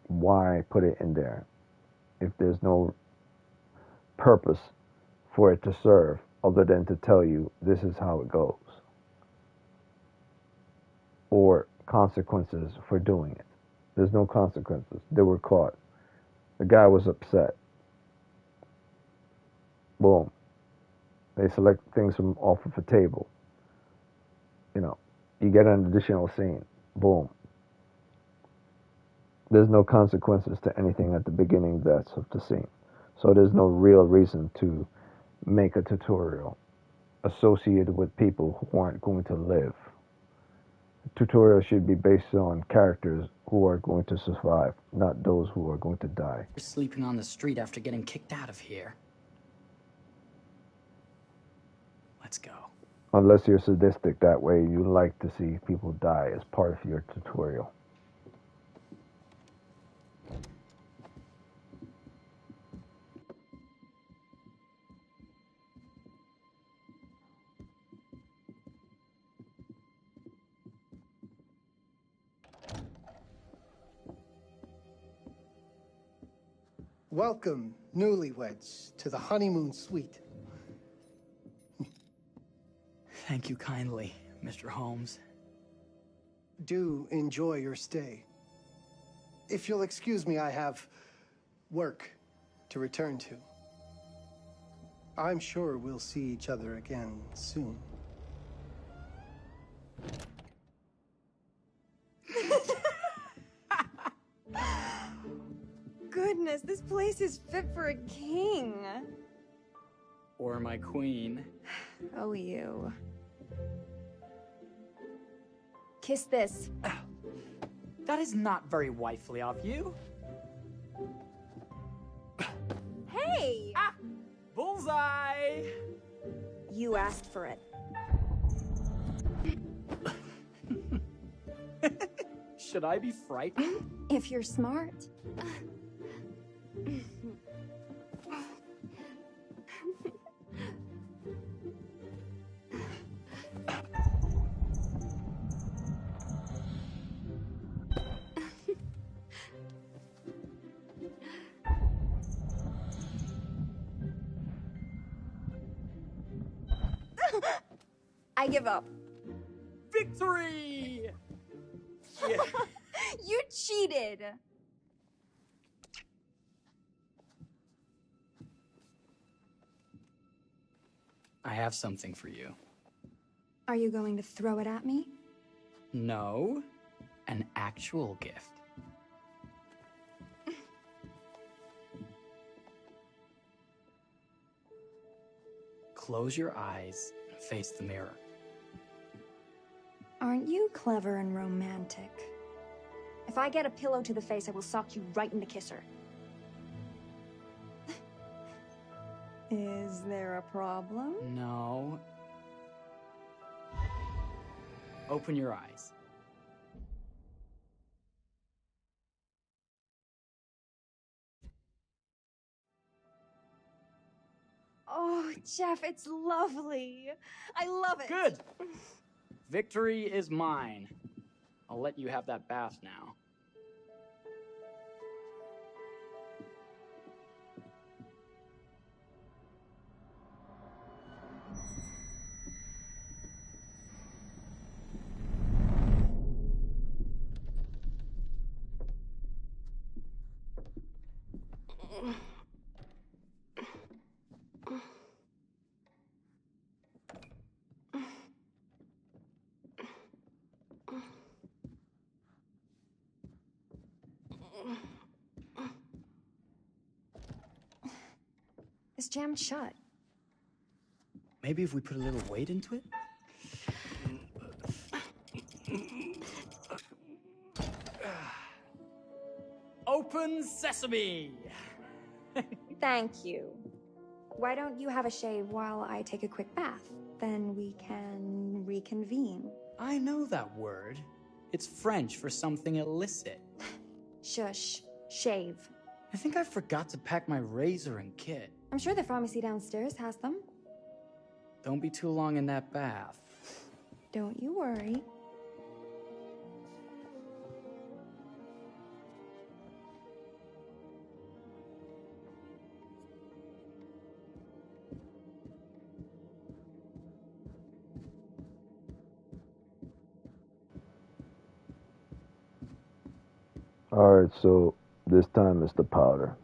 Why put it in there if there's no purpose for it to serve other than to tell you this is how it goes? Or consequences for doing it. There's no consequences. They were caught. The guy was upset. Boom. They select things from off of a table. You get an additional scene. Boom. There's no consequences to anything at the beginning that's of the scene. So there's no real reason to make a tutorial associated with people who aren't going to live. Tutorial should be based on characters who are going to survive, not those who are going to die. You're sleeping on the street after getting kicked out of here. Let's go. Unless you're sadistic that way, you like to see people die as part of your tutorial. Welcome, newlyweds, to the honeymoon suite. Thank you kindly, Mr. Holmes. Do enjoy your stay. If you'll excuse me, I have work to return to. I'm sure we'll see each other again soon. Goodness, this place is fit for a king. Or my queen. Oh, you. Kiss this. That is not very wifely of you. Hey! Ah! Bullseye! You asked for it. Should I be frightened? If you're smart. I give up. Victory! Yeah. You cheated. I have something for you. Are you going to throw it at me? No, an actual gift. Close your eyes and face the mirror. Aren't you clever and romantic? If I get a pillow to the face, I will sock you right in the kisser. Is there a problem? No. Open your eyes. Oh, Jeff, it's lovely. I love it. Good! Victory is mine. I'll let you have that bath now. It's jammed shut. Maybe if we put a little weight into it? Open sesame! Thank you. Why don't you have a shave while I take a quick bath? Then we can reconvene. I know that word. It's French for something illicit. Shush. Shave. I think I forgot to pack my razor and kit. I'm sure the pharmacy downstairs has them. Don't be too long in that bath. Don't you worry. Alright, so this time it's the powder.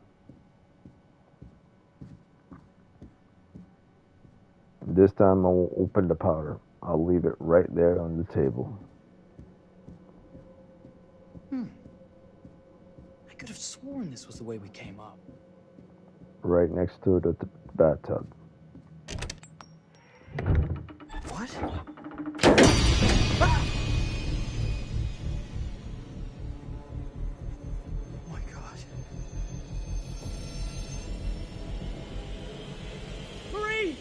This time I won't open the powder. I'll leave it right there on the table. I could have sworn this was the way we came up. Right next to the bathtub. What? Oh my god. Hurry!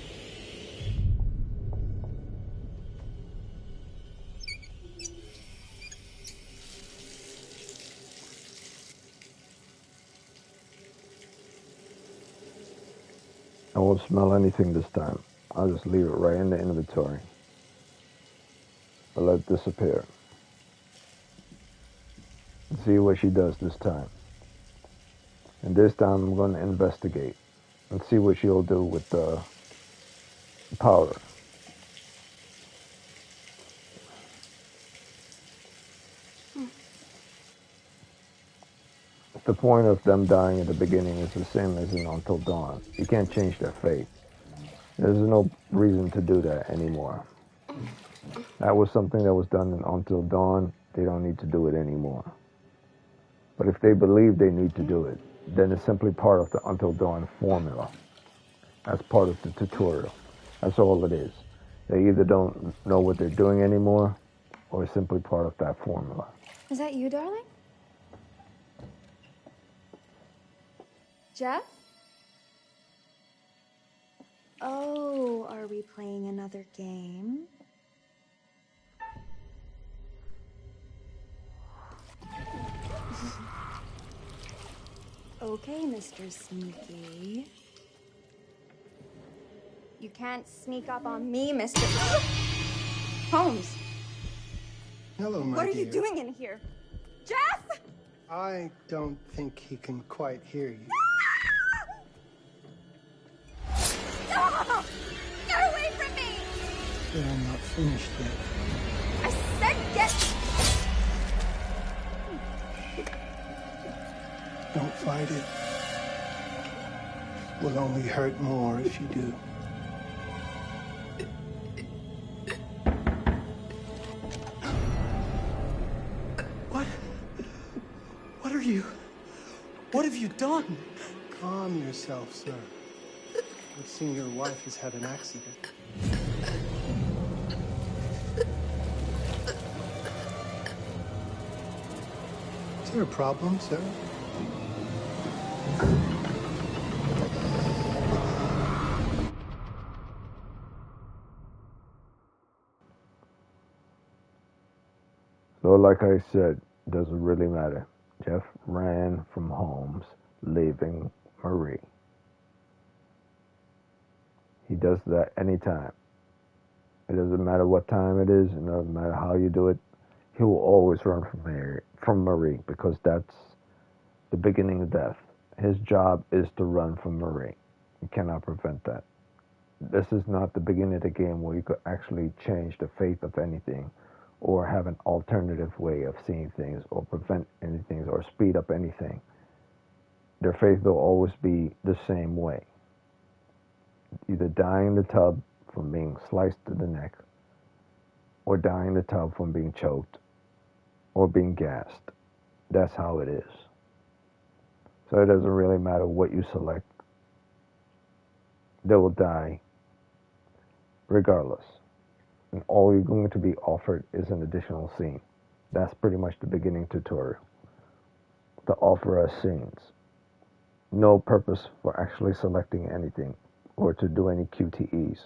I won't smell anything this time. I'll just leave it right in the inventory. I'll let it disappear. And see what she does this time. And this time I'm going to investigate and see what she'll do with the powder. The point of them dying at the beginning is the same as in Until Dawn. You can't change their fate. There's no reason to do that anymore. That was something that was done in Until Dawn. They don't need to do it anymore. But if they believe they need to do it, then it's simply part of the Until Dawn formula. That's part of the tutorial. That's all it is. They either don't know what they're doing anymore, or it's simply part of that formula. Is that you, darling? Jeff? Oh, are we playing another game? Okay, Mr. Sneaky. You can't sneak up on me, Mr. Holmes. Hello, my What are dear. you doing in here? Jeff! I don't think he can quite hear you. Stop! Get away from me! But I'm not finished yet. I said get... Don't fight it. Will only hurt more if you do. What are you? What have you done? Calm yourself, sir. It seems your wife has had an accident. Is there a problem, sir? So like I said, doesn't really matter. Jeff ran from Holmes, leaving Marie. He does that anytime. It doesn't matter what time it is, it doesn't matter how you do it. He will always run from Marie, because that's the beginning of death. His job is to run from Marie. You cannot prevent that. This is not the beginning of the game where you could actually change the fate of anything, or have an alternative way of seeing things, or prevent anything, or speed up anything. Their fate will always be the same way. Either die in the tub from being sliced to the neck, or die in the tub from being choked, or being gassed. That's how it is. So it doesn't really matter what you select. They will die regardless. And all you're going to be offered is an additional scene. That's pretty much the beginning tutorial. To offer us scenes. No purpose for actually selecting anything or to do any QTEs,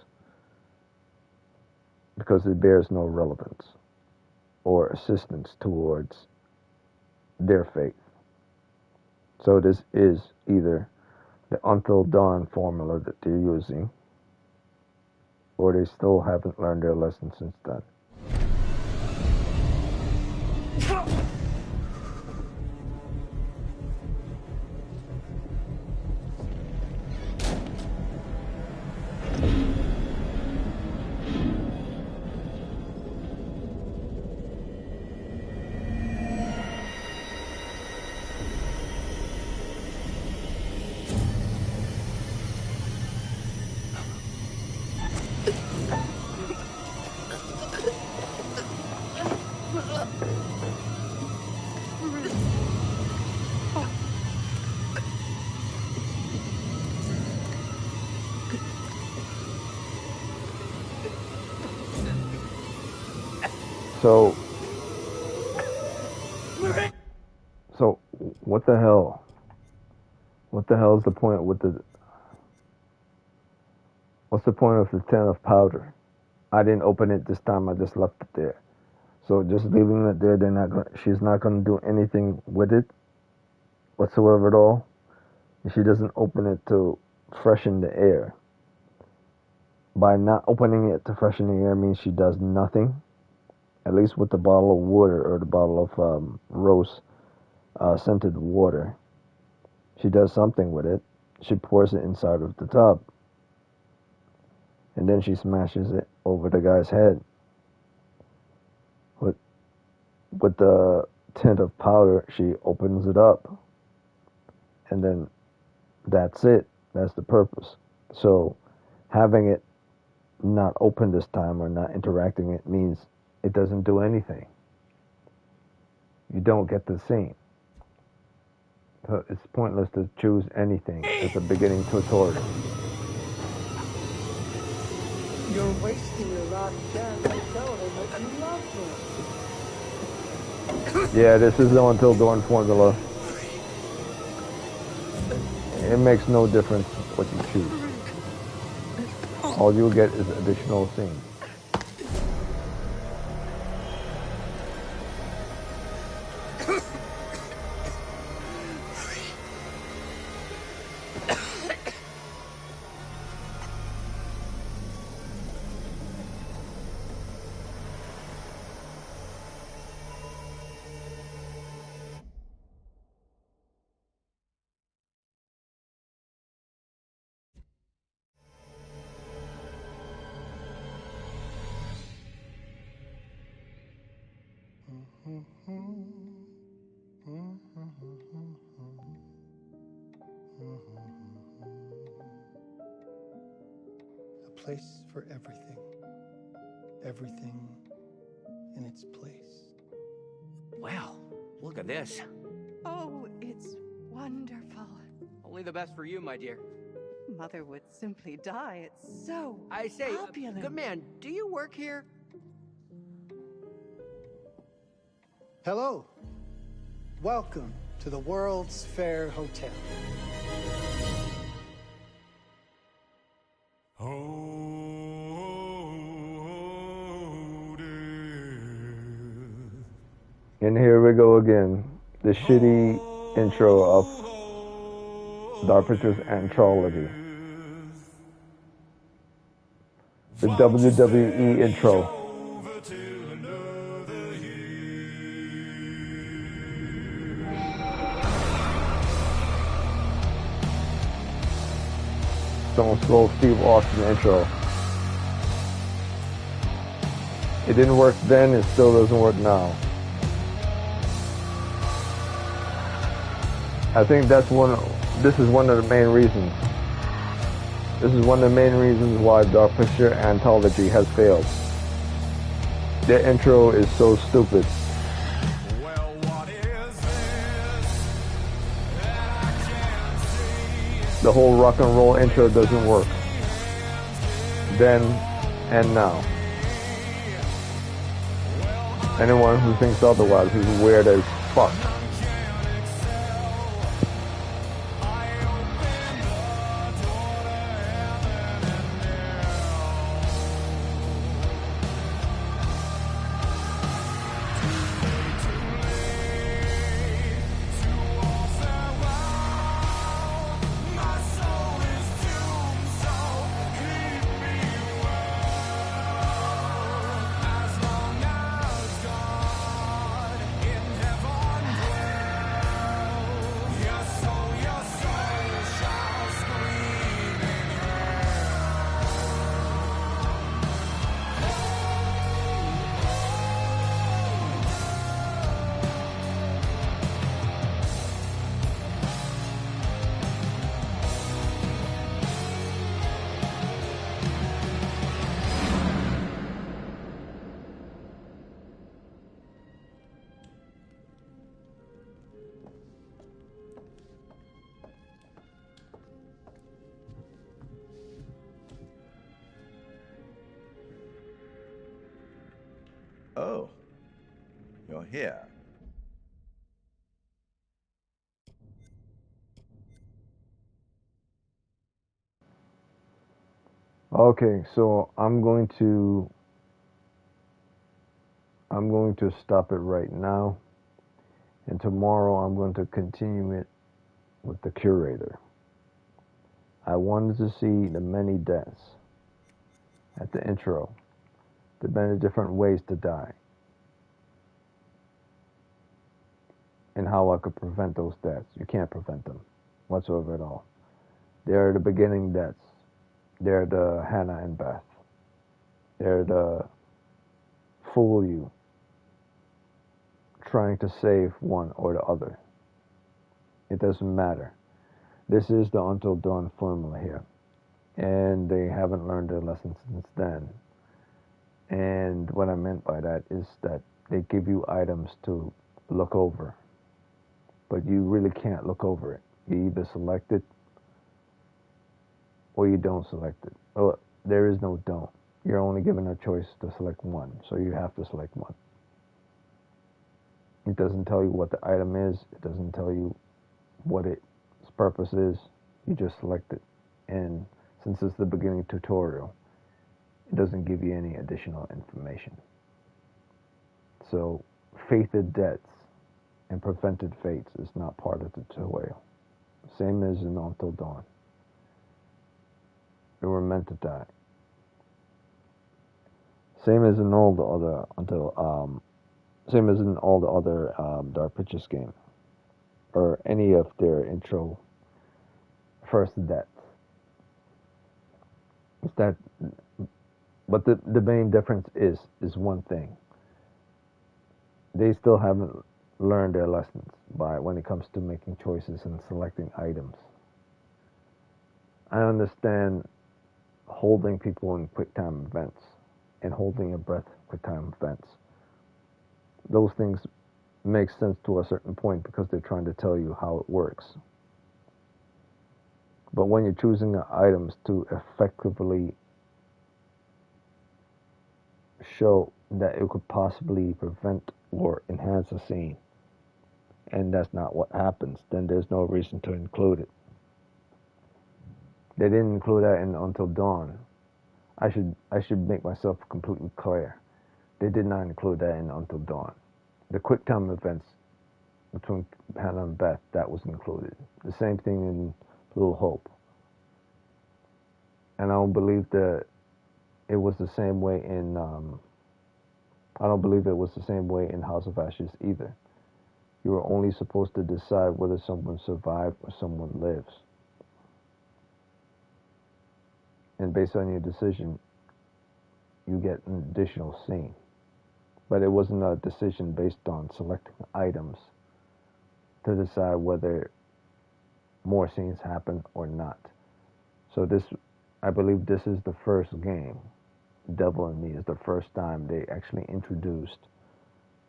because it bears no relevance or assistance towards their faith. So this is either the Until Dawn formula that they're using, or they still haven't learned their lesson since then. So what the hell? What the hell is the point with the? What's the point of the tin of powder? I didn't open it this time. I just left it there. So just leaving it there, she's not gonna do anything with it whatsoever at all. And she doesn't open it to freshen the air. By not opening it to freshen the air means she does nothing. At least with the bottle of water or the bottle of rose scented water. She does something with it. She pours it inside of the tub. And then she smashes it over the guy's head. With the tint of powder, she opens it up. And then that's it. That's the purpose. So having it not open this time or not interacting it means it doesn't do anything. You don't get the scene. So it's pointless to choose anything as a beginning tutorial. You're wasting your last chance to tell him that you love him. Yeah, this is the Until Dawn formula. It makes no difference what you choose. All you'll get is additional scenes. A place for everything. Everything in its place. Wow, look at this. Oh, it's wonderful. Only the best for you, my dear. Mother would simply die. It's so I say, opulent. good man, do you work here? Hello. Welcome to the World's Fair Hotel. And here we go again. The shitty intro of Dark Pictures Anthology. The WWE intro. Stone Cold Steve Austin intro. It didn't work then, it still doesn't work now. I think this is one of the main reasons. This is one of the main reasons why Dark Picture Anthology has failed. The intro is so stupid. The whole rock and roll intro doesn't work. Then and now. Anyone who thinks otherwise is weird as fuck. Oh, you're here. Okay, so I'm going to stop it right now, and tomorrow I'm going to continue it with the Curator. I wanted to see the many deaths at the intro, the many different ways to die, and how I could prevent those deaths. You can't prevent them. whatsoever at all. They're the beginning deaths. They're the Hannah and Beth. They're the fool you, trying to save one or the other. It doesn't matter. This is the Until Dawn formula here. And they haven't learned their lesson since then. And what I meant by that is that they give you items to look over, but you really can't look over it. You either select it or you don't select it. Oh, there is no don't. You're only given a choice to select one, so you have to select one. It doesn't tell you what the item is. It doesn't tell you what its purpose is. You just select it. And since it's the beginning tutorial, it doesn't give you any additional information. So, fated deaths and prevented fates is not part of the tutorial. Same as in Until Dawn. They were meant to die. Same as in all the other Dark Pictures games, or any of their intro first deaths. It's that, but the main difference is one thing. They still haven't learned their lessons when it comes to making choices and selecting items. I understand holding people in quick time events and holding your breath quick time events. Those things make sense to a certain point because they're trying to tell you how it works. But when you're choosing items to effectively show that it could possibly prevent or enhance a scene, and that's not what happens, then there's no reason to include it. They didn't include that in Until Dawn. I should make myself completely clear. They did not include that in Until Dawn. The quick time events between Hannah and Beth, that was included. The same thing in Little Hope. And I don't believe that it was the same way in House of Ashes either. You were only supposed to decide whether someone survived or someone lives. And based on your decision, you get an additional scene. But it wasn't a decision based on selecting items to decide whether more scenes happen or not. So I believe this is the first game, Devil in Me is the first time they actually introduced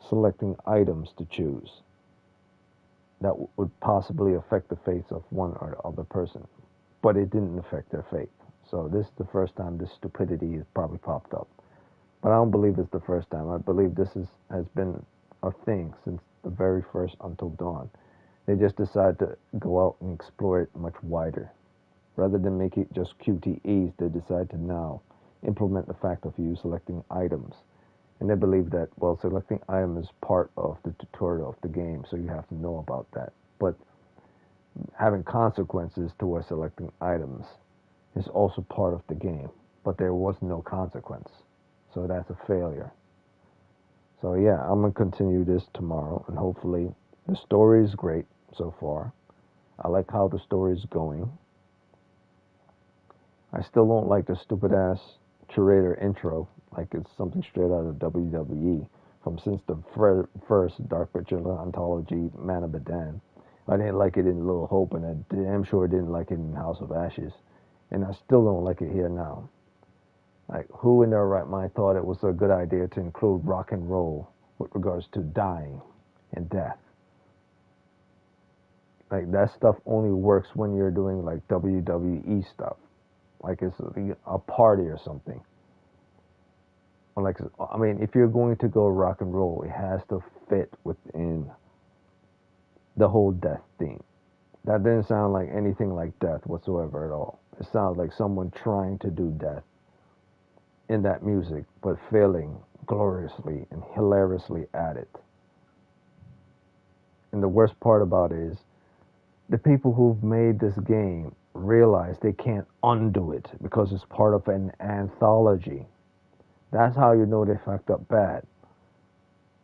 selecting items to choose that would possibly affect the fates of one or the other person. But it didn't affect their fate. So this is the first time this stupidity has probably popped up. But I don't believe it's the first time. I believe this has been a thing since the very first Until Dawn. They just decided to go out and explore it much wider. Rather than make it just QTEs, they decided to now implement the fact of you selecting items. And they believe that, well, selecting items is part of the tutorial of the game, so you have to know about that. But having consequences towards selecting items is also part of the game, but there was no consequence. So that's a failure. So yeah, I'm going to continue this tomorrow, and hopefully the story is great so far. I like how the story is going. I still don't like the stupid-ass Curator intro, like it's something straight out of WWE from since the first Dark Pictures Anthology, Man of Medan. I didn't like it in Little Hope, and I damn sure didn't like it in House of Ashes. And I still don't like it here now. Like, who in their right mind thought it was a good idea to include rock and roll with regards to dying and death? Like, that stuff only works when you're doing, like, WWE stuff. Like, it's a party or something. Or like, I mean, if you're going to go rock and roll, it has to fit within the whole death theme. That didn't sound like anything like death whatsoever at all. It sounds like someone trying to do death in that music, but failing gloriously and hilariously at it. And the worst part about it is, the people who've made this game realize they can't undo it because it's part of an anthology. That's how you know they fucked up bad.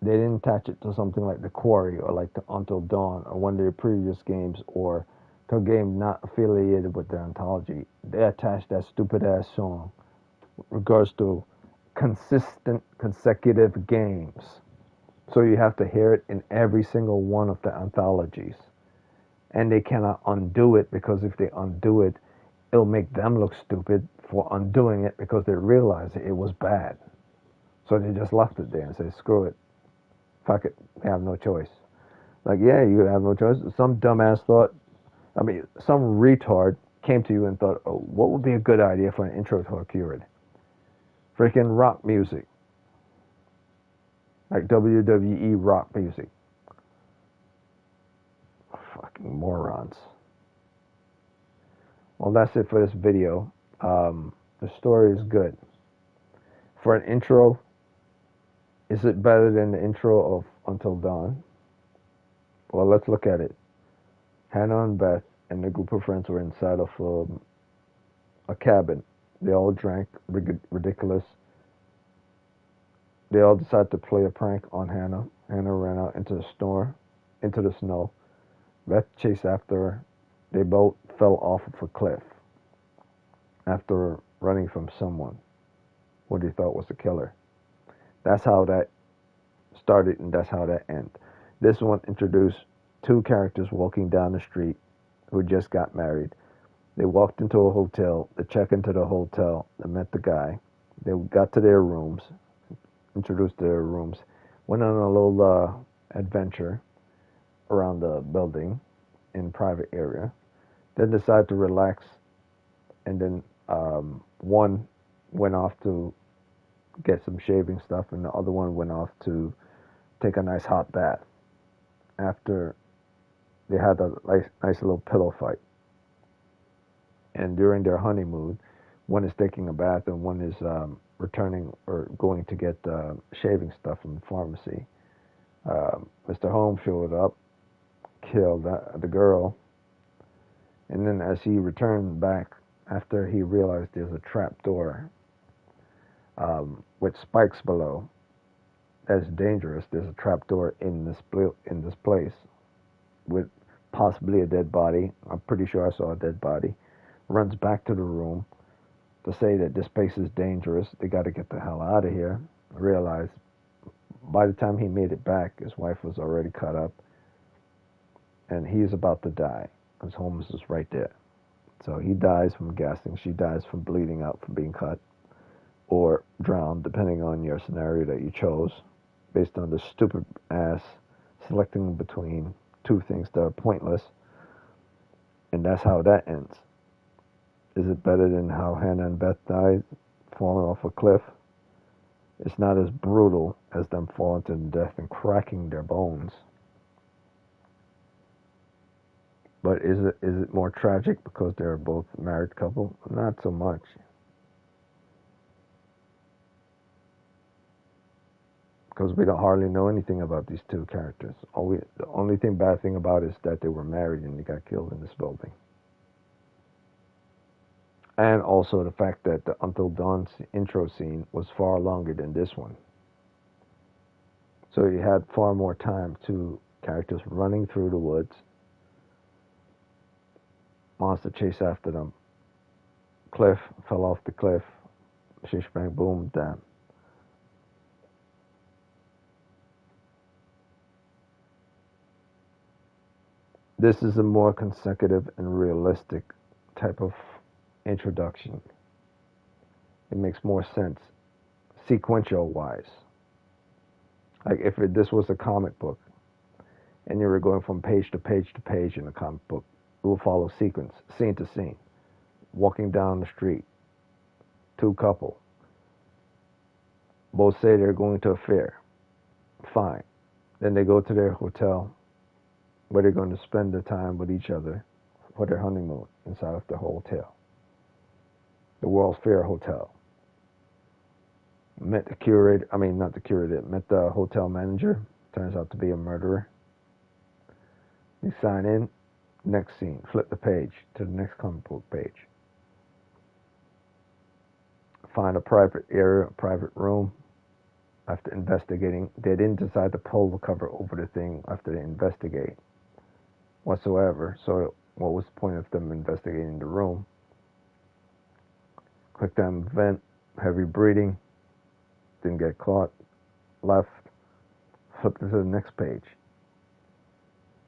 They didn't attach it to something like The Quarry or like the Until Dawn or one of their previous games or to a game not affiliated with the anthology, they attached that stupid ass song with regards to consistent consecutive games. So you have to hear it in every single one of the anthologies. And they cannot undo it, because if they undo it, it'll make them look stupid for undoing it, because they realize it was bad. So they just left it there and said, screw it. Fuck it. They have no choice. Like, yeah, you have no choice. Some dumbass thought, some retard came to you and thought, oh, what would be a good idea for an intro to a Curator? Freaking rock music. Like WWE rock music. Fucking morons. Well, that's it for this video. The story is good. For an intro, is it better than the intro of Until Dawn? Well, let's look at it. Hannah and Beth and a group of friends were inside of a cabin. They all drank ridiculous. They all decided to play a prank on Hannah. Hannah ran out into the snow. Beth chased after her. They both fell off of a cliff after running from someone who they thought was the killer. That's how that started, and that's how that ended. This one introduced two characters walking down the street who just got married. They walked into a hotel. They checked into the hotel. They met the guy. They got to their rooms, introduced their rooms, went on a little adventure around the building in a private area, then decided to relax, and then one went off to get some shaving stuff, and the other one went off to take a nice hot bath after they had a nice little pillow fight. And during their honeymoon, one is taking a bath and one is returning or going to get shaving stuff from the pharmacy. Mr. Holmes showed up, killed the girl, and then as he returned back, after he realized there's a trap door with spikes below, that's dangerous. There's a trap door in this place with possibly a dead body. I'm pretty sure I saw a dead body. Runs back to the room to say that this place is dangerous. They got to get the hell out of here. Realized by the time he made it back, his wife was already cut up, and he's about to die because Holmes is right there. So he dies from gassing. She dies from bleeding out from being cut, or drowned, depending on your scenario that you chose, based on the stupid ass selecting between two things that are pointless. And that's how that ends. Is it better than how Hannah and Beth died, falling off a cliff? It's not as brutal as them falling to death and cracking their bones. But is it more tragic because they're both a married couple? Not so much. Because we don't hardly know anything about these two characters. The only bad thing about it is that they were married and they got killed in this building. And also the fact that the Until Dawn intro scene was far longer than this one. So you had far more time to characters running through the woods, monster chase after them, cliff, fell off the cliff, shish bang boom, damn. This is a more consecutive and realistic type of introduction. It makes more sense sequential wise. Like if this was a comic book and you were going from page to page to page in a comic book, it will follow sequence, scene to scene. Walking down the street, two couple, both say they're going to a fair. Fine. Then they go to their hotel where they're going to spend the time with each other for their honeymoon inside of the hotel. The World's Fair Hotel. Met the curator, met the hotel manager. Turns out to be a murderer. You sign in, next scene, flip the page to the next comic book page. Find a private area, a private room. After investigating, they didn't decide to pull the cover over the thing after they investigate whatsoever. So what was the point of them investigating the room? Quick time event, heavy breathing, didn't get caught, left, flipped to the next page.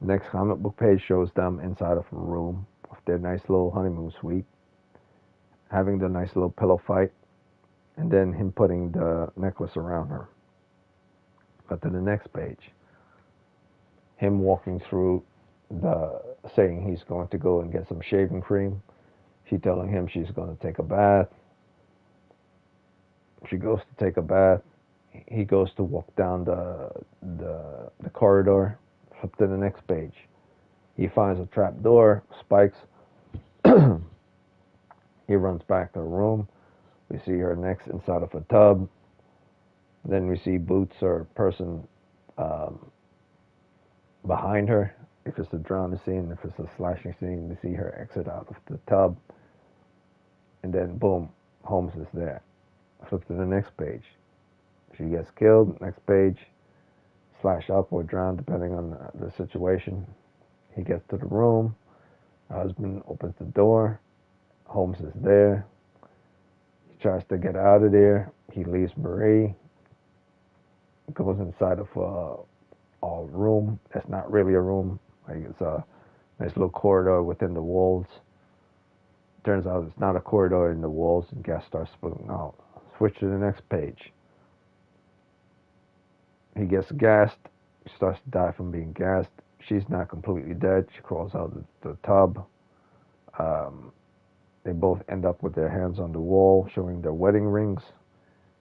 Next comic book page shows them inside of a room with their nice little honeymoon suite, having the nice little pillow fight, and then him putting the necklace around her. But to the next page, him walking through saying he's going to go and get some shaving cream. She telling him she's going to take a bath. She goes to take a bath. He goes to walk down the corridor. Flip to the next page. He finds a trap door, spikes. He runs back to the room. We see her next inside of a tub. Then we see Boots or person behind her. If it's a drowning scene, if it's a slashing scene, we see her exit out of the tub. And then boom, Holmes is there. Flip to the next page. She gets killed. Next page, slash up or drown depending on the situation. He gets to the room. Her husband opens the door. Holmes is there. He tries to get out of there. He leaves Marie. Goes inside of a room. That's not really a room. Like it's a nice little corridor within the walls. Turns out it's not a corridor in the walls, and gas starts spilling out. Switch to the next page. He gets gassed. He starts to die from being gassed. She's not completely dead. She crawls out of the tub. They both end up with their hands on the wall, showing their wedding rings.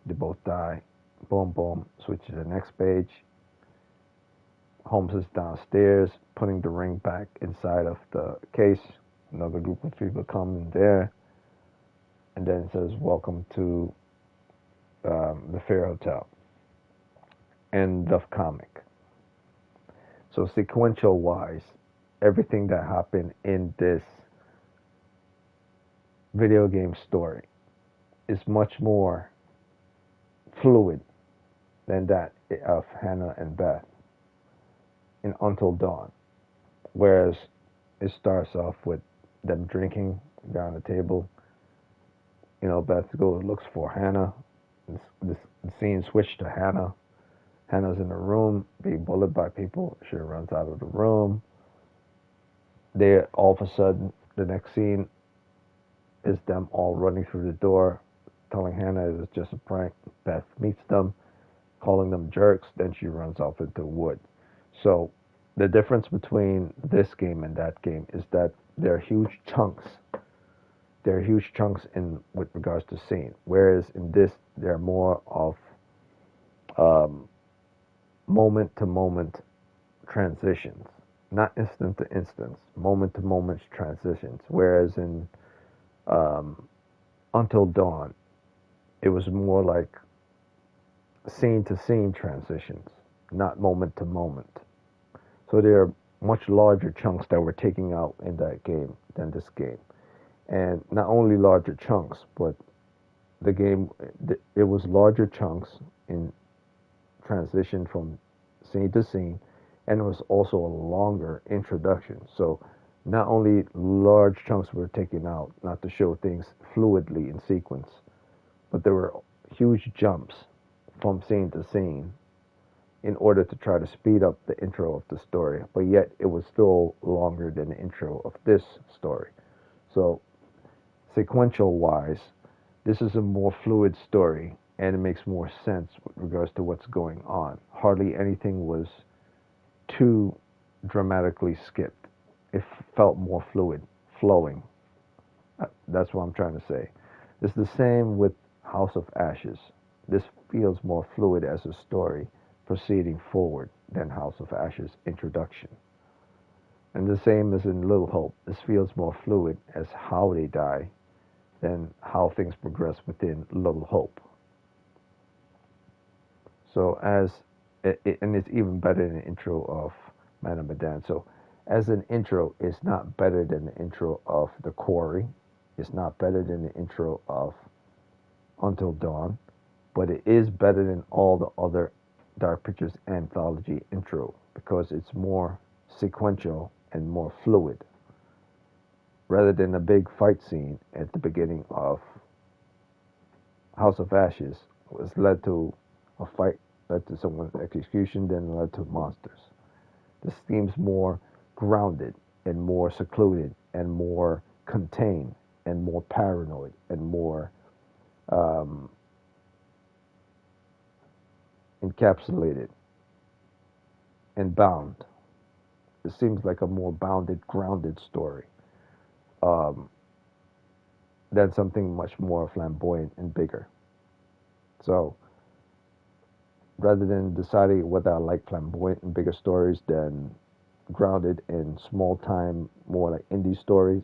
They both die. Boom, boom. Switch to the next page. Holmes is downstairs, putting the ring back inside of the case. Another group of people come in there. And then it says, welcome to the Fair Hotel. End of comic. So sequential wise, everything that happened in this video game story is much more fluid than that of Hannah and Beth in Until Dawn. Whereas it starts off with them drinking down the table. You know, Beth goes looks for Hannah. The scene switched to Hannah. Hannah's in the room being bullied by people. She runs out of the room. They all of a sudden, the next scene is them all running through the door, telling Hannah it was just a prank. Beth meets them, calling them jerks. Then she runs off into the wood. So the difference between this game and that game is that there are huge chunks. There are huge chunks in with regards to scene. Whereas in this, there are more of moment-to-moment transitions, not instant to instance, moment-to-moment transitions. Whereas in Until Dawn, it was more like scene-to-scene transitions, not moment-to-moment. So there are much larger chunks that were taken out in that game than this game. And not only larger chunks, but the game, it was larger chunks in transition from scene to scene, and it was also a longer introduction. So not only large chunks were taken out, not to show things fluidly in sequence, but there were huge jumps from scene to scene in order to try to speed up the intro of the story, but yet it was still longer than the intro of this story. So sequential wise, this is a more fluid story, and it makes more sense with regards to what's going on. Hardly anything was too dramatically skipped. It felt more fluid, flowing. That's what I'm trying to say. It's the same with House of Ashes. This feels more fluid as a story proceeding forward than House of Ashes introduction. And the same as in Little Hope. This feels more fluid as how they die than how things progress within Little Hope. So and it's even better than the intro of Man of Medan. So as an intro, it's not better than the intro of The Quarry. It's not better than the intro of Until Dawn, but it is better than all the other Dark Pictures Anthology intro because it's more sequential and more fluid. rather than a big fight scene at the beginning of House of Ashes, was led to a fight, led to someone's execution, then led to monsters. This seems more grounded and more secluded and more contained and more paranoid and more encapsulated and bound. It seems like a more bounded, grounded story than something much more flamboyant and bigger. So, rather than deciding whether I like flamboyant and bigger stories than grounded in small time, more like indie stories,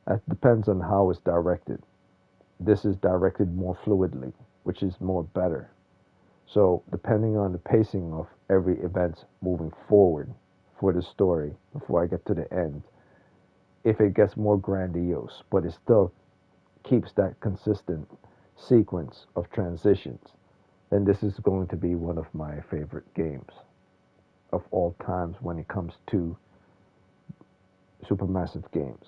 it depends on how it's directed. This is directed more fluidly, which is more better. So, depending on the pacing of every event moving forward for the story before I get to the end, if it gets more grandiose, but it still keeps that consistent sequence of transitions, then this is going to be one of my favorite games of all times when it comes to supermassive games.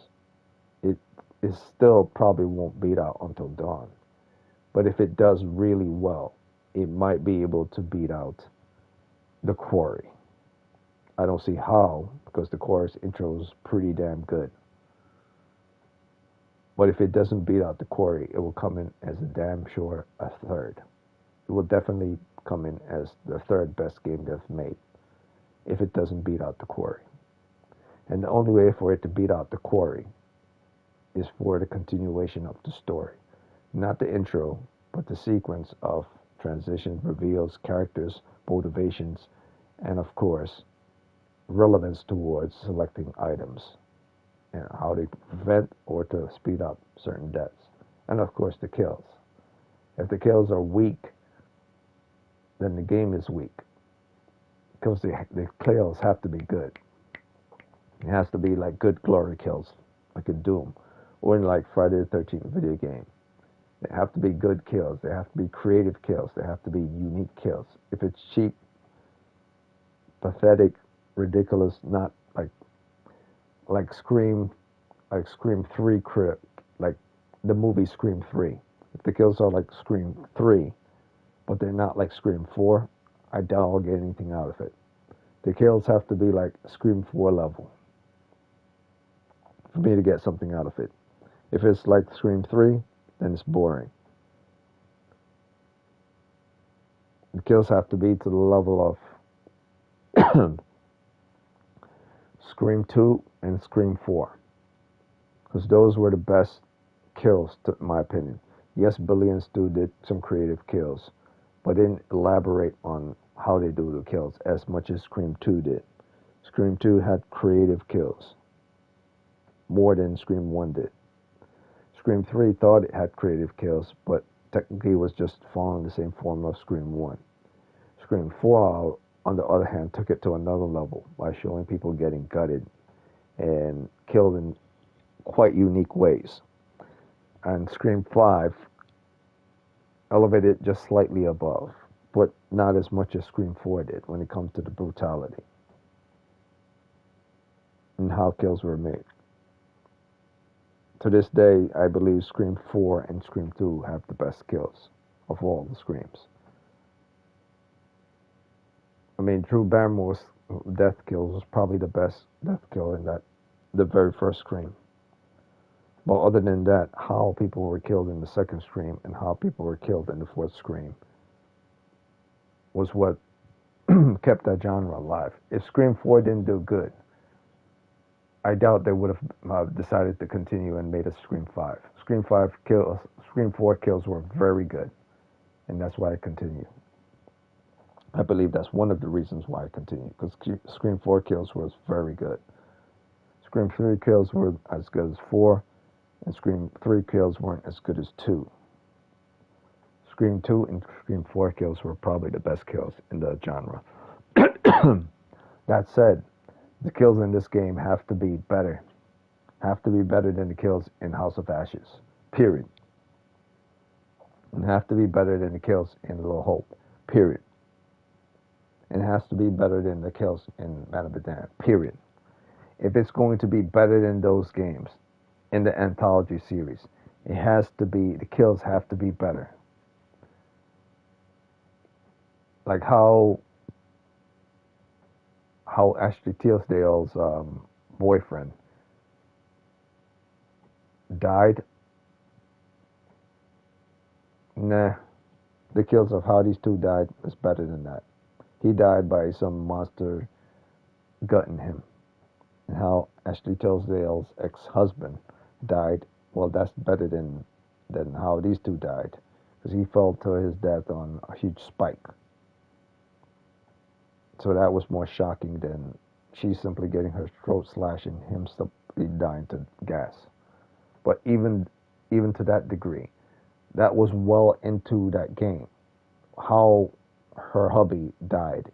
It is still probably won't beat out Until Dawn, but if it does really well, it might be able to beat out The Quarry. I don't see how, because The Quarry's intro is pretty damn good. But if it doesn't beat out The Quarry, it will come in as a damn sure a third. It will definitely come in as the third best game they've made if it doesn't beat out The Quarry. And the only way for it to beat out The Quarry is for the continuation of the story. Not the intro, but the sequence of transitions, reveals, characters, motivations, and of course, relevance towards selecting items and how they prevent or to speed up certain deaths. And of course, the kills. If the kills are weak, then the game is weak. Because the kills have to be good. It has to be like good glory kills, like in Doom, or in like Friday the 13th video game. They have to be good kills. They have to be creative kills. They have to be unique kills. If it's cheap, pathetic, ridiculous, not like Scream 3, like the movie Scream 3. If the kills are like Scream 3, but they're not like Scream 4, I doubt I'll get anything out of it. The kills have to be like Scream 4 level for me to get something out of it. If it's like Scream 3, then it's boring. The kills have to be to the level of Scream 2 and Scream 4. Because those were the best kills, in my opinion. Yes, Billy and Stu did some creative kills, but didn't elaborate on how they do the kills as much as Scream 2 did. Scream 2 had creative kills, more than Scream 1 did. Scream 3 thought it had creative kills, but technically was just following the same formula of Scream 1. Scream 4, on the other hand, took it to another level by showing people getting gutted and killed in quite unique ways. And Scream 5 elevated just slightly above, but not as much as Scream 4 did when it comes to the brutality and how kills were made. To this day, I believe Scream 4 and Scream 2 have the best kills of all the Screams. I mean, Drew Barrymore's death kills was probably the best death kill in the very first Scream. But other than that, how people were killed in the second Scream and how people were killed in the fourth Scream was what kept that genre alive. If Scream 4 didn't do good, I doubt they would have decided to continue and made a Scream 5. Scream 4 kills were very good, and that's why I continue. I believe that's one of the reasons why I continue, because Scream 4 kills was very good. Scream 3 kills were as good as 4, and Scream 3 kills weren't as good as 2. Scream 2 and Scream 4 kills were probably the best kills in the genre. That said, the kills in this game have to be better. Have to be better than the kills in House of Ashes. Period. And have to be better than the kills in Little Hope. Period. And it has to be better than the kills in Man of Medan. Period. If it's going to be better than those games, in the anthology series. It has to be, the kills have to be better. Like how Ashley Tisdale's boyfriend died. Nah, the kills of how these two died is better than that. He died by some monster gutting him. And how Ashley Tisdale's ex-husband died, well, that's better than how these two died, because he fell to his death on a huge spike. So that was more shocking than she simply getting her throat slashed and him simply dying to gas. But even to that degree, that was well into that game. How her hubby died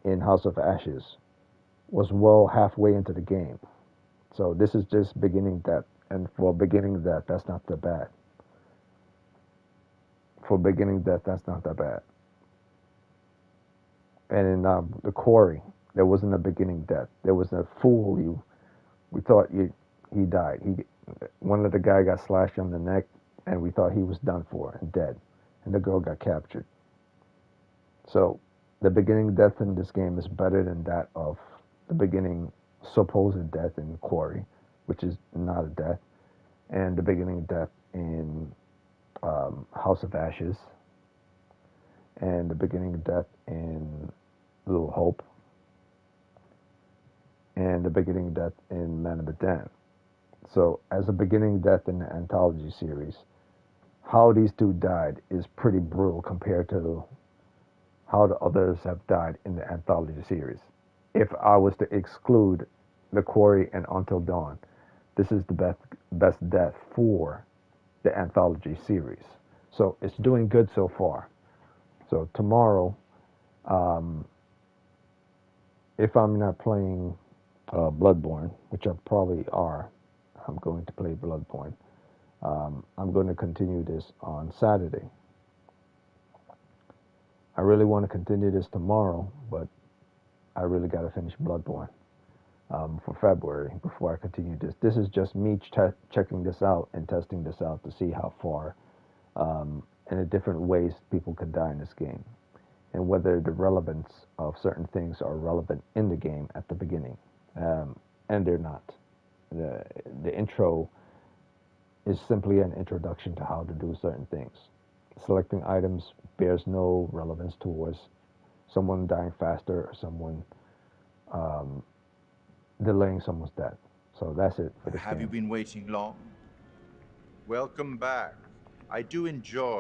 in House of Ashes was well halfway into the game. So this is just beginning death, and for beginning death, that's not that bad. For beginning death, that's not that bad. And in the quarry, there wasn't a beginning death. There was a fool. We thought he died. One of the guy got slashed on the neck, and we thought he was done for and dead, and the girl got captured. So the beginning death in this game is better than that of the beginning supposed death in Quarry, which is not a death, and the beginning death in House of Ashes, and the beginning death in Little Hope, and the beginning death in Man of Medan. So as a beginning death in the anthology series, how these two died is pretty brutal compared to how the others have died in the anthology series. If I was to exclude The Quarry and Until Dawn, this is the best death for the anthology series. So it's doing good so far. So tomorrow, if I'm not playing Bloodborne, which I probably are, I'm going to play Bloodborne. I'm going to continue this on Saturday. I really want to continue this tomorrow, but I really got to finish Bloodborne for February before I continue this. This is just me checking this out and testing this out to see how far and the different ways people could die in this game, and whether the relevance of certain things are relevant in the game at the beginning, and they're not. The intro is simply an introduction to how to do certain things. Selecting items bears no relevance towards someone dying faster or someone delaying someone's death. So that's it for this game. Have you been waiting long? Welcome back. I do enjoy